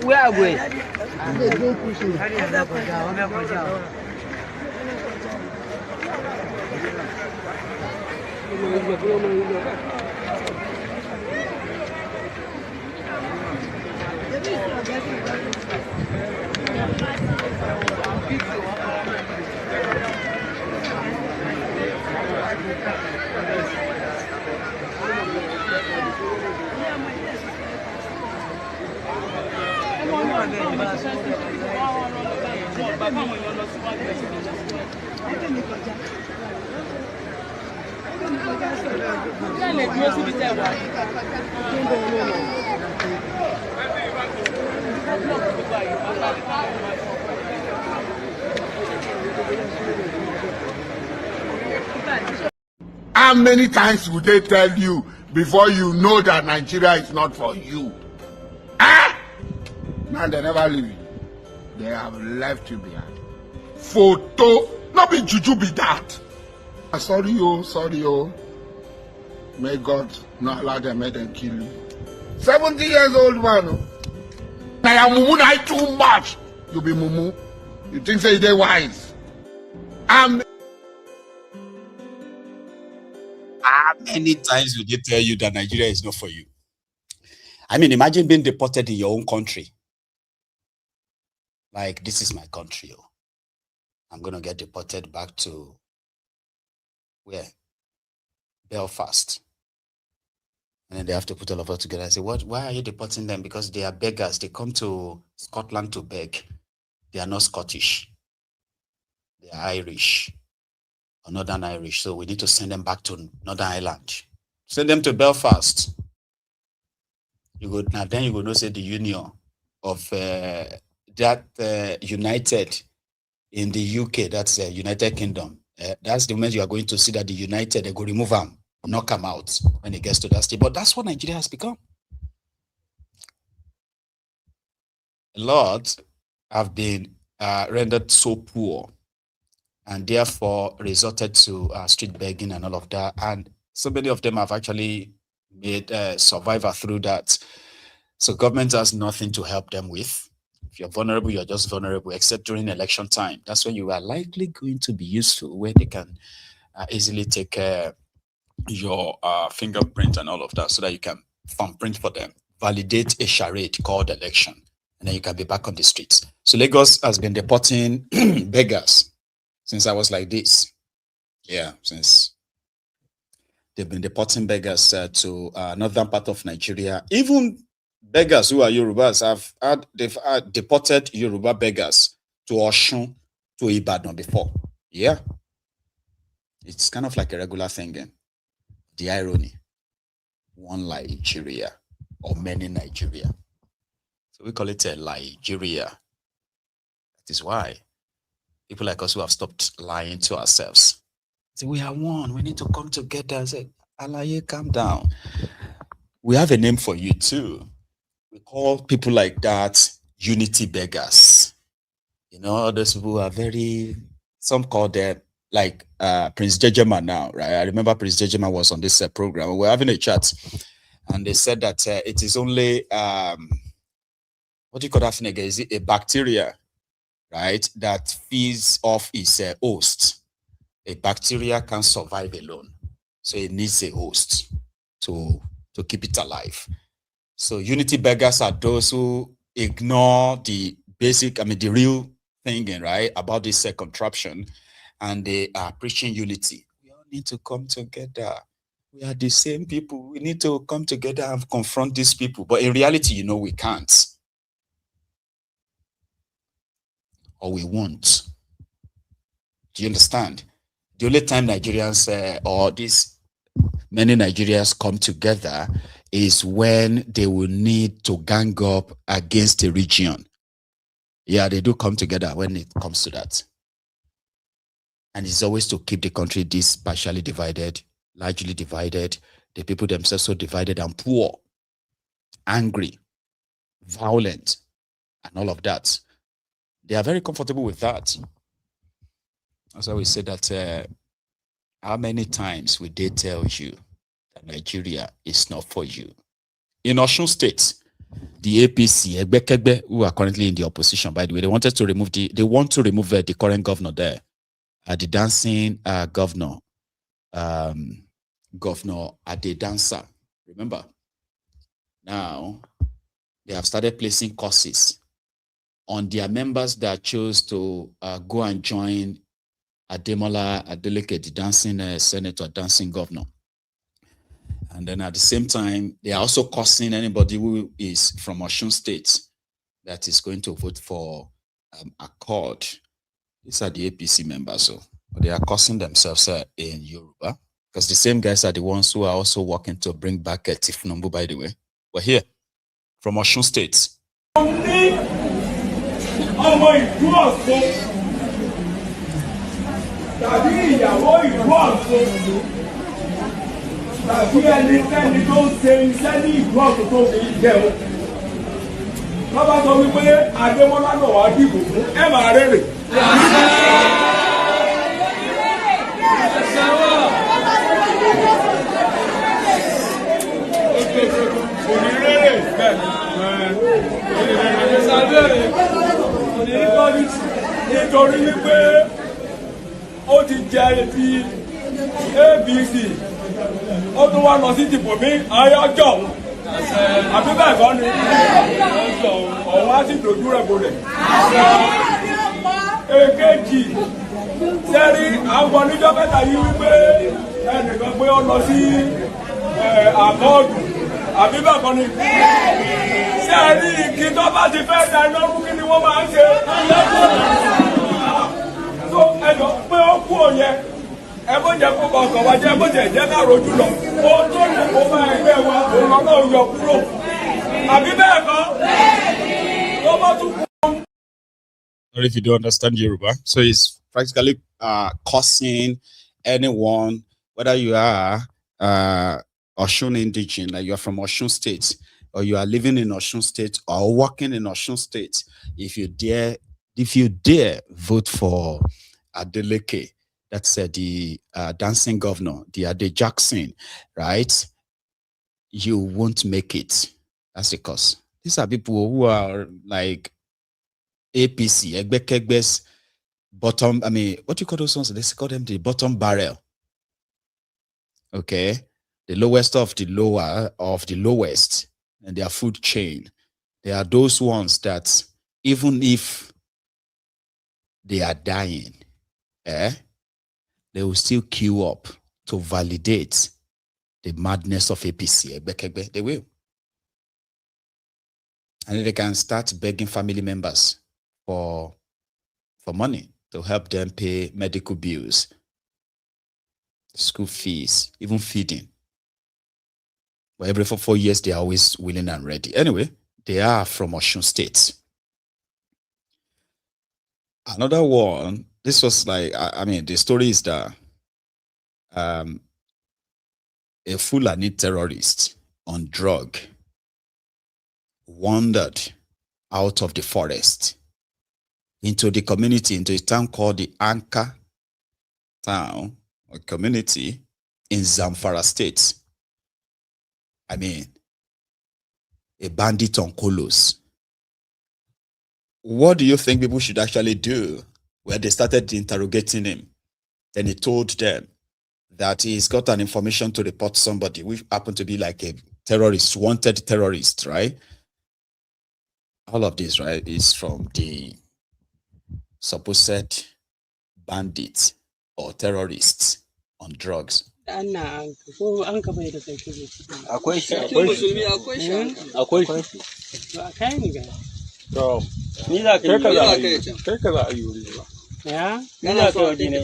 Where are we? How many times would they tell you before you know that Nigeria is not for you? Ah! Now they never leave you. They have left you behind. Photo, not be juju be that. Sorry, oh. May God not allow them, make them kill you. 70 years old man. Oh. Now you mumu na too much. You be mumu. You think say they wise. How many times will they tell you that Nigeria is not for you? I mean, imagine being deported in your own country. Like, this is my country. Oh. I'm going to get deported back to where? Belfast. And then they have to put all of us together and say, why are you deporting them? Because they are beggars. They come to Scotland to beg. They are not Scottish. They are Irish or Northern Irish. So we need to send them back to Northern Ireland. Send them to Belfast. Then you go know say the union of United in the UK, that's United Kingdom. That's the moment you are going to see that the United, they go remove them, knock them out when it gets to that state. But that's what Nigeria has become. A lot have been rendered so poor and therefore resorted to street begging and all of that. And so many of them have actually made survivor through that. So government has nothing to help them with. If you're vulnerable, you're just vulnerable, except during election time. That's when you are likely going to be useful, where they can easily take your fingerprint and all of that so that you can thumbprint for them, validate a charade called election, and then you can be back on the streets. So Lagos has been deporting beggars since I was like this. Yeah, since they've been deporting beggars to northern part of Nigeria. Even beggars who are Yorubas they've deported Yoruba beggars to Osun, to Ibadan before. Yeah. It's kind of like a regular thing. The irony. One Nigeria or many Nigeria. So we call it a Nigeria. That is why people like us who have stopped lying to ourselves say, we are one. We need to come together. I say, Alaye, calm down. We have a name for you too. We call people like that unity beggars. You know, those people are some call them like Prince Jejema now, right? I remember Prince Jejema was on this program. We were having a chat and they said that it is only, what do you call that thing again? Is it a bacteria, right? That feeds off its host. A bacteria can't survive alone. So it needs a host to keep it alive. So unity beggars are those who ignore the basic, the real thing, right, about this contraption, and they are preaching unity. We all need to come together. We are the same people. We need to come together and confront these people. But in reality, we can't. Or we won't. Do you understand? The only time Nigerians or these many Nigerians come together is when they will need to gang up against a region. Yeah, they do come together when it comes to that. And it's always to keep the country this partially divided, largely divided, the people themselves so divided and poor, angry, violent, and all of that. They are very comfortable with that. That's why we say that how many times will they tell you that Nigeria is not for you? In Osun State, the APC, Egbekegbe, who are currently in the opposition, by the way, they want to remove the current governor there, the dancing governor, Governor Adedansa. Remember, now they have started placing curses on their members that chose to go and join Ademola Adeleke, the dancing senator, dancing governor. And then at the same time, they are also cursing anybody who is from Osun State that is going to vote for Accord. These are the APC members, so they are cursing themselves in Yoruba. Because the same guys are the ones who are also working to bring back TINUBU, by the way. We're here from Osun State. Bàbá sọ wípé Adémọ́lá náà wá dìbò fún ẹ máa rèrè. Nítorí wípé ó ti jẹ ti ABC ó tún wá lọ sí dìbò ní ayọ́jọ́ àbí bẹ́ẹ̀ kọ́ ni ọ̀hún á sì dojú rẹ̀ bolẹ̀. Èkejì sẹ́rí àwọn oníjọ́ mẹ́ta yìí wípé ẹnìkan pé ó lọ sí àkọọ́dù àbí bẹ́ẹ̀ kọ́ ni. Sẹ́rí kí tó bá ti fẹ́ da iná rú kí ni wọ́n máa ń ṣe. So ẹjọ́ pé ó kú òye ẹ bó jẹ kó kọkàn wá jẹ bó jẹ jẹ ká rojú lọ ó tó ní kó bá ẹgbẹ́ wa òun Ọlọ́run yọ kúrò àbí bẹ́ẹ̀ kọ́ tó bá tún kú. Sorry if you don't understand Yoruba. So it's practically causing anyone, whether you are Osun indigenous, like you are from Osun State, or you are living in Osun State or working in Osun State, if you dare vote for Adeleke, that's the dancing governor, the Ade Jackson, right? You won't make it. That's the cause. These are people who are like APC, Egbekegbes, bottom, I mean, what do you call those ones? They call them the bottom barrel. Okay? The lowest of the lowest in their food chain. They are those ones that even if they are dying, they will still queue up to validate the madness of APC. They will. And then they can start begging family members for money to help them pay medical bills, school fees, even feeding. But every 4 years, they are always willing and ready. Anyway, they are from Osun State. Another one, this was like, I mean, the story is that a Fulani terrorist on drug wandered out of the forest into the community, into a town called the Anka town or community in Zamfara State. I mean, a bandit on colos. What do you think people should actually do? Where they started interrogating him, then he told them that he's got an information to report somebody, which happened to be like a terrorist, wanted terrorist, right? All of this, right, is from the supposed bandits or terrorists on drugs. So, ni za ka yi wuri ba. Ya? Ni za ka yi ne.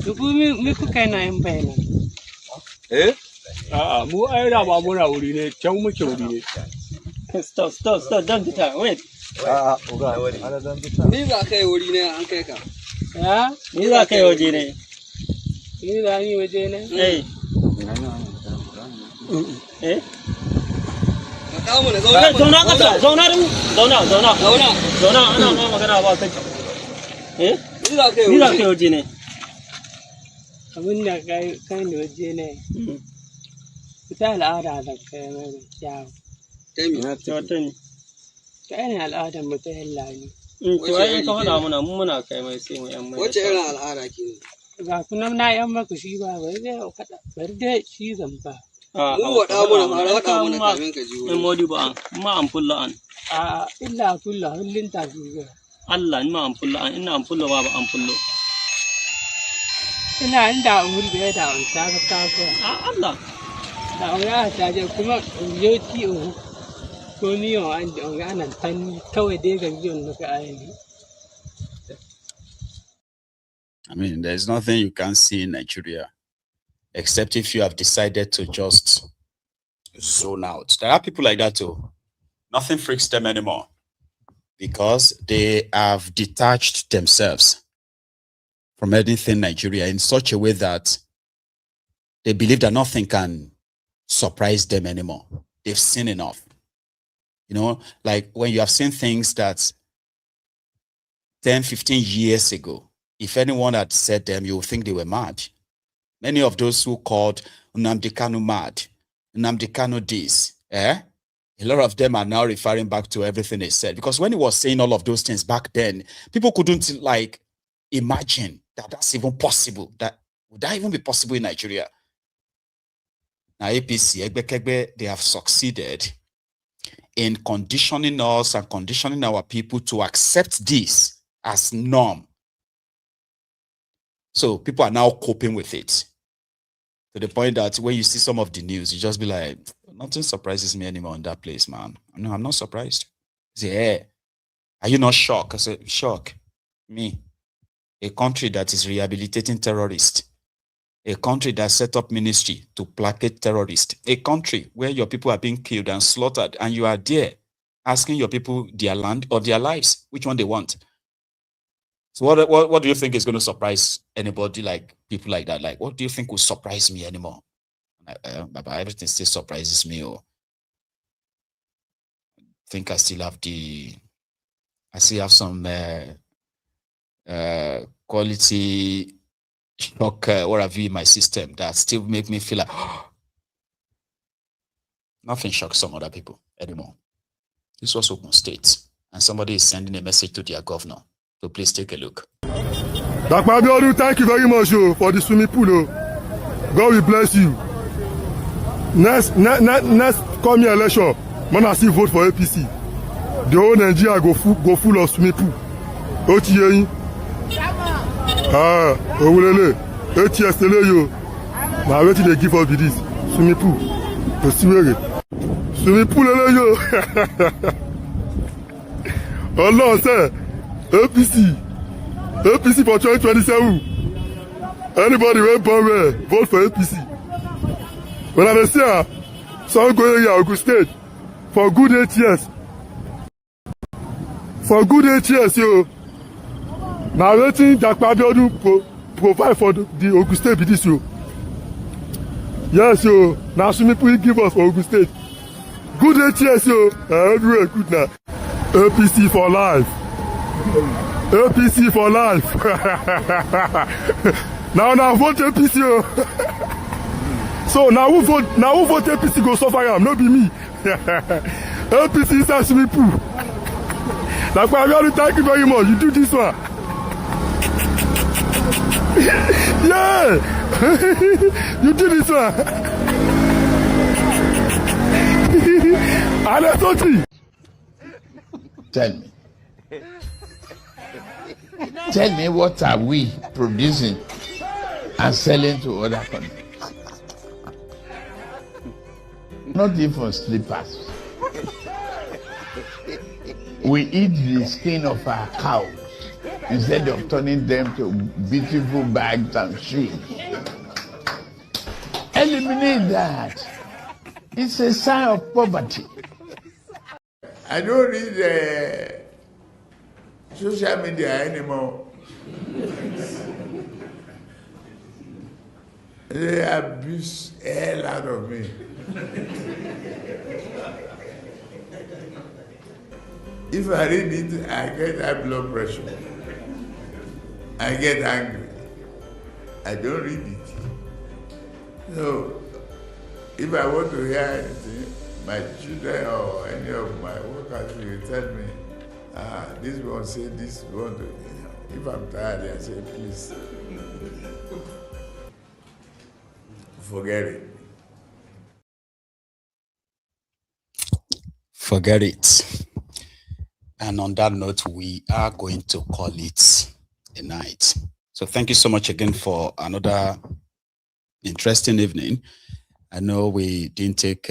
Dubu mi kuka na yin bayana. Eh? A'a, mu ai da ba muna wuri ne, can muke wuri ne. Stop, don't do that, wait. A'a, uga, ana don't do that. Ni za ka yi wuri ne an kai ka. Ya? Ni za ka yi waje ne. Ni za ni waje ne? Eh. Eh? Zauna kasa, zauna ana ma magana ba kai. Eh? Ni za ka yi waje ne. Abin da kai ne waje ne. Ita al'ada da kai mai kyawu. Kai mi? Na ce wata ne. Kai ne al'adar mu ta hillani. To ai ka faɗa muna mun muna kai mai sai mu yan mai. Wace irin al'ada ke? Ga kunan na yan maka shi ba bai dai faɗa bar dai shi zamba. Mu waɗa muna kamin ka ji wuri. Modi ba an, ma an fulla an. Illa fulla hullin ta zuwa. Allah ni ma an fulla an, ina an fulla ba an fullo. Ina inda hulbe da an ta ka ko. Allah. Da ya ta je kuma yoti o. Ko ni o an ga nan tan kawai dai ga biyon da ka ayi. I mean, there's nothing you can't see in Nigeria. except if you have decided to just zone out. There are people like that too. Nothing freaks them anymore because they have detached themselves from anything Nigeria in such a way that they believe that nothing can surprise them anymore. They've seen enough. You know, like when you have seen things that 10, 15 years ago, if anyone had said them, you would think they were mad. Many of those who called Nnamdi Kanu mad, Nnamdi Kanu this, a lot of them are now referring back to everything they said. Because when he was saying all of those things back then, people couldn't like imagine that that's even possible. Would that even be possible in Nigeria? Now APC, Egbekegbe, they have succeeded in conditioning us and conditioning our people to accept this as norm. So people are now coping with it to the point that when you see some of the news, you just be like, nothing surprises me anymore in that place, man. No, I'm not surprised. I say, hey, are you not shocked? I say, shock. Me, a country that is rehabilitating terrorists, a country that set up ministry to placate terrorists, a country where your people are being killed and slaughtered, and you are there asking your people their land or their lives, which one they want. So what do you think is going to surprise anybody, like people like that? Like, what do you think will surprise me anymore? Everything still surprises me. Or I think I still have some quality shock, what have you in my system that still make me feel like nothing shocks some other people anymore. This was Ogun State, and somebody is sending a message to their governor. So please take a look. Dr. Abiodun, thank you very much for the swimming pool. God will bless you. Next coming election, man, I still vote for APC. The whole Nigeria go full of swimming pool. OTA. Owulele. ATS tele yo. Now wetin they give us with this swimming pool. To see where swimming pool yo. Allah say. APC for 2027. Anybody wey born well, vote for APC. When I say some go area Ogun State for good 8 years. For good 8 years, yo. Now wetin Dr. Abiodun provide for the Ogun State be this, yo. Yes, yo. Now swimming pool give us for Ogun State. Good 8 years, yo. Everywhere good now. APC for life. APC for life. now vote APC. So now who vote APC go suffer am, no be me. APC inside swimming pool. Like I really thank you very much. You do this one. Yeah. You do this one. And I told you. Tell me what are we producing and selling to other countries? Not even slippers. We eat the skin of our cows instead of turning them to beautiful bags and shoes. Eliminate that. It's a sign of poverty. I don't read social media anymore. They abuse the hell out of me. If I read it, I get high blood pressure. I get angry. I don't read it. So, if I want to hear anything, my children or any of my workers will tell me, this one say this one. If I'm tired, I say, please, forget it. Forget it. And on that note, we are going to call it a night. So thank you so much again for another interesting evening. I know we didn't take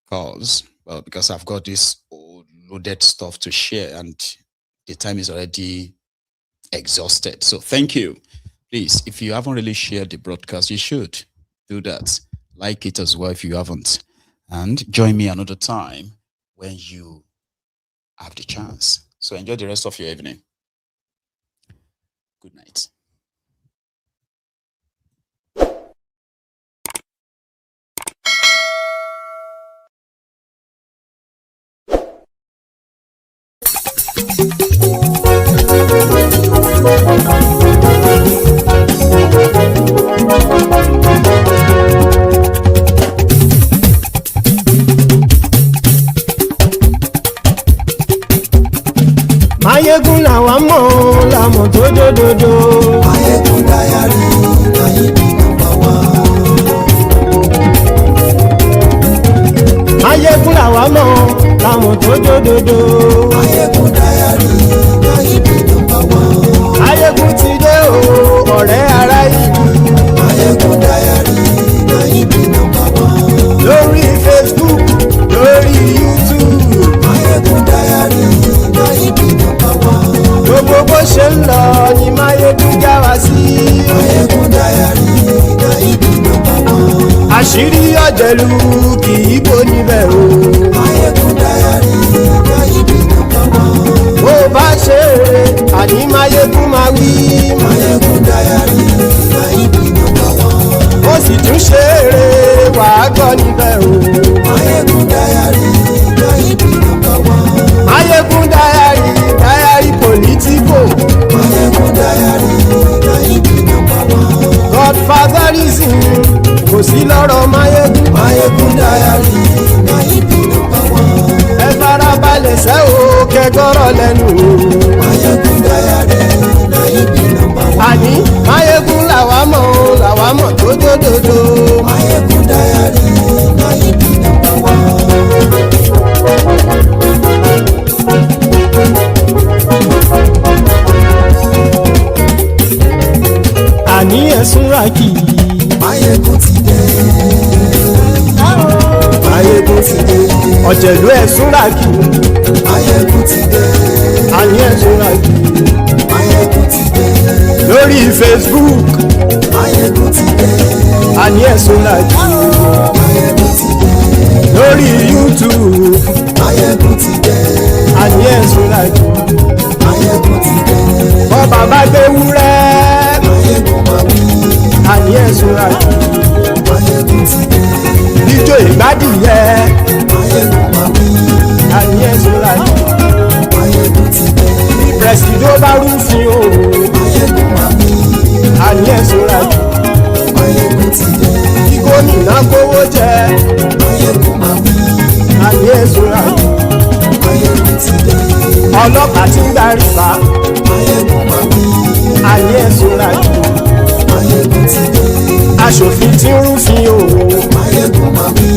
calls, but because I've got this loaded stuff to share and the time is already exhausted. So thank you. Please, if you haven't really shared the broadcast, you should. do that. Like it as well if you haven't. And join me another time when you have the chance. So enjoy the rest of your evening. Good night. Maiyegun làwa mọ̀ làmọ̀ tó dòdòdò. Maiyegun diary láyé bí nàmbà wá. Maiyegun làwa mọ̀ làmọ̀ tó dòdòdò. Maiyegun diary láyé bí nàmbà wá. Maiyegun ti dé o ọ̀rẹ́ ará ìlú. Maiyegun diary láyé bí nàmbà wá. Lórí Facebook lórí YouTube. Maiyegun diary láyé bí nàmbà wá. Gbogbo bó ṣe ń lọ ni Maiyegun já wa sí. Maiyegun diary láyé bí nàmbà wá. Àṣírí ọ̀jẹ̀lú kì í bò níbẹ̀ o. Maiyegun diary láyé bí nàmbà wá. Bó bá ṣe eré àní Maiyegun máa wí. Maiyegun diary láyé bí nàmbà wá. Ó sì tún ṣe eré wàá gbọ́ níbẹ̀ o. Maiyegun diary láyé bí nàmbà wá. Maiyegun diary Politico. Maiyegun diary láyé bí nàmbà wá. Godfatherism kò sí lọ́rọ̀ Maiyegun. Maiyegun diary láyé bí nàmbà wá. Ẹ farabalẹ̀ sẹ́ o kẹgọ́rọ̀ lẹ́nu o. Maiyegun diary láyé bí nàmbà wá. Àní Maiyegun làwa mọ̀ tó dòdòdò. Maiyegun diary láyé bí nàmbà wá. Àní ẹ̀sùn rákì. Maiyegun ti dé. Maiyegun ti dé. Ọ̀jẹ̀lú ẹ̀sùn rákì. Maiyegun ti dé. Àní ẹ̀sùn rákì. Maiyegun ti dé. Lórí Facebook. Maiyegun ti dé. Àní ẹ̀sùn rákì. Maiyegun ti dé. Lórí YouTube. Maiyegun ti dé. Àní ẹ̀sùn rákì. Maiyegun ti dé. Bọ́ba bá gbé wúrẹ́. Maiyegun máa wí. Àní ẹ̀sùn rákì. Maiyegun ti dé. Ijó ìgbádìyẹ. Maiyegun máa wí. Àní ẹ̀sùn rákì. Maiyegun ti dé. Bí pẹ̀sìdó bá rúfin o. Maiyegun máa wí. Àní ẹ̀sùn rákì. Maiyegun ti dé. Bí gómìnà kówó jẹ. Maiyegun máa wí. Àní ẹ̀sùn rákì. Maiyegun ti dé. Ọlọ́pàá tí ń darí bá. Maiyegun máa wí. Àní ẹ̀sùn rákì. Maiyegun ti dé. Aṣòfin tí ń rúfin o. Maiyegun máa wí.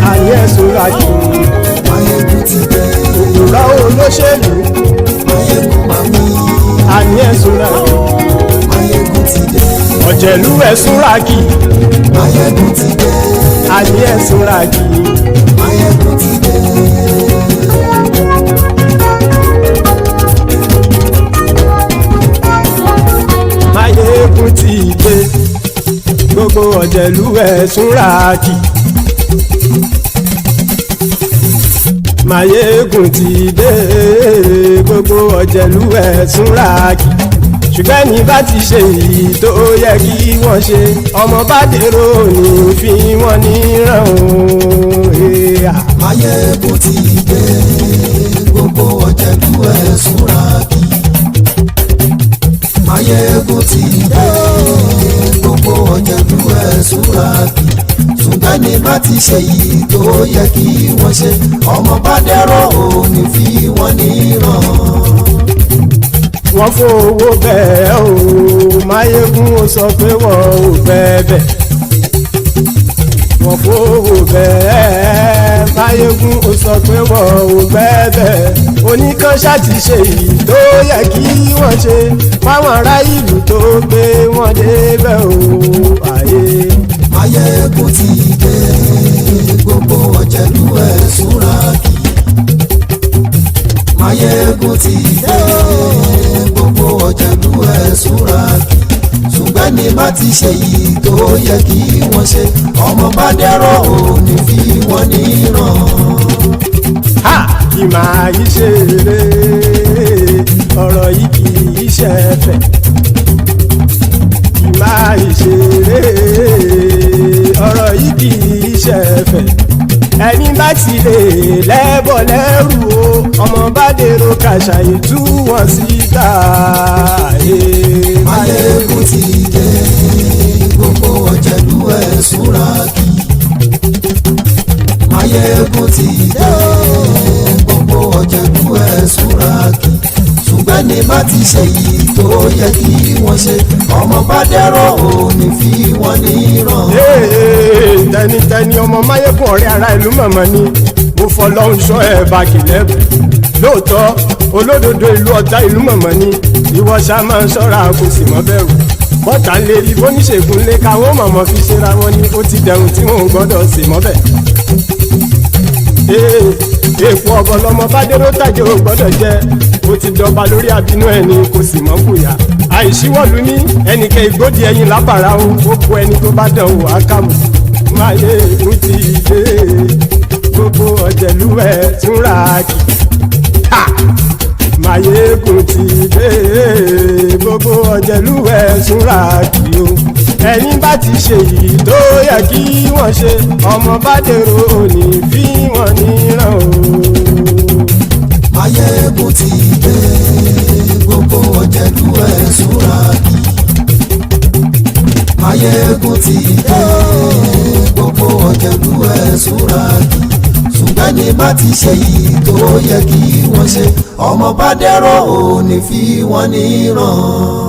Àní ẹ̀sùn rákì. Maiyegun ti dé. Òpùrọ́ olóṣèlú. Maiyegun máa wí. Àní ẹ̀sùn rákì. Maiyegun ti dé. Ọ̀jẹ̀lú ẹ̀sùn rákì. Maiyegun ti dé. Àní ẹ̀sùn rákì. Maiyegun ti dé. Maiyegun ti dé. Gbogbo ọ̀jẹ̀lú ẹ̀sùn rákì. Maiyegun ti dé. Gbogbo ọ̀jẹ̀lú ẹ̀sùn rákì. Ṣùgbọ́n ní bá ti ṣe èyí tó yẹ kí wọ́n ṣe, ọmọ bá dèrò ní fi wọ́n níran o. Maiyegun ti dé. Gbogbo ọ̀jẹ̀lú ẹ̀sùn rákì. Maiyegun ti dé. Gbogbo ọ̀jẹ̀lú ẹ̀sùn rákì. Ṣùgbọ́n ní bá ti ṣe èyí tó yẹ kí wọ́n ṣe, ọmọ bá dèrò ní fi wọ́n níran. Wọ́n fowó bẹ́ẹ̀ o. Maiyegun ó sọ pé wọ́n ò fẹ́ bẹ̀. Wọ́n fowó bẹ́ẹ̀. Maiyegun ó sọ pé wọ́n ò fẹ́ bẹ̀. Oníkan ṣáàtì ṣe èyí tó yẹ kí wọ́n ṣe fáwọn ará ìlú tó gbé wọn débẹ̀ o. Ayé. Maiyegun ti dé. Gbogbo ọ̀jẹ̀lú ẹ̀sùn rákì. Maiyegun ti dé. Gbogbo ọ̀jẹ̀lú ẹ̀sùn rákì. Ṣùgbọ́n ní bá ti ṣe yìí tó yẹ kí wọ́n ṣe ọmọ bá dẹ́rọ̀ ò ní fi wọ́n níran. kì máa yí ṣe eré ọ̀rọ̀ yìí kì í ṣe ẹ̀fẹ̀ kì máa yí ṣe eré ọ̀rọ̀ yìí kì í ṣe ẹ̀fẹ̀ ẹni bá ti lè lẹ́bọ̀ lẹ́rù o ọmọ bá dèrò kàṣàyè tú wọn síta. Maiyegun ti dé gbogbo ọ̀jẹ̀lú ẹ̀ súnra kí. Maiyegun ti dé gbogbo ọ̀jẹ̀lú ẹ̀ súnra kí. ṣùgbọ́n ní bá ti ṣe yìí tó yẹ kí wọ́n ṣe ọmọ bá dẹ́rọ̀ ò ní fi wọ́n níran. tẹnitẹni ọmọ Maiyegun ọ̀rẹ́ ara ìlú mọ̀mọ́ ni mo fọlọ́run sọ ẹ̀ bá kìlẹ̀ lóòótọ́ olódodo ìlú ọ̀tá ìlú mọ̀mọ́ ni ìwọ ṣá máa ń ṣọ́ra kò sì mọ́ bẹ̀rù bọ́tà ń lè rí bóníṣègùn lé káwọn mọ̀mọ́ fi ṣera wọn ni ó ti dẹrùn tí wọn ò gbọ́dọ̀ sì mọ́ bẹ̀. èèpo ọ̀bọ lọmọ bá dérò tàjẹ́ ò gbọ́dọ̀ jẹ́ ó ti dọba lórí àbínú ẹni kò sì mọ́ bùyà àìsíwọ́lu ní ẹnìkẹ́ ìgbódì ẹyin lábàrá o ó kó ẹni tó bá dán wò á kàmù. Maiyegun ti dé gbogbo ọ̀jẹ̀lú ẹ̀ túnra kì. Maiyegun ti dé gbogbo ọ̀jẹ̀lú ẹ̀ túnra kì o ẹni bá ti ṣe yìí tó yẹ kí wọ́n ṣe ọmọ bá dèrò òní fi wọ́n níran o. Maiyegun ti dé gbogbo ọ̀jẹ̀lú ẹ̀ túnra kì. Maiyegun ti dé gbogbo ọ̀jẹ̀lú ẹ̀ túnra kì. ṣùgbọ́n ní bá ti ṣe yìí tó yẹ kí wọ́n ṣe ọmọ bá dẹ́rọ̀ ò ní fi wọ́n níran.